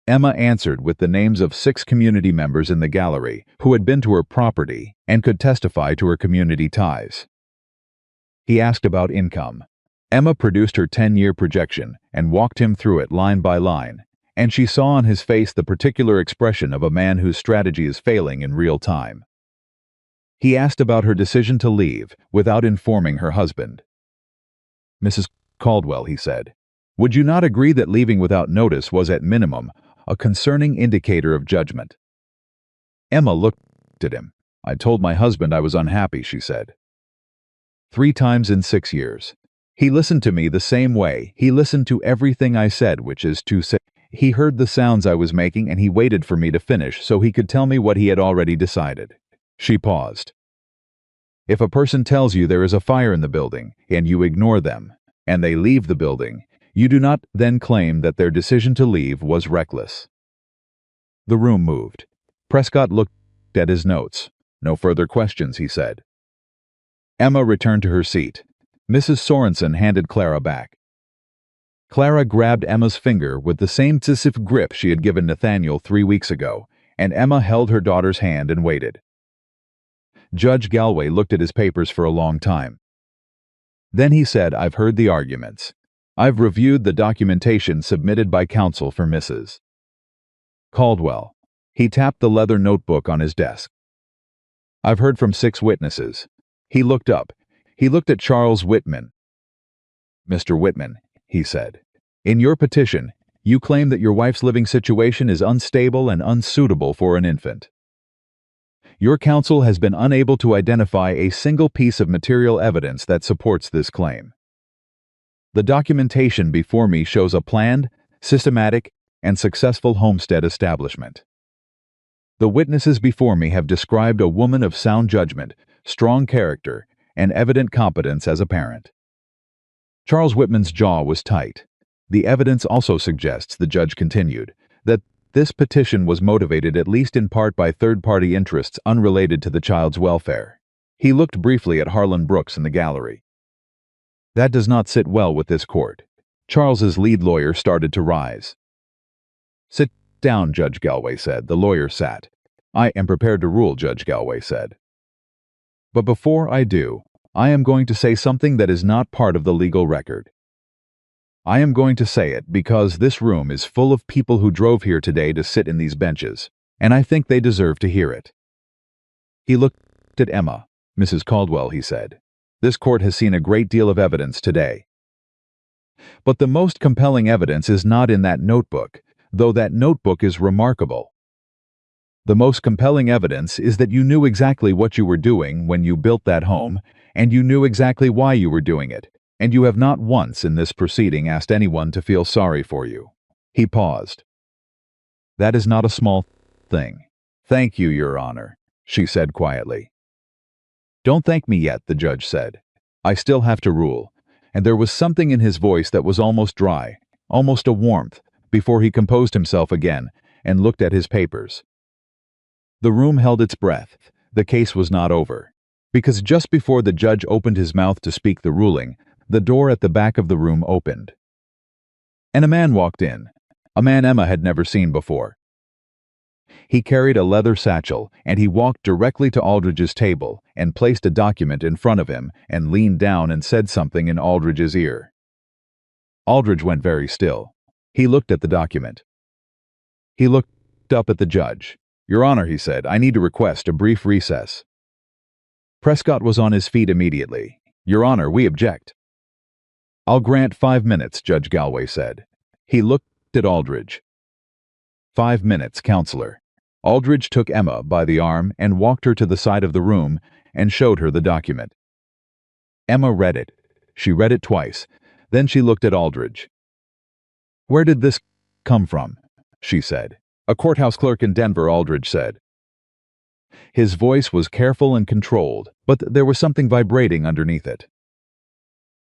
Emma answered with the names of 6 community members in the gallery who had been to her property and could testify to her community ties. He asked about income. Emma produced her 10-year projection and walked him through it line by line, and she saw on his face the particular expression of a man whose strategy is failing in real time. He asked about her decision to leave without informing her husband. "Mrs. Caldwell," he said, "would you not agree that leaving without notice was at minimum a concerning indicator of judgment?" Emma looked at him. "I told my husband I was unhappy," she said. 3 times in 6 years. He listened to me the same way. He listened to everything I said, which is to say, he heard the sounds I was making and he waited for me to finish so he could tell me what he had already decided." She paused. "If a person tells you there is a fire in the building and you ignore them, and they leave the building, you do not then claim that their decision to leave was reckless." The room moved. Prescott looked at his notes. "No further questions," he said. Emma returned to her seat. Mrs. Sorensen handed Clara back. Clara grabbed Emma's finger with the same decisive grip she had given Nathaniel 3 weeks ago, and Emma held her daughter's hand and waited. Judge Galway looked at his papers for a long time. Then he said, "I've heard the arguments. I've reviewed the documentation submitted by counsel for Mrs. Caldwell." He tapped the leather notebook on his desk. "I've heard from 6 witnesses." He looked up. He looked at Charles Whitman. "Mr. Whitman," he said, "in your petition, you claim that your wife's living situation is unstable and unsuitable for an infant. Your counsel has been unable to identify a single piece of material evidence that supports this claim. The documentation before me shows a planned, systematic, and successful homestead establishment. The witnesses before me have described a woman of sound judgment, strong character, and evident competence as a parent." Charles Whitman's jaw was tight. "The evidence also suggests," the judge continued, "that this petition was motivated at least in part by third-party interests unrelated to the child's welfare." He looked briefly at Harlan Brooks in the gallery. "That does not sit well with this court." Charles's lead lawyer started to rise. "Sit down," Judge Galway said. The lawyer sat. "I am prepared to rule," Judge Galway said. "But before I do, I am going to say something that is not part of the legal record. I am going to say it because this room is full of people who drove here today to sit in these benches, and I think they deserve to hear it." He looked at Emma. "Mrs. Caldwell," he said, "this court has seen a great deal of evidence today. But the most compelling evidence is not in that notebook, though that notebook is remarkable. The most compelling evidence is that you knew exactly what you were doing when you built that home, and you knew exactly why you were doing it, and you have not once in this proceeding asked anyone to feel sorry for you." He paused. "That is not a small thing." "Thank you, Your Honor," she said quietly. "Don't thank me yet," the judge said. "I still have to rule," and there was something in his voice that was almost dry, almost a warmth, before he composed himself again and looked at his papers. The room held its breath. The case was not over. Because just before the judge opened his mouth to speak the ruling, the door at the back of the room opened. And a man walked in, a man Emma had never seen before. He carried a leather satchel, and he walked directly to Aldridge's table and placed a document in front of him and leaned down and said something in Aldridge's ear. Aldridge went very still. He looked at the document. He looked up at the judge. "Your Honor," he said, "I need to request a brief recess." Prescott was on his feet immediately. "Your Honor, we object." "I'll grant 5 minutes," Judge Galway said. He looked at Aldridge. "5 minutes, counselor." Aldridge took Emma by the arm and walked her to the side of the room and showed her the document. Emma read it. She read it twice. Then she looked at Aldridge. "Where did this come from?" she said. "A courthouse clerk in Denver," Aldridge said. His voice was careful and controlled, but there was something vibrating underneath it.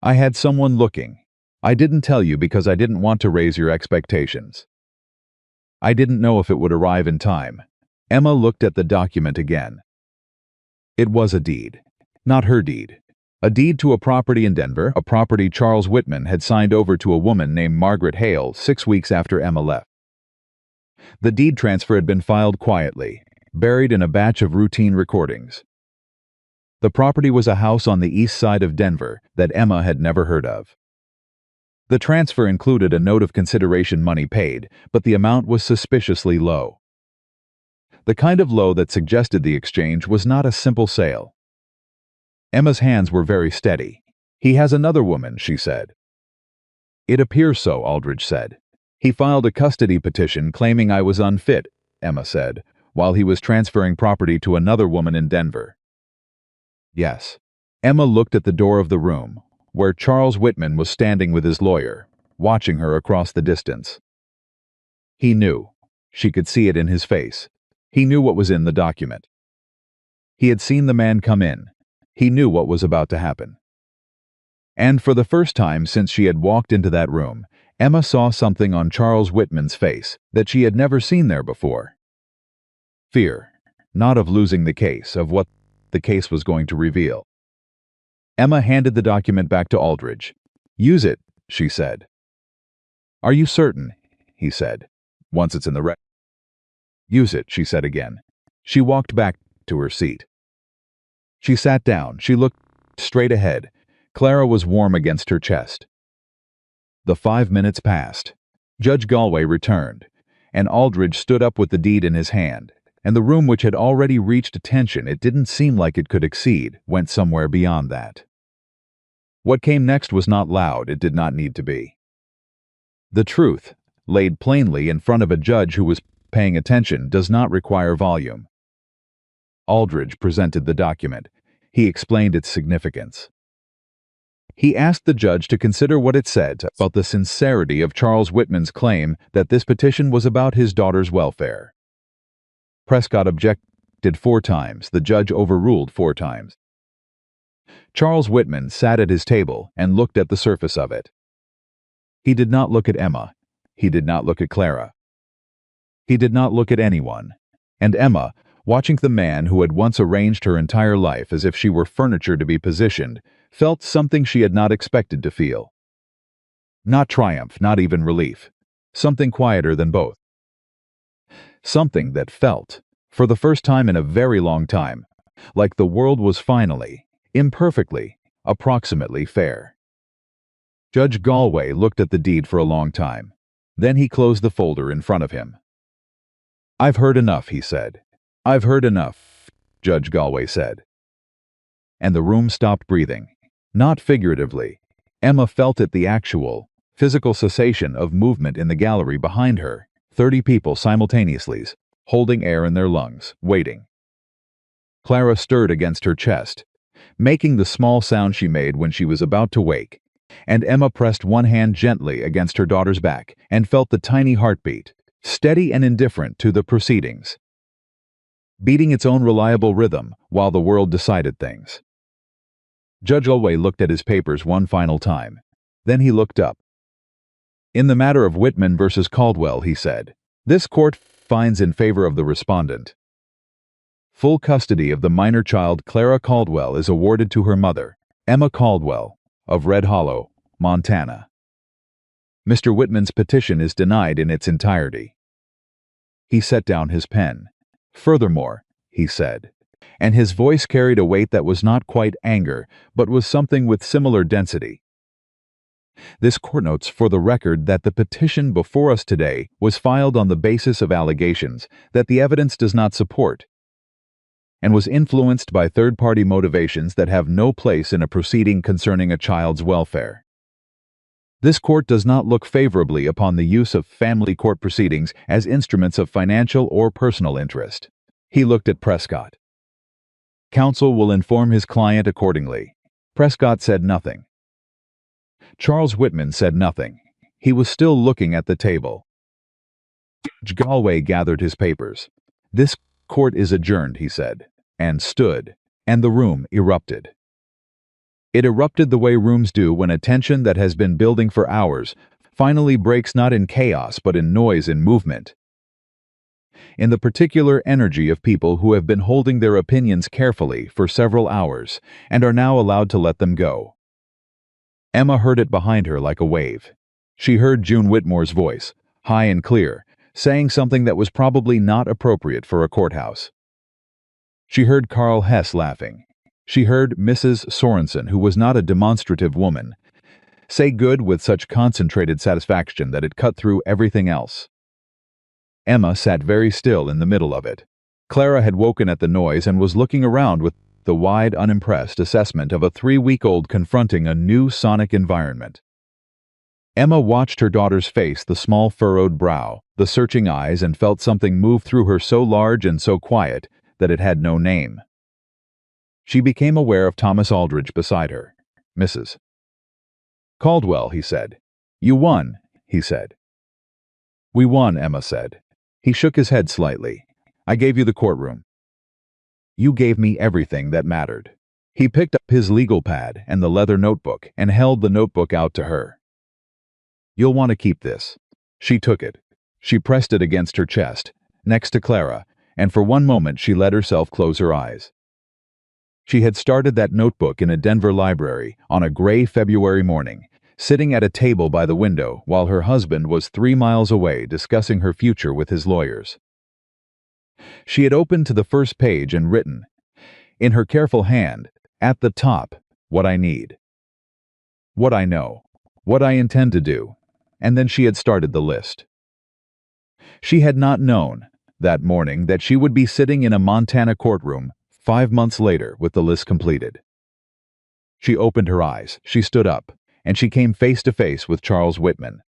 "I had someone looking. I didn't tell you because I didn't want to raise your expectations. I didn't know if it would arrive in time." Emma looked at the document again. It was a deed. Not her deed. A deed to a property in Denver, a property Charles Whitman had signed over to a woman named Margaret Hale 6 weeks after Emma left. The deed transfer had been filed quietly, buried in a batch of routine recordings. The property was a house on the east side of Denver that Emma had never heard of. The transfer included a note of consideration money paid, but the amount was suspiciously low. The kind of low that suggested the exchange was not a simple sale. Emma's hands were very steady. "He has another woman," she said. "It appears so," Aldridge said. "He filed a custody petition claiming I was unfit," Emma said, "while he was transferring property to another woman in Denver." "Yes." Emma looked at the door of the room, where Charles Whitman was standing with his lawyer, watching her across the distance. He knew. She could see it in his face. He knew what was in the document. He had seen the man come in. He knew what was about to happen. And for the first time since she had walked into that room, Emma saw something on Charles Whitman's face that she had never seen there before. Fear, not of losing the case, of what the case was going to reveal. Emma handed the document back to Aldridge. "Use it," she said. "Are you certain?" he said. "Once it's in the record." "Use it," she said again. She walked back to her seat. She sat down. She looked straight ahead. Clara was warm against her chest. The 5 minutes passed. Judge Galway returned, and Aldridge stood up with the deed in his hand, and the room, which had already reached a tension it didn't seem like it could exceed, went somewhere beyond that. What came next was not loud. It did not need to be. The truth, laid plainly in front of a judge who was paying attention, does not require volume. Aldridge presented the document. He explained its significance. He asked the judge to consider what it said about the sincerity of Charles Whitman's claim that this petition was about his daughter's welfare. Prescott objected 4 times. The judge overruled 4 times. Charles Whitman sat at his table and looked at the surface of it. He did not look at Emma. He did not look at Clara. He did not look at anyone. And Emma, watching the man who had once arranged her entire life as if she were furniture to be positioned, felt something she had not expected to feel. Not triumph, not even relief. Something quieter than both. Something that felt, for the first time in a very long time, like the world was finally, imperfectly, approximately fair. Judge Galway looked at the deed for a long time. Then he closed the folder in front of him. "I've heard enough," he said. "I've heard enough," Judge Galway said. And the room stopped breathing. Not figuratively. Emma felt it, the actual, physical cessation of movement in the gallery behind her. 30 people simultaneously, holding air in their lungs, waiting. Clara stirred against her chest, making the small sound she made when she was about to wake, and Emma pressed one hand gently against her daughter's back and felt the tiny heartbeat, steady and indifferent to the proceedings, beating its own reliable rhythm while the world decided things. Judge Galway looked at his papers one final time. Then he looked up. "In the matter of Whitman versus Caldwell," he said, "this court finds in favor of the respondent. Full custody of the minor child Clara Caldwell is awarded to her mother, Emma Caldwell, of Red Hollow, Montana. Mr. Whitman's petition is denied in its entirety." He set down his pen. "Furthermore," he said, and his voice carried a weight that was not quite anger, but was something with similar density. "This court notes for the record that the petition before us today was filed on the basis of allegations that the evidence does not support, and was influenced by third-party motivations that have no place in a proceeding concerning a child's welfare. This court does not look favorably upon the use of family court proceedings as instruments of financial or personal interest. He looked at Prescott. Counsel will inform his client accordingly. Prescott said nothing. Charles Whitman said nothing. He was still looking at the table. Judge Galway gathered his papers. "This court is adjourned," he said, and stood, and the room erupted. It erupted the way rooms do when a tension that has been building for hours finally breaks not in chaos but in noise and movement. In the particular energy of people who have been holding their opinions carefully for several hours and are now allowed to let them go. Emma heard it behind her like a wave. She heard June Whitmore's voice, high and clear, saying something that was probably not appropriate for a courthouse. She heard Carl Hess laughing. She heard Mrs. Sorensen, who was not a demonstrative woman, say good with such concentrated satisfaction that it cut through everything else. Emma sat very still in the middle of it. Clara had woken at the noise and was looking around with the wide, unimpressed assessment of a 3-week-old confronting a new sonic environment. Emma watched her daughter's face, the small furrowed brow, the searching eyes, and felt something move through her so large and so quiet that it had no name. She became aware of Thomas Aldridge beside her. "Mrs. Caldwell," he said. "You won," he said. "We won," Emma said. He shook his head slightly. "I gave you the courtroom. You gave me everything that mattered." He picked up his legal pad and the leather notebook and held the notebook out to her. "You'll want to keep this." She took it. She pressed it against her chest, next to Clara, and for one moment she let herself close her eyes. She had started that notebook in a Denver library on a gray February morning, sitting at a table by the window while her husband was 3 miles away discussing her future with his lawyers. She had opened to the first page and written, in her careful hand, at the top, what I need, what I know, what I intend to do, and then she had started the list. She had not known, that morning, that she would be sitting in a Montana courtroom 5 months later with the list completed. She opened her eyes, she stood up, and she came face to face with Charles Whitman.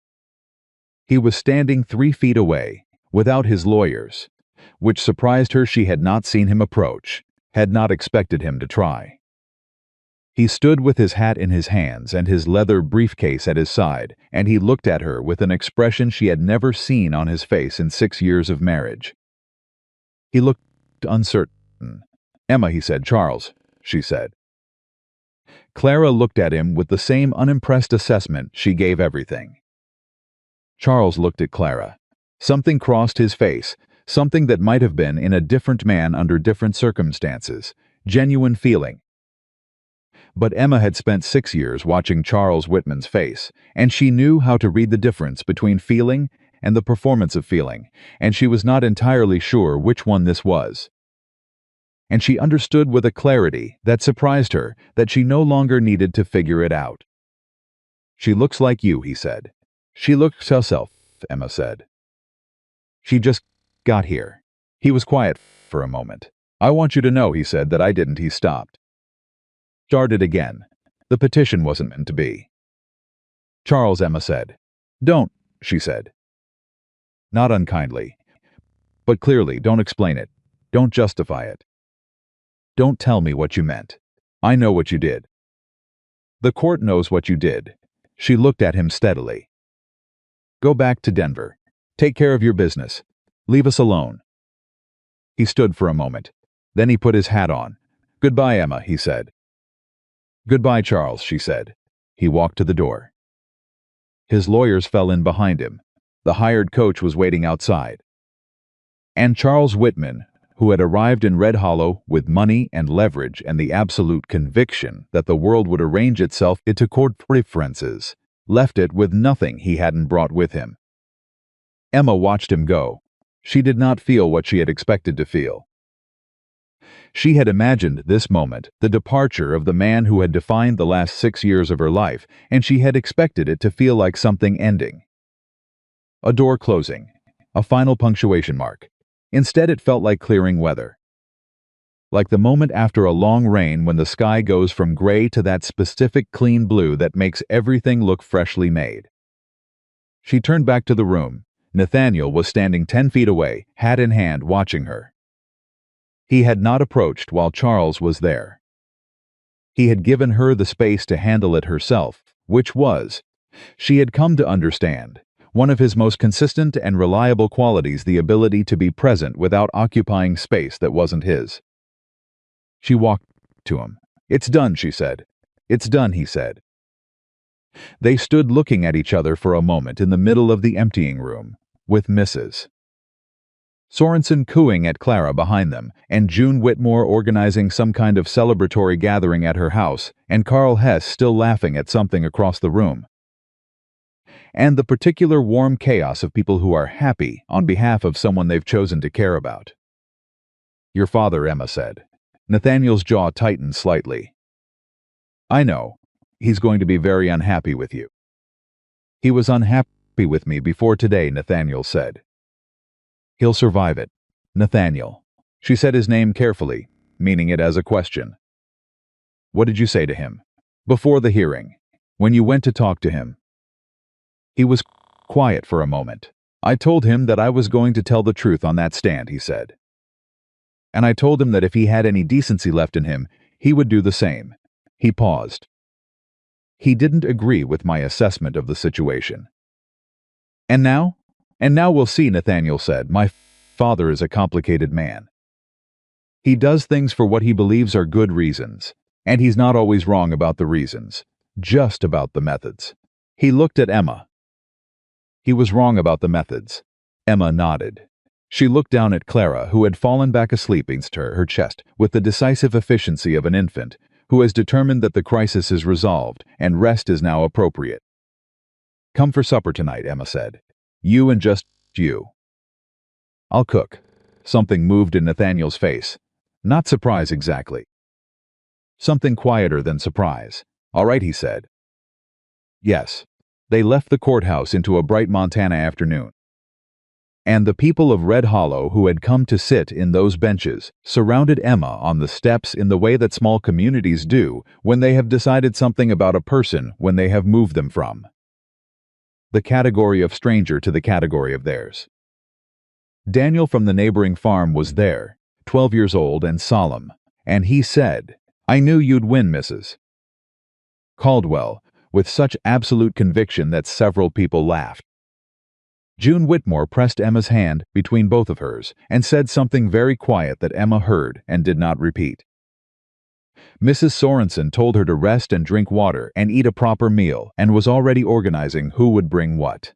He was standing 3 feet away, without his lawyers, which surprised her. She had not seen him approach, had not expected him to try. He stood with his hat in his hands and his leather briefcase at his side, and he looked at her with an expression she had never seen on his face in 6 years of marriage. He looked uncertain. "Emma," he said. "Charles," she said. Clara looked at him with the same unimpressed assessment she gave everything. Charles looked at Clara. Something crossed his face, something that might have been in a different man under different circumstances, genuine feeling. But Emma had spent 6 years watching Charles Whitman's face, and she knew how to read the difference between feeling and the performance of feeling, and she was not entirely sure which one this was. And she understood with a clarity that surprised her that she no longer needed to figure it out. "She looks like you," he said. "She looks herself," Emma said. "She just got here." He was quiet for a moment. "I want you to know," he said, "that I didn't." He stopped. Started again. "The petition wasn't meant to be." "Charles," Emma said. "Don't," she said. Not unkindly, but clearly. "Don't explain it. Don't justify it. Don't tell me what you meant. I know what you did. The court knows what you did." She looked at him steadily. "Go back to Denver. Take care of your business. Leave us alone." He stood for a moment. Then he put his hat on. "Goodbye, Emma," he said. "Goodbye, Charles," she said. He walked to the door. His lawyers fell in behind him. The hired coach was waiting outside. And Charles Whitman, who had arrived in Red Hollow with money and leverage and the absolute conviction that the world would arrange itself into court preferences, left it with nothing he hadn't brought with him. Emma watched him go. She did not feel what she had expected to feel. She had imagined this moment, the departure of the man who had defined the last 6 years of her life, and she had expected it to feel like something ending. A door closing, a final punctuation mark. Instead, it felt like clearing weather. like the moment after a long rain when the sky goes from gray to that specific clean blue that makes everything look freshly made. She turned back to the room. Nathaniel was standing 10 feet away, hat in hand, watching her. He had not approached while Charles was there. He had given her the space to handle it herself, which was, she had come to understand, one of his most consistent and reliable qualities, the ability to be present without occupying space that wasn't his. She walked to him. "It's done," she said. "It's done," he said. They stood looking at each other for a moment in the middle of the emptying room, with Mrs. Sorensen cooing at Clara behind them, and June Whitmore organizing some kind of celebratory gathering at her house, and Carl Hess still laughing at something across the room. And the particular warm chaos of people who are happy on behalf of someone they've chosen to care about. "Your father," Emma said. Nathaniel's jaw tightened slightly. "I know. He's going to be very unhappy with you." "He was unhappy with me before today," Nathaniel said. "He'll survive it." "Nathaniel." She said his name carefully, meaning it as a question. "What did you say to him? Before the hearing, when you went to talk to him?" He was quiet for a moment. "I told him that I was going to tell the truth on that stand," he said. "And I told him that if he had any decency left in him, he would do the same." He paused. "He didn't agree with my assessment of the situation." "And now? And now we'll see," Nathaniel said. "My father is a complicated man. He does things for what he believes are good reasons, and he's not always wrong about the reasons, just about the methods." He looked at Emma. "He was wrong about the methods." Emma nodded. She looked down at Clara, who had fallen back asleep against her chest with the decisive efficiency of an infant who has determined that the crisis is resolved and rest is now appropriate. "Come for supper tonight," Emma said. "You and just you." "I'll cook." Something moved in Nathaniel's face. Not surprise exactly. Something quieter than surprise. "All right," he said. Yes. They left the courthouse into a bright Montana afternoon. And the people of Red Hollow who had come to sit in those benches surrounded Emma on the steps in the way that small communities do when they have decided something about a person when they have moved them from the category of stranger to the category of theirs. Daniel from the neighboring farm was there, 12 years old and solemn, and he said, "I knew you'd win, Mrs. Caldwell," with such absolute conviction that several people laughed. June Whitmore pressed Emma's hand between both of hers and said something very quiet that Emma heard and did not repeat. Mrs. Sorensen told her to rest and drink water and eat a proper meal and was already organizing who would bring what.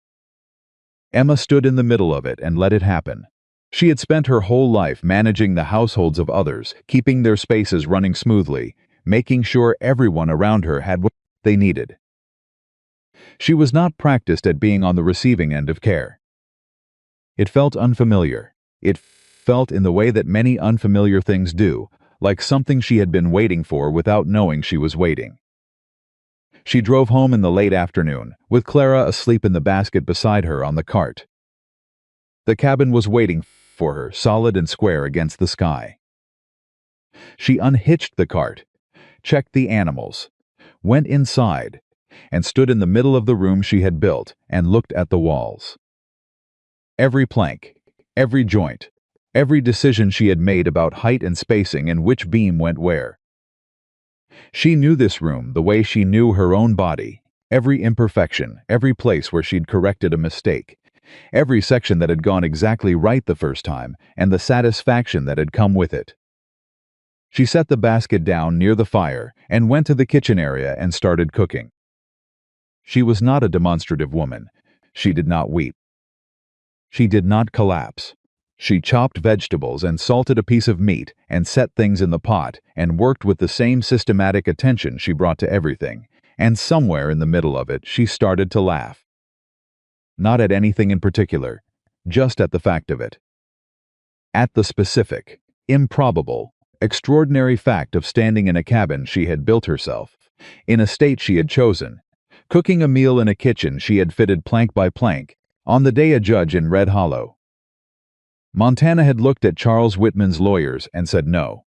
Emma stood in the middle of it and let it happen. She had spent her whole life managing the households of others, keeping their spaces running smoothly, making sure everyone around her had what they needed. She was not practiced at being on the receiving end of care. It felt unfamiliar. It felt in the way that many unfamiliar things do, like something she had been waiting for without knowing she was waiting. She drove home in the late afternoon, with Clara asleep in the basket beside her on the cart. The cabin was waiting for her, solid and square against the sky. She unhitched the cart, checked the animals, went inside, and stood in the middle of the room she had built and looked at the walls. Every plank, every joint, every decision she had made about height and spacing and which beam went where. She knew this room the way she knew her own body, every imperfection, every place where she'd corrected a mistake, every section that had gone exactly right the first time, and the satisfaction that had come with it. She set the basket down near the fire and went to the kitchen area and started cooking. She was not a demonstrative woman. She did not weep. She did not collapse. She chopped vegetables and salted a piece of meat and set things in the pot and worked with the same systematic attention she brought to everything, and somewhere in the middle of it she started to laugh. Not at anything in particular, just at the fact of it. At the specific, improbable, extraordinary fact of standing in a cabin she had built herself, in a state she had chosen, cooking a meal in a kitchen she had fitted plank by plank, on the day a judge in Red Hollow. Montana had looked at Charles Whitman's lawyers and said no.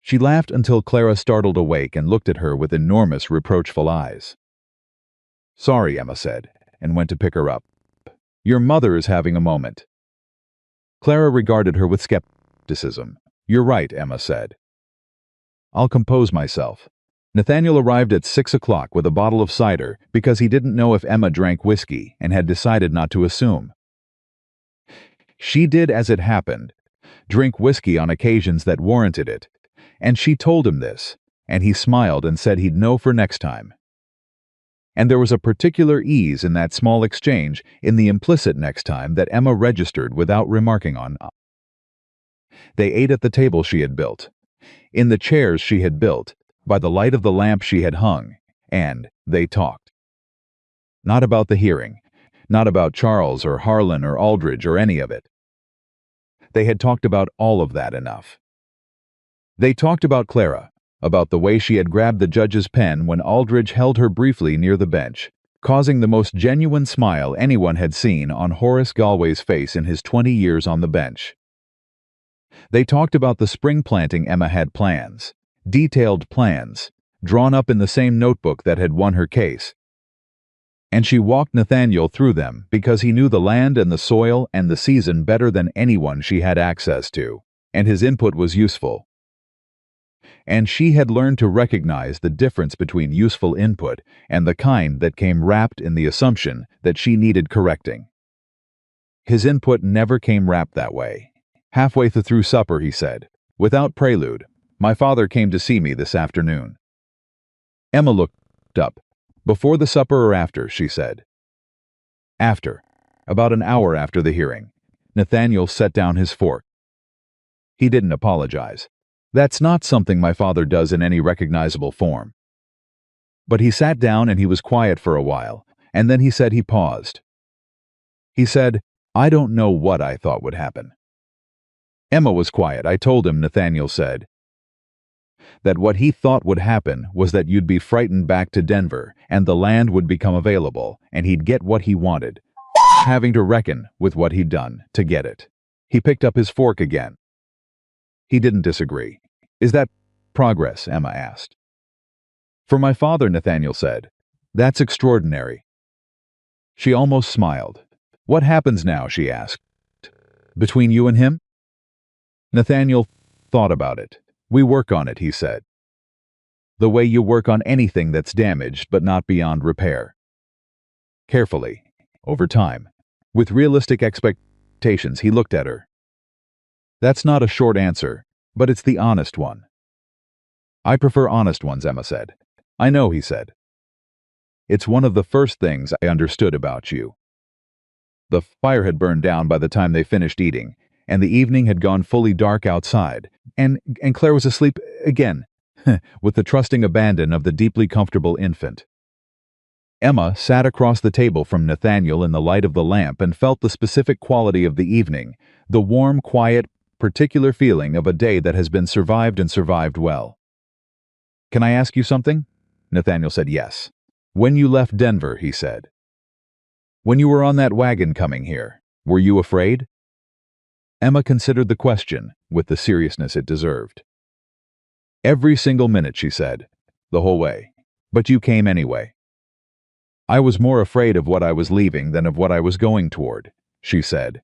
She laughed until Clara startled awake and looked at her with enormous, reproachful eyes. "Sorry," Emma said, and went to pick her up. "Your mother is having a moment." Clara regarded her with skepticism. "You're right," Emma said. "I'll compose myself." Nathaniel arrived at 6 o'clock with a bottle of cider because he didn't know if Emma drank whiskey and had decided not to assume. She did, as it happened, drink whiskey on occasions that warranted it, and she told him this, and he smiled and said he'd know for next time. And there was a particular ease in that small exchange, in the implicit next time, that Emma registered without remarking on. They ate at the table she had built, in the chairs she had built, by the light of the lamp she had hung, and they talked. Not about the hearing, not about Charles or Harlan or Aldridge or any of it. They had talked about all of that enough. They talked about Clara, about the way she had grabbed the judge's pen when Aldridge held her briefly near the bench, causing the most genuine smile anyone had seen on Horace Galway's face in his 20 years on the bench. They talked about the spring planting Emma had plans, detailed plans, drawn up in the same notebook that had won her case. And she walked Nathaniel through them because he knew the land and the soil and the season better than anyone she had access to, and his input was useful. And she had learned to recognize the difference between useful input and the kind that came wrapped in the assumption that she needed correcting. His input never came wrapped that way. Halfway through supper, he said, without prelude, "My father came to see me this afternoon." Emma looked up. "Before the supper or after?" she said. "After. About an hour after the hearing." Nathaniel set down his fork. He didn't apologize. That's not something my father does in any recognizable form. But he sat down and he was quiet for a while, and then he said he paused. He said, "I don't know what I thought would happen." Emma was quiet. "I told him," Nathaniel said, "that what he thought would happen was that you'd be frightened back to Denver, and the land would become available, and he'd get what he wanted, having to reckon with what he'd done to get it." He picked up his fork again. He didn't disagree. "Is that progress?" Emma asked. "For my father," Nathaniel said. "That's extraordinary." She almost smiled. "What happens now?" she asked. "Between you and him?" Nathaniel thought about it. "We work on it," he said. "The way you work on anything that's damaged but not beyond repair. Carefully, over time, with realistic expectations." He looked at her. "That's not a short answer, but it's the honest one." "I prefer honest ones," Emma said. "I know," he said. "It's one of the first things I understood about you." The fire had burned down by the time they finished eating, and the evening had gone fully dark outside, and Claire was asleep again, with the trusting abandon of the deeply comfortable infant. Emma sat across the table from Nathaniel in the light of the lamp and felt the specific quality of the evening, the warm, quiet, particular feeling of a day that has been survived and survived well. "Can I ask you something?" Nathaniel said yes. "When you left Denver," he said. "When you were on that wagon coming here, were you afraid?" Emma considered the question with the seriousness it deserved. "Every single minute," she said, "the whole way. But you came anyway." "I was more afraid of what I was leaving than of what I was going toward," she said.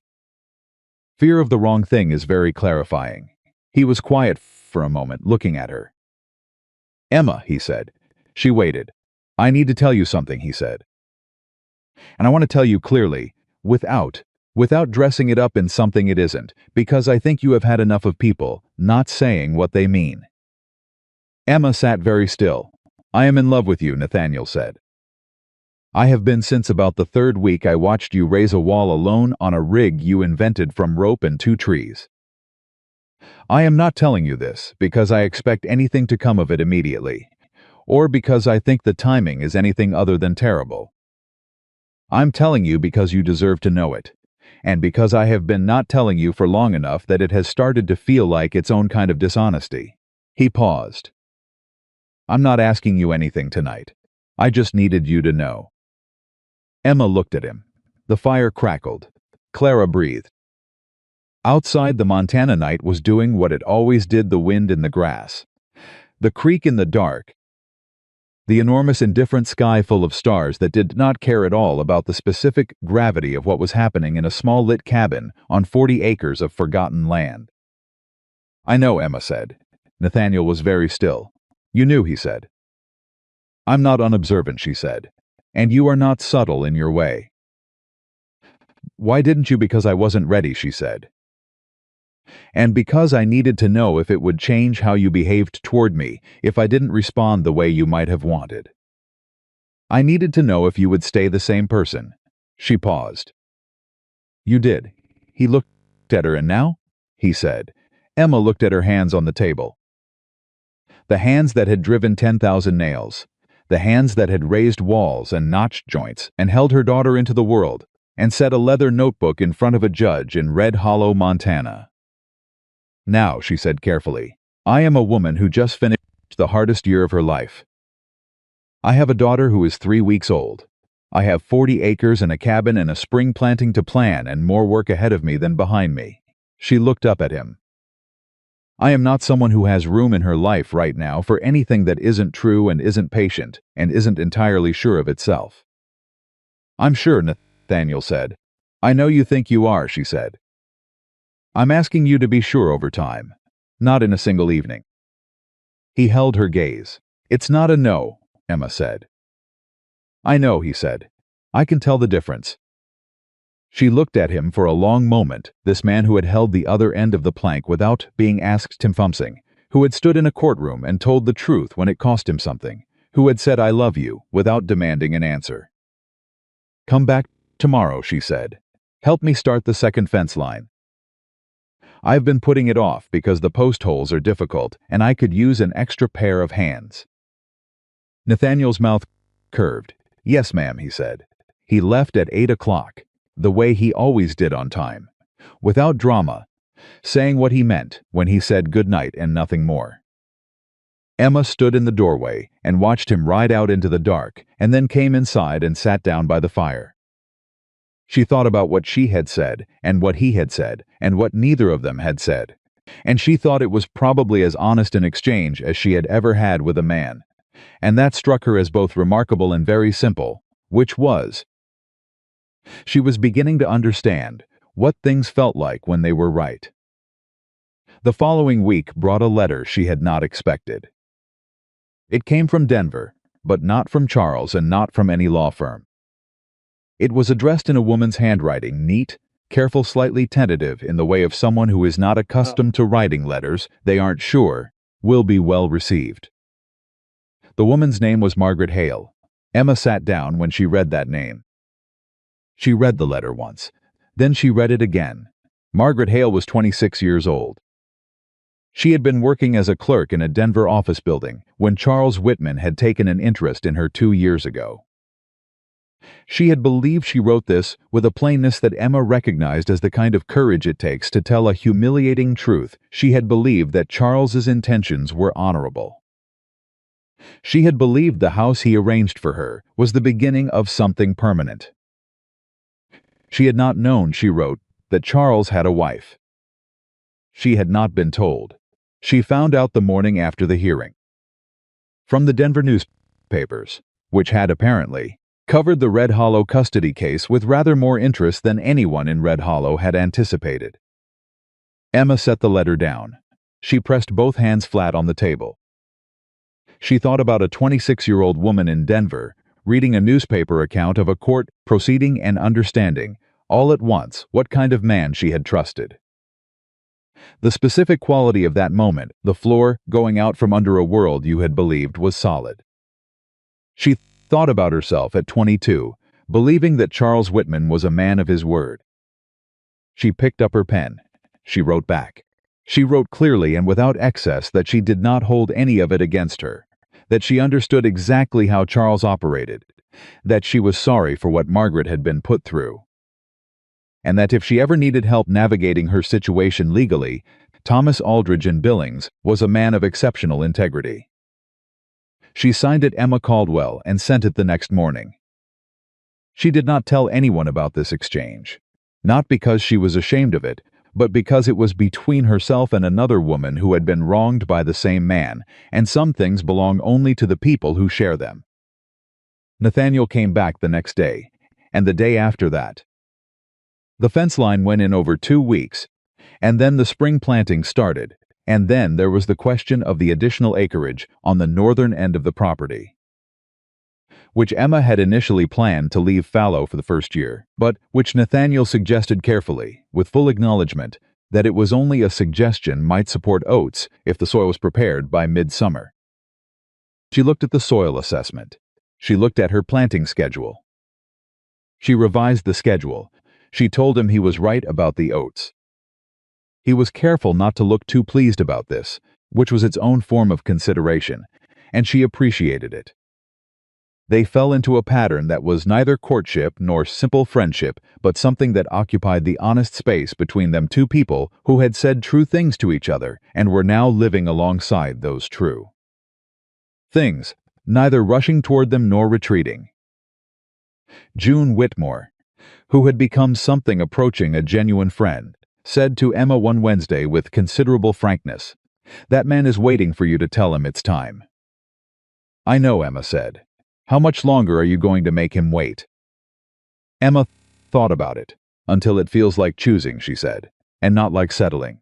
Fear of the wrong thing is very clarifying. He was quiet for a moment, looking at her. "Emma," he said. She waited. "I need to tell you something," he said. "And I want to tell you clearly, without dressing it up in something it isn't, because I think you have had enough of people not saying what they mean." Emma sat very still. "I am in love with you," Nathaniel said. "I have been since about the third week I watched you raise a wall alone on a rig you invented from rope and 2 trees. I am not telling you this because I expect anything to come of it immediately, or because I think the timing is anything other than terrible. I'm telling you because you deserve to know it, and because I have been not telling you for long enough that it has started to feel like its own kind of dishonesty." He paused. "I'm not asking you anything tonight. I just needed you to know." Emma looked at him. The fire crackled. Clara breathed. Outside, the Montana night was doing what it always did, the wind in the grass, The creek in the dark, the enormous indifferent sky full of stars that did not care at all about the specific gravity of what was happening in a small lit cabin on 40 acres of forgotten land. "I know," Emma said. Nathaniel was very still. "You knew," he said. "I'm not unobservant," she said. "And you are not subtle in your way." "Why didn't you?" "Because I wasn't ready," she said. "And because I needed to know if it would change how you behaved toward me if I didn't respond the way you might have wanted. I needed to know if you would stay the same person." She paused. "You did." He looked at her. "And now?" he said. Emma looked at her hands on the table. The hands that had driven 10,000 nails. The hands that had raised walls and notched joints and held her daughter into the world and set a leather notebook in front of a judge in Red Hollow, Montana. "Now," she said carefully, "I am a woman who just finished the hardest year of her life. I have a daughter who is 3 weeks old. I have 40 acres and a cabin and a spring planting to plan and more work ahead of me than behind me." She looked up at him. "I am not someone who has room in her life right now for anything that isn't true and isn't patient and isn't entirely sure of itself." "I'm sure," Nathaniel said. "I know you think you are," she said. "I'm asking you to be sure over time, not in a single evening." He held her gaze. "It's not a no," Emma said. "I know," he said. "I can tell the difference." She looked at him for a long moment, this man who had held the other end of the plank without being asked something, who had stood in a courtroom and told the truth when it cost him something, who had said "I love you" without demanding an answer. "Come back tomorrow," she said. "Help me start the second fence line. I've been putting it off because the post holes are difficult and I could use an extra pair of hands." Nathaniel's mouth curved. "Yes, ma'am," he said. He left at 8 o'clock, the way he always did on time, without drama, saying what he meant when he said good night and nothing more. Emma stood in the doorway and watched him ride out into the dark and then came inside and sat down by the fire. She thought about what she had said and what he had said and what neither of them had said, and she thought it was probably as honest an exchange as she had ever had with a man, and that struck her as both remarkable and very simple, which was, she was beginning to understand what things felt like when they were right. The following week brought a letter she had not expected. It came from Denver, but not from Charles and not from any law firm. It was addressed in a woman's handwriting, neat, careful, slightly tentative in the way of someone who is not accustomed to writing letters they aren't sure will be well received. The woman's name was Margaret Hale. Emma sat down when she read that name. She read the letter once. Then she read it again. Margaret Hale was 26 years old. She had been working as a clerk in a Denver office building when Charles Whitman had taken an interest in her 2 years ago. She had believed she wrote this with a plainness that Emma recognized as the kind of courage it takes to tell a humiliating truth. She had believed that Charles's intentions were honorable. She had believed the house he arranged for her was the beginning of something permanent. She had not known, she wrote, that Charles had a wife. She had not been told. She found out the morning after the hearing. From the Denver newspapers, which had apparently covered the Red Hollow custody case with rather more interest than anyone in Red Hollow had anticipated. Emma set the letter down. She pressed both hands flat on the table. She thought about a 26-year-old woman in Denver reading a newspaper account of a court proceeding and understanding, all at once, what kind of man she had trusted. The specific quality of that moment, the floor going out from under a world you had believed was solid. She thought about herself at 22, believing that Charles Whitman was a man of his word. She picked up her pen. She wrote back. She wrote clearly and without excess that she did not hold any of it against her, that she understood exactly how Charles operated, that she was sorry for what Margaret had been put through, and that if she ever needed help navigating her situation legally, Thomas Aldridge in Billings was a man of exceptional integrity. She signed it Emma Caldwell and sent it the next morning. She did not tell anyone about this exchange, not because she was ashamed of it, but because it was between herself and another woman who had been wronged by the same man, and some things belong only to the people who share them. Nathaniel came back the next day, and the day after that. The fence line went in over 2 weeks, and then the spring planting started, and then there was the question of the additional acreage on the northern end of the property, which Emma had initially planned to leave fallow for the first year, but which Nathaniel suggested carefully, with full acknowledgement that it was only a suggestion might support oats if the soil was prepared by midsummer. She looked at the soil assessment. She looked at her planting schedule. She revised the schedule. She told him he was right about the oats. He was careful not to look too pleased about this, which was its own form of consideration, and she appreciated it. They fell into a pattern that was neither courtship nor simple friendship, but something that occupied the honest space between them, two people who had said true things to each other and were now living alongside those true things, neither rushing toward them nor retreating. June Whitmore, who had become something approaching a genuine friend, said to Emma one Wednesday with considerable frankness, "That man is waiting for you to tell him it's time." "I know," Emma said. "How much longer are you going to make him wait?" Emma thought about it. "Until it feels like choosing," she said, "and not like settling."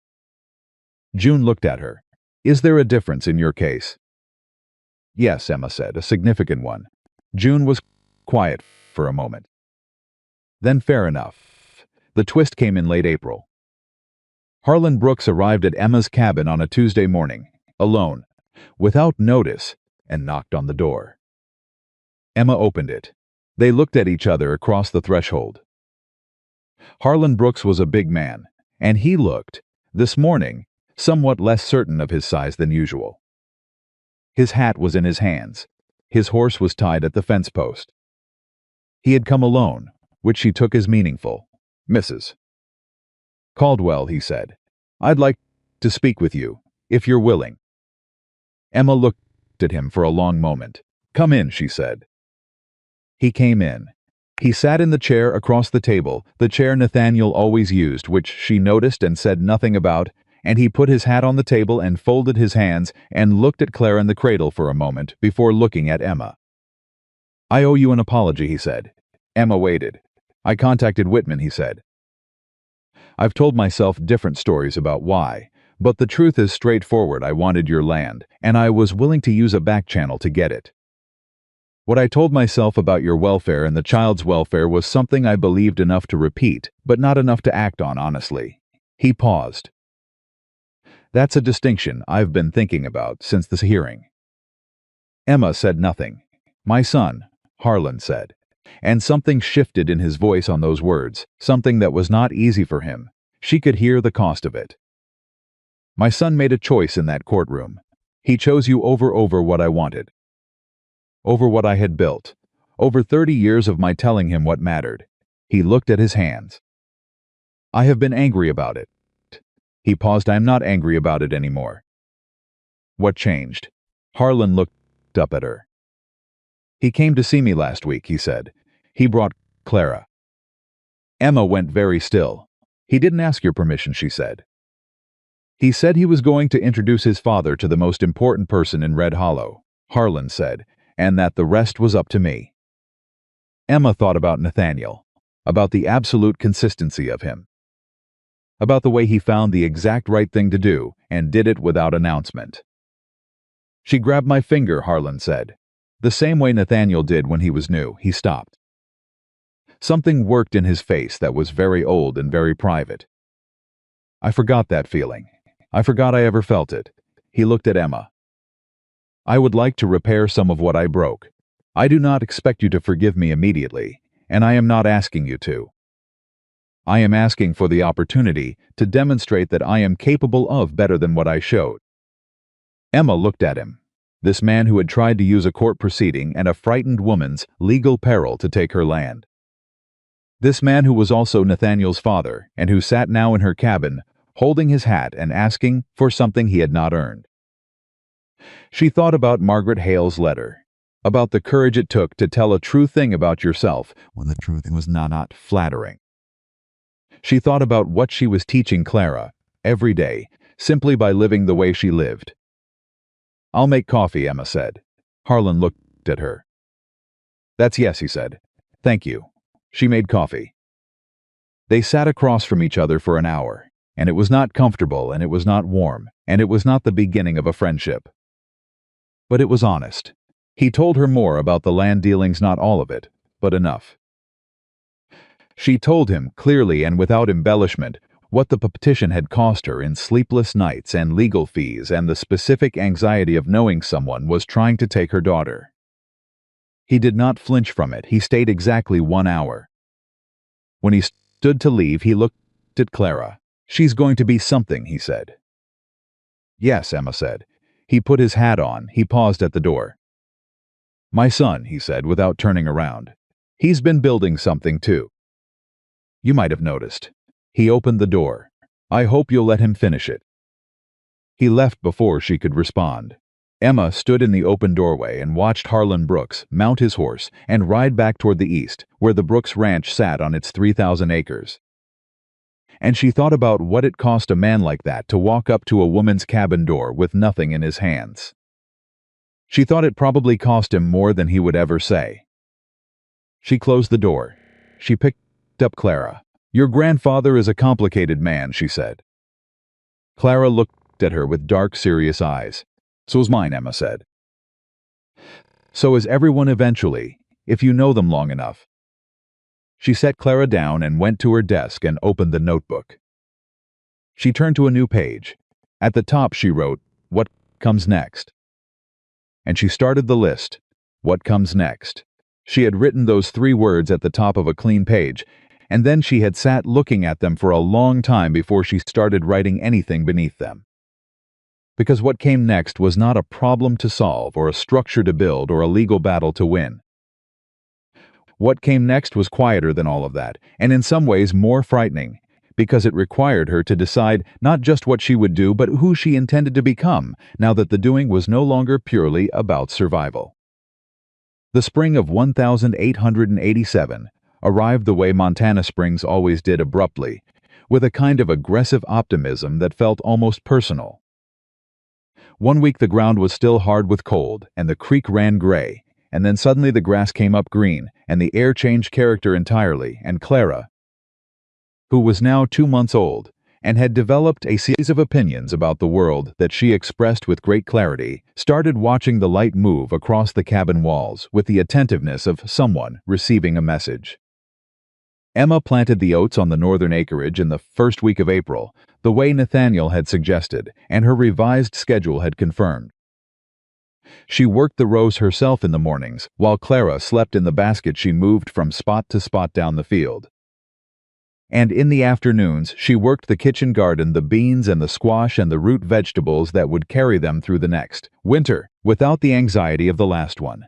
June looked at her. "Is there a difference in your case?" "Yes," Emma said, "a significant one." June was quiet for a moment. "Then fair enough." The twist came in late April. Harlan Brooks arrived at Emma's cabin on a Tuesday morning, alone, without notice, and knocked on the door. Emma opened it. They looked at each other across the threshold. Harlan Brooks was a big man, and he looked, this morning, somewhat less certain of his size than usual. His hat was in his hands. His horse was tied at the fence post. He had come alone, which she took as meaningful. "Mrs. Caldwell," he said, "I'd like to speak with you, if you're willing." Emma looked at him for a long moment. "Come in," she said. He came in. He sat in the chair across the table, the chair Nathaniel always used, which she noticed and said nothing about, and he put his hat on the table and folded his hands and looked at Clara in the cradle for a moment before looking at Emma. "I owe you an apology," he said. Emma waited. "I contacted Whitman," he said. "I've told myself different stories about why, but the truth is straightforward. I wanted your land, and I was willing to use a back channel to get it. What I told myself about your welfare and the child's welfare was something I believed enough to repeat, but not enough to act on honestly." He paused. "That's a distinction I've been thinking about since this hearing." Emma said nothing. "My son," Harlan said, and something shifted in his voice on those words, something that was not easy for him. She could hear the cost of it. "My son made a choice in that courtroom. He chose you over what I wanted, over what I had built, over 30 years of my telling him what mattered." He looked at his hands. "I have been angry about it." He paused. "I am not angry about it anymore." "What changed?" Harlan looked up at her. "He came to see me last week," he said. "He brought Clara." Emma went very still. "He didn't ask your permission," she said. "He said he was going to introduce his father to the most important person in Red Hollow," Harlan said, "and that the rest was up to me." Emma thought about Nathaniel, about the absolute consistency of him, about the way he found the exact right thing to do and did it without announcement. "She grabbed my finger," Harlan said. "The same way Nathaniel did when he was new." He stopped. Something worked in his face that was very old and very private. "I forgot that feeling. I forgot I ever felt it." He looked at Emma. "I would like to repair some of what I broke. I do not expect you to forgive me immediately, and I am not asking you to. I am asking for the opportunity to demonstrate that I am capable of better than what I showed." Emma looked at him, this man who had tried to use a court proceeding and a frightened woman's legal peril to take her land. This man who was also Nathaniel's father and who sat now in her cabin, holding his hat and asking for something he had not earned. She thought about Margaret Hale's letter, about the courage it took to tell a true thing about yourself when the truth was not flattering. She thought about what she was teaching Clara, every day, simply by living the way she lived. "I'll make coffee," Emma said. Harlan looked at her. "That's yes," he said. "Thank you." She made coffee. They sat across from each other for an hour, and it was not comfortable, and it was not warm, and it was not the beginning of a friendship. But it was honest. He told her more about the land dealings, not all of it, but enough. She told him, clearly and without embellishment, what the petition had cost her in sleepless nights and legal fees and the specific anxiety of knowing someone was trying to take her daughter. He did not flinch from it. He stayed exactly 1 hour. When he stood to leave, he looked at Clara. "She's going to be something," he said. "Yes," Emma said. He put his hat on. He paused at the door. "My son," he said without turning around. "He's been building something too. You might have noticed." He opened the door. "I hope you'll let him finish it." He left before she could respond. Emma stood in the open doorway and watched Harlan Brooks mount his horse and ride back toward the east, where the Brooks Ranch sat on its 3,000 acres. And she thought about what it cost a man like that to walk up to a woman's cabin door with nothing in his hands. She thought it probably cost him more than he would ever say. She closed the door. She picked up Clara. "Your grandfather is a complicated man," she said. Clara looked at her with dark, serious eyes. "So's mine," Emma said. "So is everyone eventually, if you know them long enough." She set Clara down and went to her desk and opened the notebook. She turned to a new page. At the top she wrote, "What comes next?" And she started the list. What comes next? She had written those 3 words at the top of a clean page, and then she had sat looking at them for a long time before she started writing anything beneath them. Because what came next was not a problem to solve, or a structure to build, or a legal battle to win. What came next was quieter than all of that, and in some ways more frightening, because it required her to decide not just what she would do, but who she intended to become, now that the doing was no longer purely about survival. The spring of 1887 arrived the way Montana springs always did, abruptly, with a kind of aggressive optimism that felt almost personal. One week the ground was still hard with cold, and the creek ran gray, and then suddenly the grass came up green, and the air changed character entirely, and Clara, who was now 2 months old, and had developed a series of opinions about the world that she expressed with great clarity, started watching the light move across the cabin walls with the attentiveness of someone receiving a message. Emma planted the oats on the northern acreage in the first week of April, the way Nathaniel had suggested, and her revised schedule had confirmed. She worked the rows herself in the mornings, while Clara slept in the basket she moved from spot to spot down the field. And in the afternoons, she worked the kitchen garden, the beans and the squash and the root vegetables that would carry them through the next winter, without the anxiety of the last one.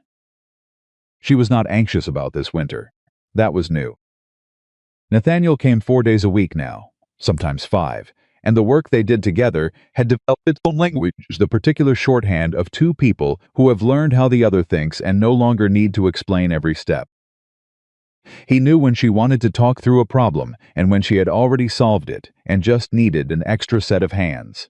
She was not anxious about this winter. That was new. Nathaniel came 4 days a week now, sometimes 5, and the work they did together had developed its own language, the particular shorthand of 2 people who have learned how the other thinks and no longer need to explain every step. He knew when she wanted to talk through a problem and when she had already solved it and just needed an extra set of hands.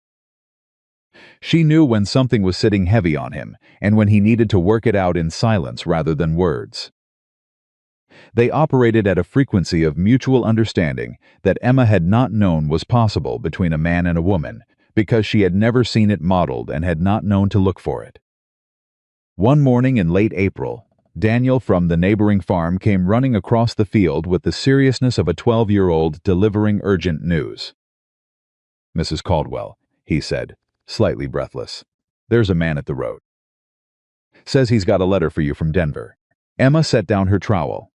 She knew when something was sitting heavy on him and when he needed to work it out in silence rather than words. They operated at a frequency of mutual understanding that Emma had not known was possible between a man and a woman, because she had never seen it modeled and had not known to look for it. One morning in late April, Daniel from the neighboring farm came running across the field with the seriousness of a 12-year-old delivering urgent news. "Mrs. Caldwell," he said, slightly breathless, "there's a man at the road. Says he's got a letter for you from Denver." Emma set down her trowel.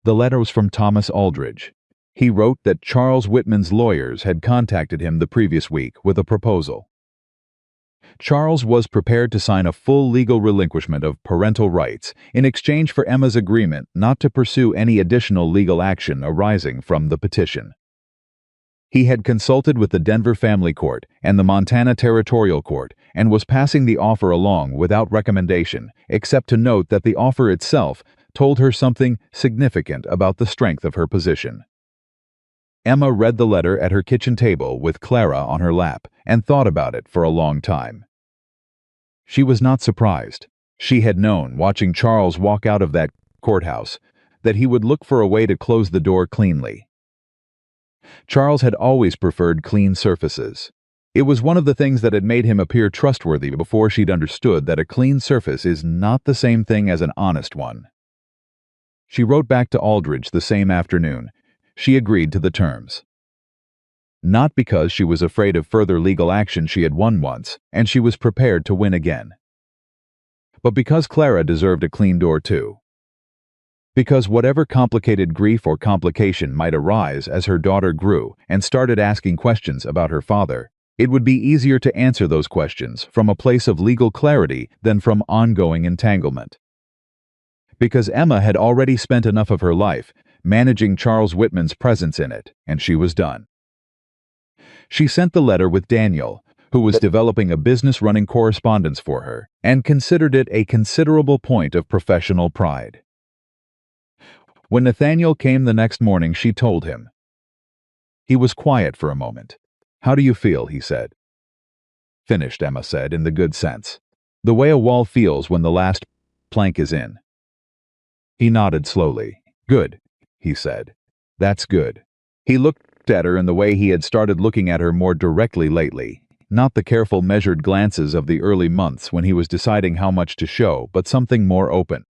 The letter was from Thomas Aldridge. He wrote that Charles Whitman's lawyers had contacted him the previous week with a proposal. Charles was prepared to sign a full legal relinquishment of parental rights in exchange for Emma's agreement not to pursue any additional legal action arising from the petition. He had consulted with the Denver Family Court and the Montana Territorial Court and was passing the offer along without recommendation, except to note that the offer itself told her something significant about the strength of her position. Emma read the letter at her kitchen table with Clara on her lap and thought about it for a long time. She was not surprised. She had known, watching Charles walk out of that courthouse, that he would look for a way to close the door cleanly. Charles had always preferred clean surfaces. It was one of the things that had made him appear trustworthy before she'd understood that a clean surface is not the same thing as an honest one. She wrote back to Aldridge the same afternoon. She agreed to the terms. Not because she was afraid of further legal action. She had won once, and she was prepared to win again. But because Clara deserved a clean door too. Because whatever complicated grief or complication might arise as her daughter grew and started asking questions about her father, it would be easier to answer those questions from a place of legal clarity than from ongoing entanglement. Because Emma had already spent enough of her life managing Charles Whitman's presence in it, and she was done. She sent the letter with Daniel, who was developing a business running correspondence for her, and considered it a considerable point of professional pride. When Nathaniel came the next morning, she told him. He was quiet for a moment. "How do you feel?" he said. "Finished," Emma said, in the good sense. "The way a wall feels when the last plank is in." He nodded slowly. "Good," he said. "That's good." He looked at her in the way he had started looking at her more directly lately, not the careful, measured glances of the early months when he was deciding how much to show, but something more open.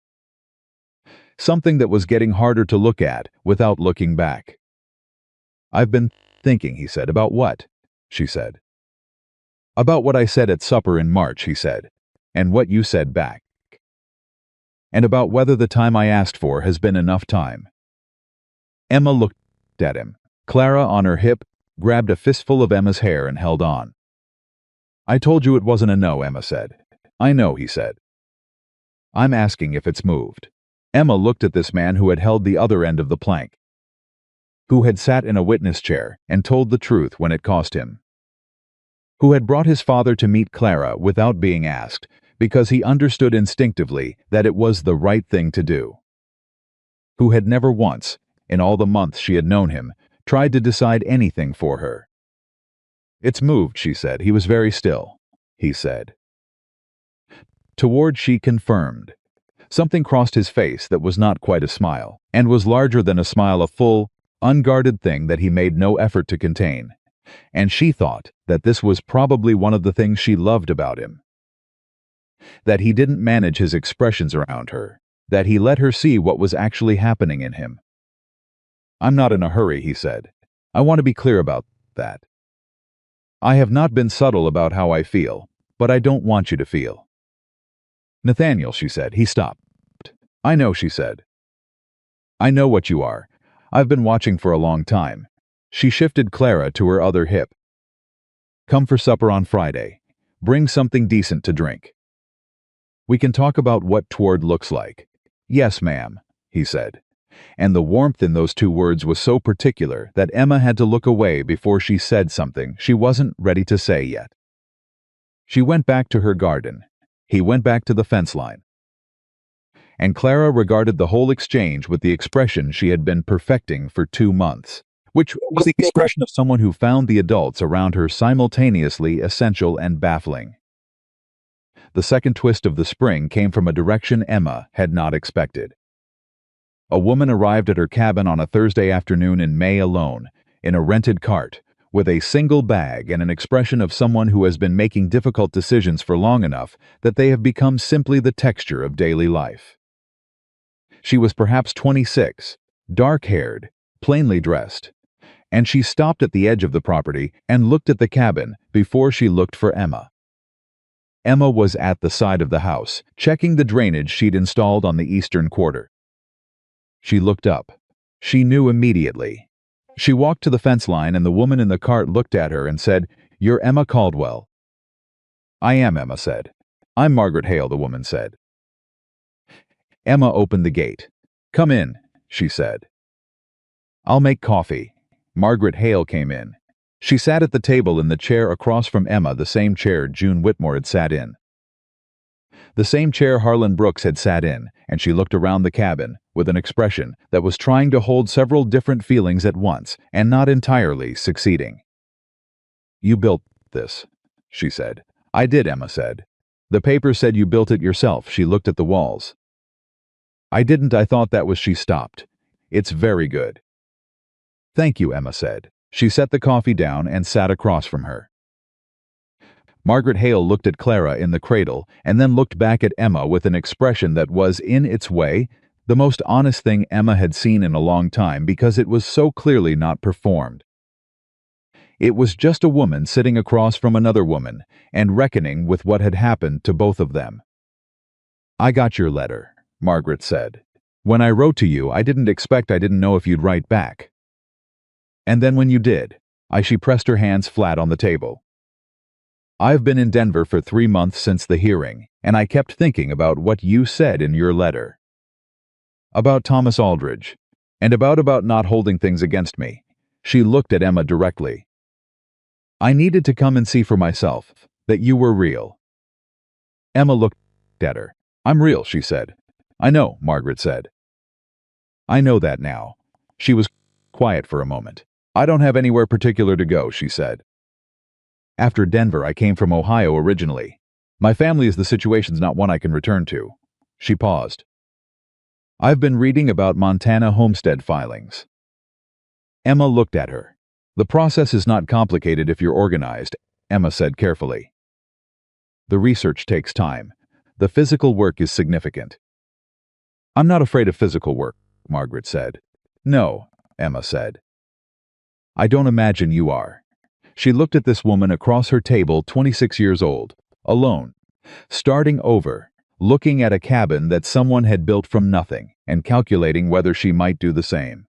Something that was getting harder to look at without looking back. "I've been thinking," he said. "About what?" she said. "About what I said at supper in March," he said, "and what you said back. And about whether the time I asked for has been enough time." Emma looked at him. Clara, on her hip, grabbed a fistful of Emma's hair and held on. "I told you it wasn't a no," Emma said. "I know," he said. "I'm asking if it's moved." Emma looked at this man who had held the other end of the plank, who had sat in a witness chair and told the truth when it cost him, who had brought his father to meet Clara without being asked because he understood instinctively that it was the right thing to do, who had never once, in all the months she had known him, tried to decide anything for her. "It's moved," she said. "He was very still," he said. Toward she confirmed. Something crossed his face that was not quite a smile, and was larger than a smile, a full, unguarded thing that he made no effort to contain. And she thought that this was probably one of the things she loved about him. That he didn't manage his expressions around her, that he let her see what was actually happening in him. "I'm not in a hurry," he said. "I want to be clear about that. I have not been subtle about how I feel, but I don't want you to feel." "Nathaniel," she said. He stopped. "I know," she said. "I know what you are. I've been watching for a long time." She shifted Clara to her other hip. "Come for supper on Friday. Bring something decent to drink. We can talk about what toward looks like." "Yes, ma'am," he said. And the warmth in those two words was so particular that Emma had to look away before she said something she wasn't ready to say yet. She went back to her garden. He went back to the fence line. And Clara regarded the whole exchange with the expression she had been perfecting for 2 months, which was the expression of someone who found the adults around her simultaneously essential and baffling. The second twist of the spring came from a direction Emma had not expected. A woman arrived at her cabin on a Thursday afternoon in May alone, in a rented cart, with a single bag and an expression of someone who has been making difficult decisions for long enough that they have become simply the texture of daily life. She was perhaps 26, dark-haired, plainly dressed, and she stopped at the edge of the property and looked at the cabin before she looked for Emma. Emma was at the side of the house, checking the drainage she'd installed on the eastern quarter. She looked up. She knew immediately. She walked to the fence line, and the woman in the cart looked at her and said, "You're Emma Caldwell." "I am," Emma said. "I'm Margaret Hale," the woman said. Emma opened the gate. "Come in," she said. "I'll make coffee." Margaret Hale came in. She sat at the table in the chair across from Emma, the same chair June Whitmore had sat in. The same chair Harlan Brooks had sat in, and she looked around the cabin with an expression that was trying to hold several different feelings at once and not entirely succeeding. "You built this," she said. "I did," Emma said. "The paper said you built it yourself." She looked at the walls. "I didn't. I thought that was..." She stopped. "It's very good." "Thank you," Emma said. She set the coffee down and sat across from her. Margaret Hale looked at Clara in the cradle and then looked back at Emma with an expression that was, in its way, the most honest thing Emma had seen in a long time because it was so clearly not performed. It was just a woman sitting across from another woman and reckoning with what had happened to both of them. "I got your letter," Margaret said. "When I wrote to you, I didn't know if you'd write back. And then when you did, she pressed her hands flat on the table. "I've been in Denver for 3 months since the hearing, and I kept thinking about what you said in your letter. About Thomas Aldridge, and about not holding things against me." She looked at Emma directly. "I needed to come and see for myself that you were real." Emma looked at her. "I'm real," she said. "I know," Margaret said. "I know that now." She was quiet for a moment. "I don't have anywhere particular to go," she said. "After Denver, I came from Ohio originally. My family is the situation's not one I can return to." She paused. "I've been reading about Montana homestead filings." Emma looked at her. "The process is not complicated if you're organized," Emma said carefully. "The research takes time. The physical work is significant." "I'm not afraid of physical work," Margaret said. "No," Emma said. "I don't imagine you are." She looked at this woman across her table, 26 years old, alone, starting over, looking at a cabin that someone had built from nothing and calculating whether she might do the same.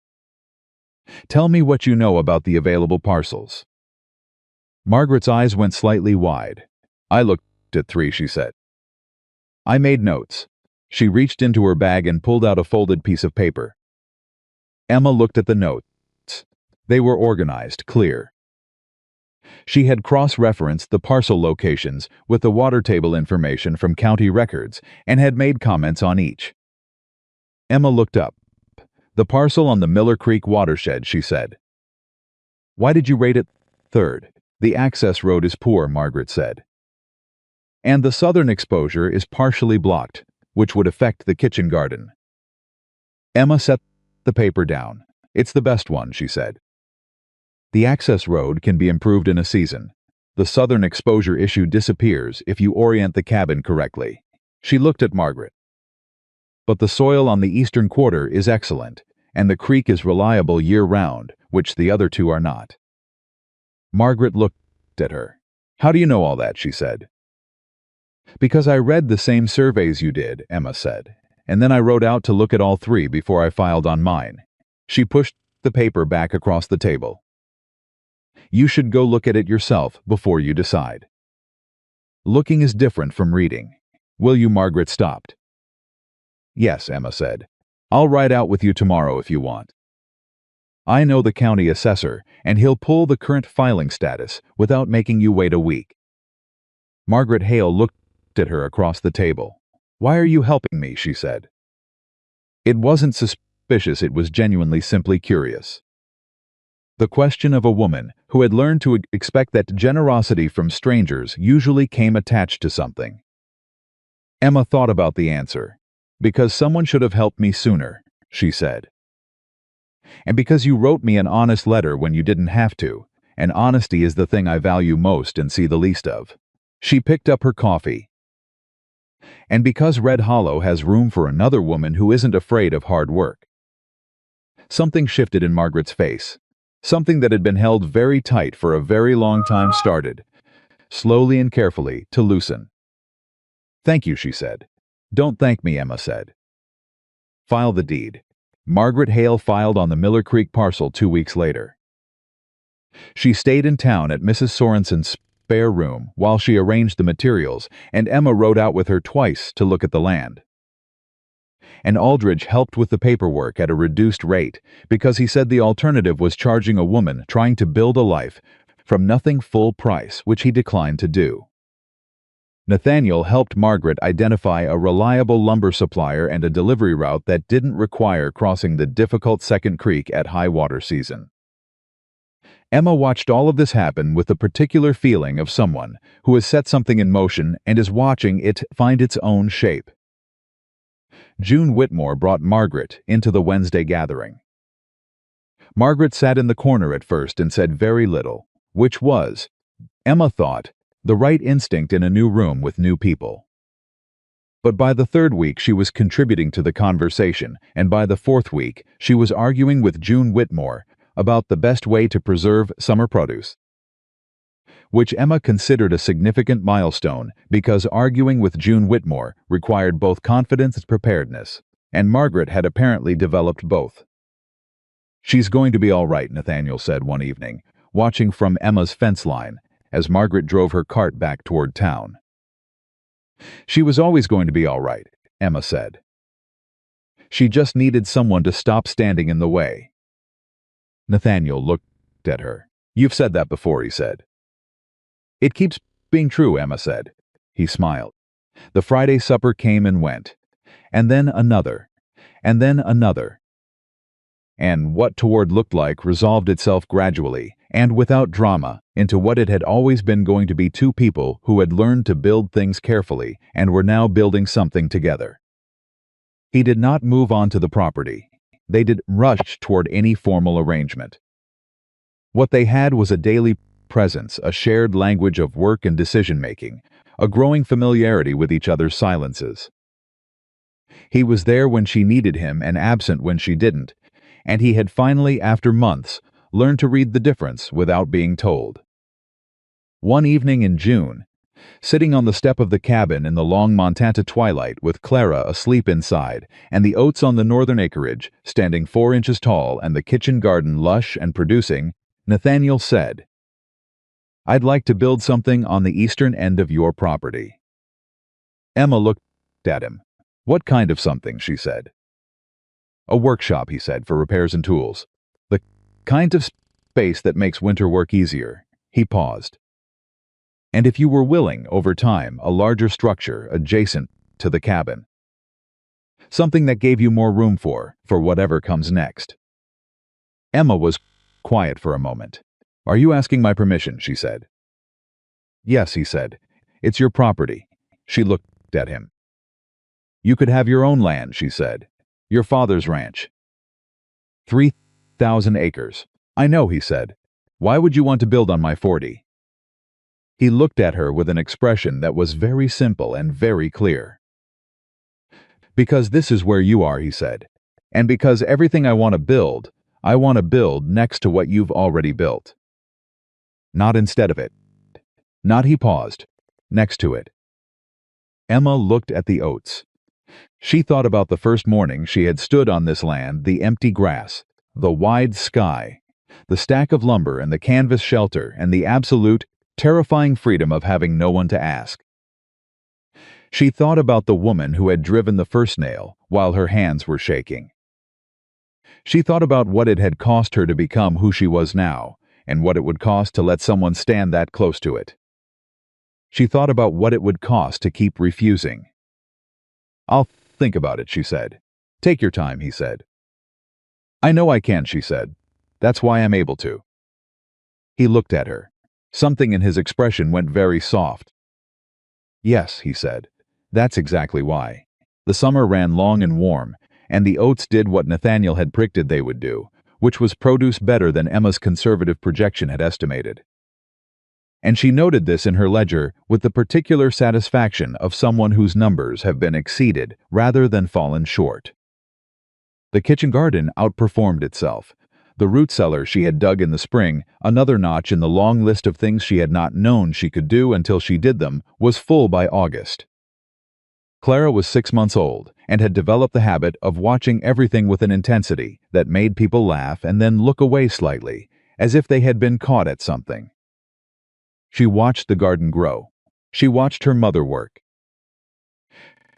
"Tell me what you know about the available parcels." Margaret's eyes went slightly wide. "I looked at 3, she said. "I made notes." She reached into her bag and pulled out a folded piece of paper. Emma looked at the notes. They were organized, clear. She had cross-referenced the parcel locations with the water table information from county records and had made comments on each. Emma looked up. "The parcel on the Miller Creek watershed," she said. "Why did you rate it 3rd? The access road is poor," Margaret said. "And the southern exposure is partially blocked, which would affect the kitchen garden." Emma set the paper down. "It's the best one," she said. "The access road can be improved in a season. The southern exposure issue disappears if you orient the cabin correctly." She looked at Margaret. "But the soil on the eastern quarter is excellent, and the creek is reliable year-round, which the other 2 are not." Margaret looked at her. "How do you know all that?" she said. "Because I read the same surveys you did," Emma said, "and then I wrote out to look at all 3 before I filed on mine." She pushed the paper back across the table. "You should go look at it yourself before you decide. Looking is different from reading. Will you?" Margaret stopped. "Yes," Emma said. "I'll ride out with you tomorrow if you want. I know the county assessor, and he'll pull the current filing status without making you wait a week." Margaret Hale looked at her across the table. "Why are you helping me?" she said. It wasn't suspicious, it was genuinely simply curious. The question of a woman who had learned to expect that generosity from strangers usually came attached to something. Emma thought about the answer. "Because someone should have helped me sooner," she said. "And because you wrote me an honest letter when you didn't have to, and honesty is the thing I value most and see the least of." She picked up her coffee. "And because Red Hollow has room for another woman who isn't afraid of hard work." Something shifted in Margaret's face. Something that had been held very tight for a very long time started, slowly and carefully, to loosen. "Thank you," she said. "Don't thank me," Emma said. "File the deed." Margaret Hale filed on the Miller Creek parcel 2 weeks later. She stayed in town at Mrs. Sorensen's spare room while she arranged the materials, and Emma rode out with her twice to look at the land. And Aldridge helped with the paperwork at a reduced rate because he said the alternative was charging a woman trying to build a life from nothing full price, which he declined to do. Nathaniel helped Margaret identify a reliable lumber supplier and a delivery route that didn't require crossing the difficult Second Creek at high water season. Emma watched all of this happen with the particular feeling of someone who has set something in motion and is watching it find its own shape. June Whitmore brought Margaret into the Wednesday gathering. Margaret sat in the corner at first and said very little, which was, Emma thought, the right instinct in a new room with new people. But by the third week she was contributing to the conversation, and by the fourth week she was arguing with June Whitmore about the best way to preserve summer produce, which Emma considered a significant milestone because arguing with June Whitmore required both confidence and preparedness, and Margaret had apparently developed both. "She's going to be all right," Nathaniel said one evening, watching from Emma's fence line as Margaret drove her cart back toward town. "She was always going to be all right," Emma said. "She just needed someone to stop standing in the way." Nathaniel looked at her. "You've said that before," he said. "It keeps being true," Emma said. He smiled. The Friday supper came and went, and then another, and then another. And what toward looked like resolved itself gradually, and without drama, into what it had always been going to be two people who had learned to build things carefully and were now building something together. He did not move on to the property. They didn't rush toward any formal arrangement. What they had was a daily presence, a shared language of work and decision-making, a growing familiarity with each other's silences. He was there when she needed him and absent when she didn't, and he had finally, after months, learned to read the difference without being told. One evening in June, sitting on the step of the cabin in the long Montana twilight with Clara asleep inside and the oats on the northern acreage standing 4 inches tall and the kitchen garden lush and producing, Nathaniel said, "I'd like to build something on the eastern end of your property." Emma looked at him. "What kind of something?" she said. "A workshop," he said, "for repairs and tools. The kind of space that makes winter work easier." He paused. "And if you were willing, over time, a larger structure adjacent to the cabin. Something that gave you more room for whatever comes next." Emma was quiet for a moment. "Are you asking my permission?" she said. "Yes," he said. "It's your property." She looked at him. "You could have your own land," she said. "Your father's ranch." 3,000 acres. "I know," he said. "Why would you want to build on my 40? He looked at her with an expression that was very simple and very clear. "Because this is where you are," he said. "And because everything I want to build next to what you've already built. Not instead of it. Not," he paused, "next to it." Emma looked at the oats. She thought about the first morning she had stood on this land, the empty grass, the wide sky, the stack of lumber and the canvas shelter, and the absolute, terrifying freedom of having no one to ask. She thought about the woman who had driven the first nail while her hands were shaking. She thought about what it had cost her to become who she was now, and what it would cost to let someone stand that close to it. She thought about what it would cost to keep refusing. "I'll think about it," she said. "Take your time," he said. "I know I can," she said. "That's why I'm able to." He looked at her. Something in his expression went very soft. "Yes," he said. "That's exactly why." The summer ran long and warm, and the oats did what Nathaniel had predicted they would do, which was produce better than Emma's conservative projection had estimated. And she noted this in her ledger with the particular satisfaction of someone whose numbers have been exceeded rather than fallen short. The kitchen garden outperformed itself. The root cellar she had dug in the spring, another notch in the long list of things she had not known she could do until she did them, was full by August. Clara was 6 months old and had developed the habit of watching everything with an intensity that made people laugh and then look away slightly, as if they had been caught at something. She watched the garden grow. She watched her mother work.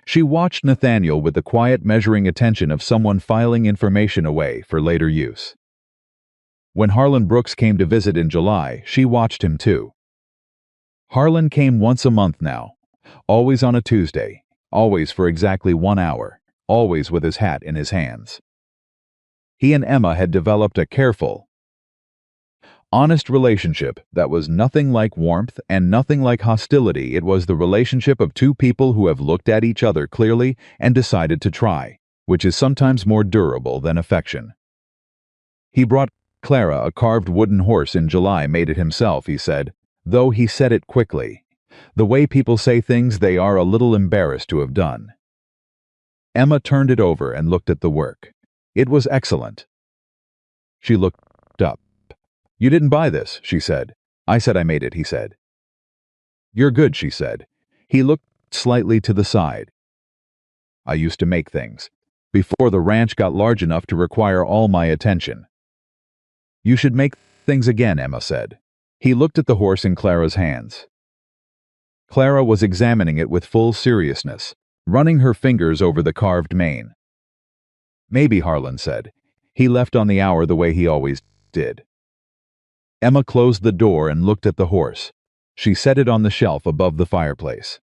She watched Nathaniel with the quiet measuring attention of someone filing information away for later use. When Harlan Brooks came to visit in July, she watched him too. Harlan came once a month now. Always on a Tuesday, always for exactly 1 hour, always with his hat in his hands. He and Emma had developed a careful, honest relationship that was nothing like warmth and nothing like hostility. It was the relationship of two people who have looked at each other clearly and decided to try, which is sometimes more durable than affection. He brought Clara a carved wooden horse in July, made it himself, he said, though he said it quickly. The way people say things they are a little embarrassed to have done. Emma turned it over and looked at the work. It was excellent. She looked up. You didn't buy this, she said. I said I made it, he said. You're good, she said. He looked slightly to the side. I used to make things, before the ranch got large enough to require all my attention. You should make things again, Emma said. He looked at the horse in Clara's hands. Clara was examining it with full seriousness, running her fingers over the carved mane. Maybe, Harlan said. He left on the hour the way he always did. Emma closed the door and looked at the horse. She set it on the shelf above the fireplace.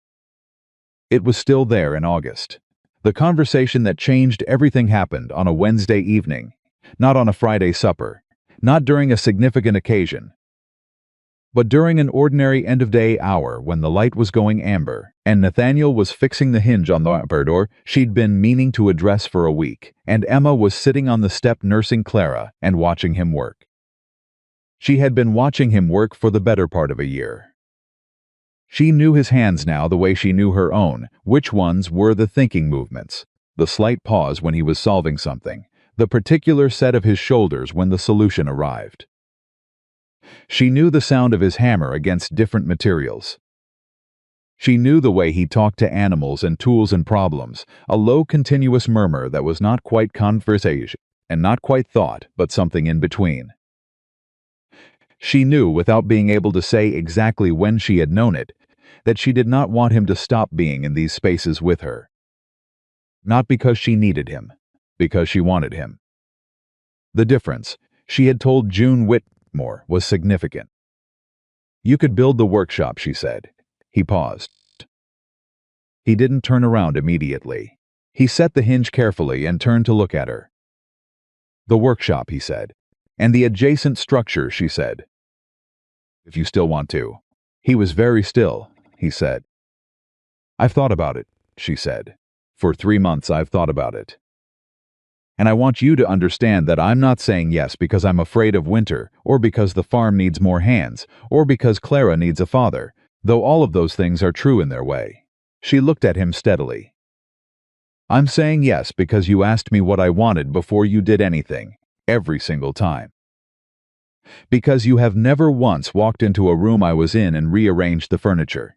It was still there in August. The conversation that changed everything happened on a Wednesday evening, not on a Friday supper, not during a significant occasion, but during an ordinary end-of-day hour when the light was going amber and Nathaniel was fixing the hinge on the upper door she'd been meaning to address for a week, and Emma was sitting on the step nursing Clara and watching him work. She had been watching him work for the better part of a year. She knew his hands now the way she knew her own, which ones were the thinking movements, the slight pause when he was solving something, the particular set of his shoulders when the solution arrived. She knew the sound of his hammer against different materials. She knew the way he talked to animals and tools and problems, a low continuous murmur that was not quite conversation and not quite thought, but something in between. She knew, without being able to say exactly when she had known it, that she did not want him to stop being in these spaces with her. Not because she needed him, because she wanted him. The difference, she had told June Whitmore, was significant. You could build the workshop, she said. He paused. He didn't turn around immediately. He set the hinge carefully and turned to look at her. The workshop, he said. And the adjacent structure, she said. If you still want to. He was very still, he said. I've thought about it, she said. For 3 months I've thought about it. And I want you to understand that I'm not saying yes because I'm afraid of winter, or because the farm needs more hands, or because Clara needs a father, though all of those things are true in their way. She looked at him steadily. I'm saying yes because you asked me what I wanted before you did anything, every single time. Because you have never once walked into a room I was in and rearranged the furniture.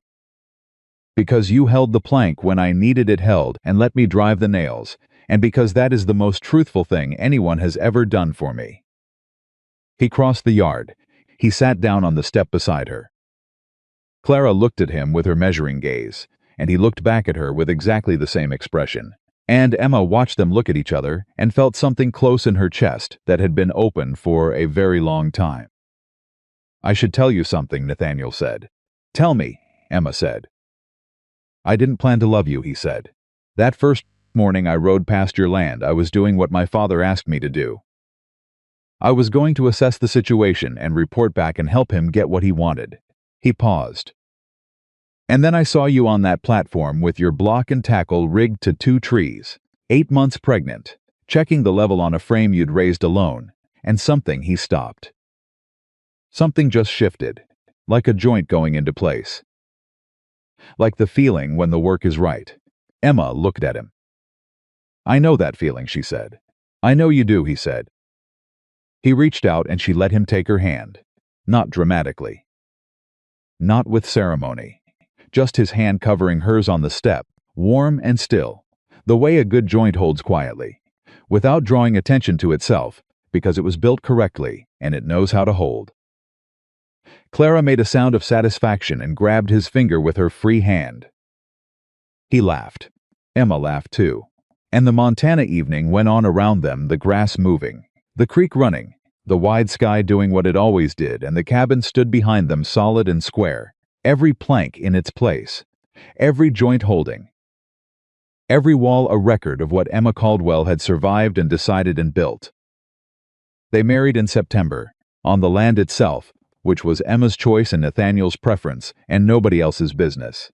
Because you held the plank when I needed it held and let me drive the nails, and because that is the most truthful thing anyone has ever done for me. He crossed the yard. He sat down on the step beside her. Clara looked at him with her measuring gaze, and he looked back at her with exactly the same expression. And Emma watched them look at each other and felt something close in her chest that had been open for a very long time. I should tell you something, Nathaniel said. Tell me, Emma said. I didn't plan to love you, he said. That first morning I rode past your land, I was doing what my father asked me to do. I was going to assess the situation and report back and help him get what he wanted. He paused. And then I saw you on that platform with your block and tackle rigged to 2 trees, 8 months pregnant, checking the level on a frame you'd raised alone, and he stopped. Something just shifted, like a joint going into place. Like the feeling when the work is right. Emma looked at him. I know that feeling, she said. I know you do, he said. He reached out and she let him take her hand, not dramatically. Not with ceremony. Just his hand covering hers on the step, warm and still, the way a good joint holds quietly, without drawing attention to itself, because it was built correctly and it knows how to hold. Clara made a sound of satisfaction and grabbed his finger with her free hand. He laughed. Emma laughed too. And the Montana evening went on around them, the grass moving, the creek running, the wide sky doing what it always did, and the cabin stood behind them solid and square, every plank in its place, every joint holding, every wall a record of what Emma Caldwell had survived and decided and built. They married in September, on the land itself, which was Emma's choice and Nathaniel's preference, and nobody else's business.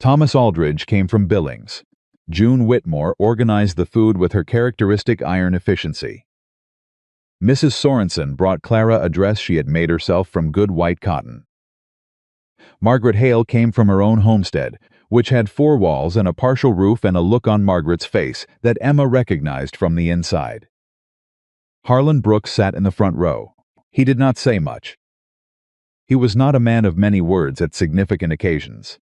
Thomas Aldridge came from Billings. June Whitmore organized the food with her characteristic iron efficiency. Mrs. Sorensen brought Clara a dress she had made herself from good white cotton. Margaret Hale came from her own homestead, which had 4 walls and a partial roof and a look on Margaret's face that Emma recognized from the inside. Harlan Brooks sat in the front row. He did not say much. He was not a man of many words at significant occasions.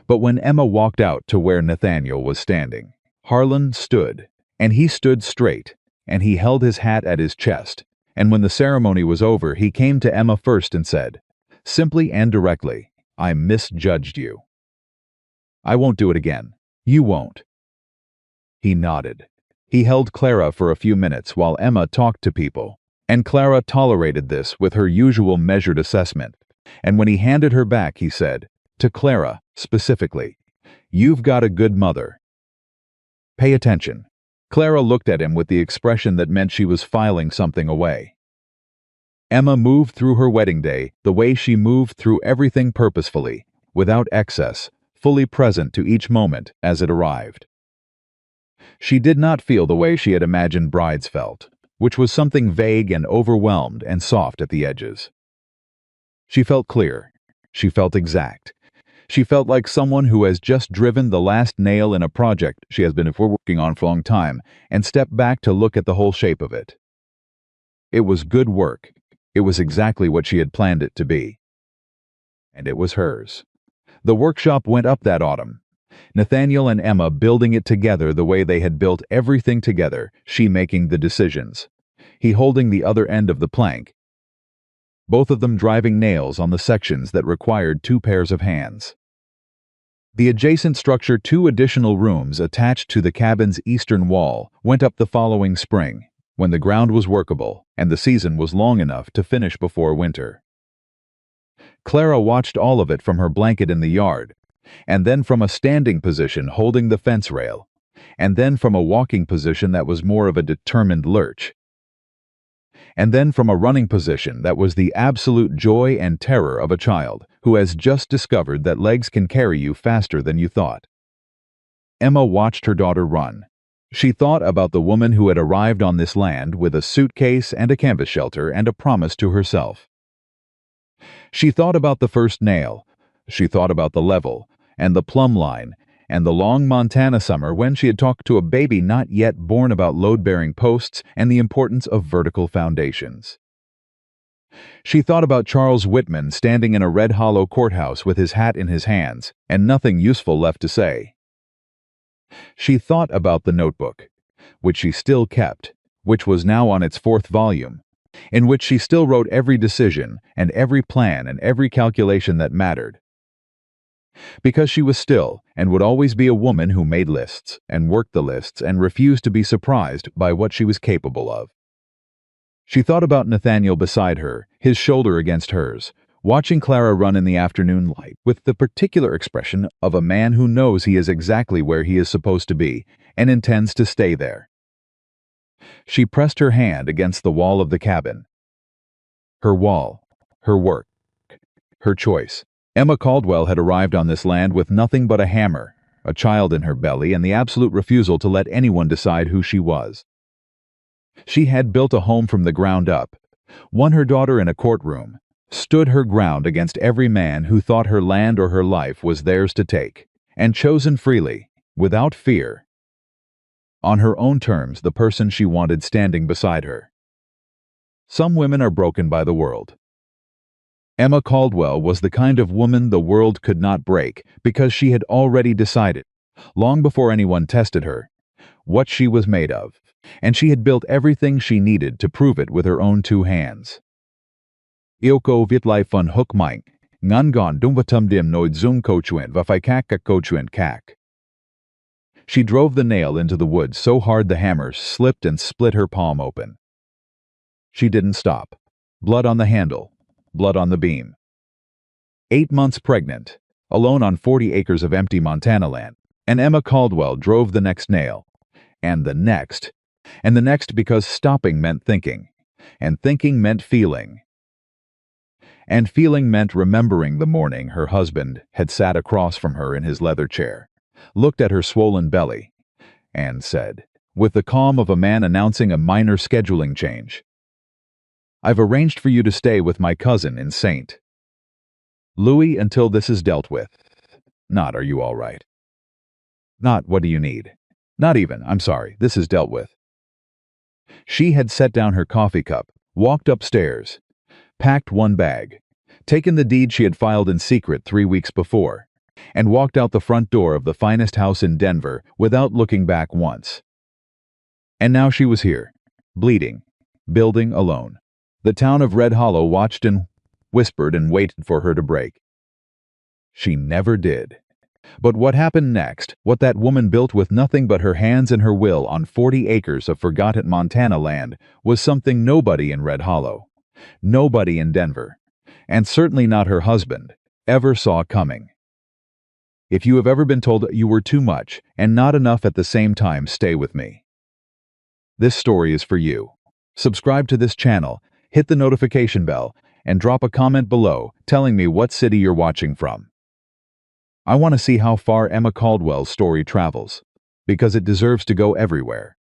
But when Emma walked out to where Nathaniel was standing, Harlan stood, and he stood straight, and he held his hat at his chest, and when the ceremony was over, he came to Emma first and said, simply and directly, "I misjudged you. I won't do it again. You won't." He nodded. He held Clara for a few minutes while Emma talked to people, and Clara tolerated this with her usual measured assessment, and when he handed her back, he said, to Clara, specifically, "You've got a good mother. Pay attention." Clara looked at him with the expression that meant she was filing something away. Emma moved through her wedding day the way she moved through everything purposefully, without excess, fully present to each moment as it arrived. She did not feel the way she had imagined brides felt, which was something vague and overwhelmed and soft at the edges. She felt clear. She felt exact. She felt like someone who has just driven the last nail in a project she has been working on for a long time and stepped back to look at the whole shape of it. It was good work. It was exactly what she had planned it to be. And it was hers. The workshop went up that autumn. Nathaniel and Emma building it together the way they had built everything together, she making the decisions, he holding the other end of the plank, both of them driving nails on the sections that required 2 pairs of hands. The adjacent structure, 2 additional rooms attached to the cabin's eastern wall, went up the following spring, when the ground was workable and the season was long enough to finish before winter. Clara watched all of it from her blanket in the yard, and then from a standing position holding the fence rail, and then from a walking position that was more of a determined lurch, and then from a running position that was the absolute joy and terror of a child who has just discovered that legs can carry you faster than you thought. Emma watched her daughter run. She thought about the woman who had arrived on this land with a suitcase and a canvas shelter and a promise to herself. She thought about the first nail. She thought about the level, and the plumb line, and the long Montana summer when she had talked to a baby not yet born about load-bearing posts and the importance of vertical foundations. She thought about Charles Whitman standing in a Red Hollow courthouse with his hat in his hands and nothing useful left to say. She thought about the notebook, which she still kept, which was now on its 4th volume, in which she still wrote every decision and every plan and every calculation that mattered. Because she was still and would always be a woman who made lists and worked the lists and refused to be surprised by what she was capable of. She thought about Nathaniel beside her, his shoulder against hers, watching Clara run in the afternoon light with the particular expression of a man who knows he is exactly where he is supposed to be and intends to stay there. She pressed her hand against the wall of the cabin. Her wall, her work, her choice. Emma Caldwell had arrived on this land with nothing but a hammer, a child in her belly, and the absolute refusal to let anyone decide who she was. She had built a home from the ground up, won her daughter in a courtroom, stood her ground against every man who thought her land or her life was theirs to take, and chosen freely, without fear, on her own terms, the person she wanted standing beside her. Some women are broken by the world. Emma Caldwell was the kind of woman the world could not break because she had already decided, long before anyone tested her, what she was made of, and she had built everything she needed to prove it with her own 2 hands. Ioko vitlai van hukming, ngangon dumvatumdim noid zung kochuin vafaikak kochuin kak. She drove the nail into the wood so hard the hammer slipped and split her palm open. She didn't stop. Blood on the handle. Blood on the beam. 8 months pregnant. alone on 40 acres of empty Montana land, and Emma Caldwell drove the next nail, and the next, and the next because stopping meant thinking, and thinking meant feeling. And feeling meant remembering the morning her husband had sat across from her in his leather chair, looked at her swollen belly, and said, with the calm of a man announcing a minor scheduling change, "I've arranged for you to stay with my cousin in St. Louis until this is dealt with. Not, are you all right? Not, what do you need? Not even, I'm sorry, this is dealt with." She had set down her coffee cup, walked upstairs, packed one bag, taken the deed she had filed in secret 3 weeks before, and walked out the front door of the finest house in Denver without looking back once. And now she was here, bleeding, building alone. The town of Red Hollow watched and whispered and waited for her to break. She never did. But what happened next, what that woman built with nothing but her hands and her will on 40 acres of forgotten Montana land, was something nobody in Red Hollow, nobody in Denver, and certainly not her husband, ever saw coming. If you have ever been told you were too much and not enough at the same time, stay with me. This story is for you. Subscribe to this channel, hit the notification bell, and drop a comment below telling me what city you're watching from. I want to see how far Emma Caldwell's story travels, because it deserves to go everywhere.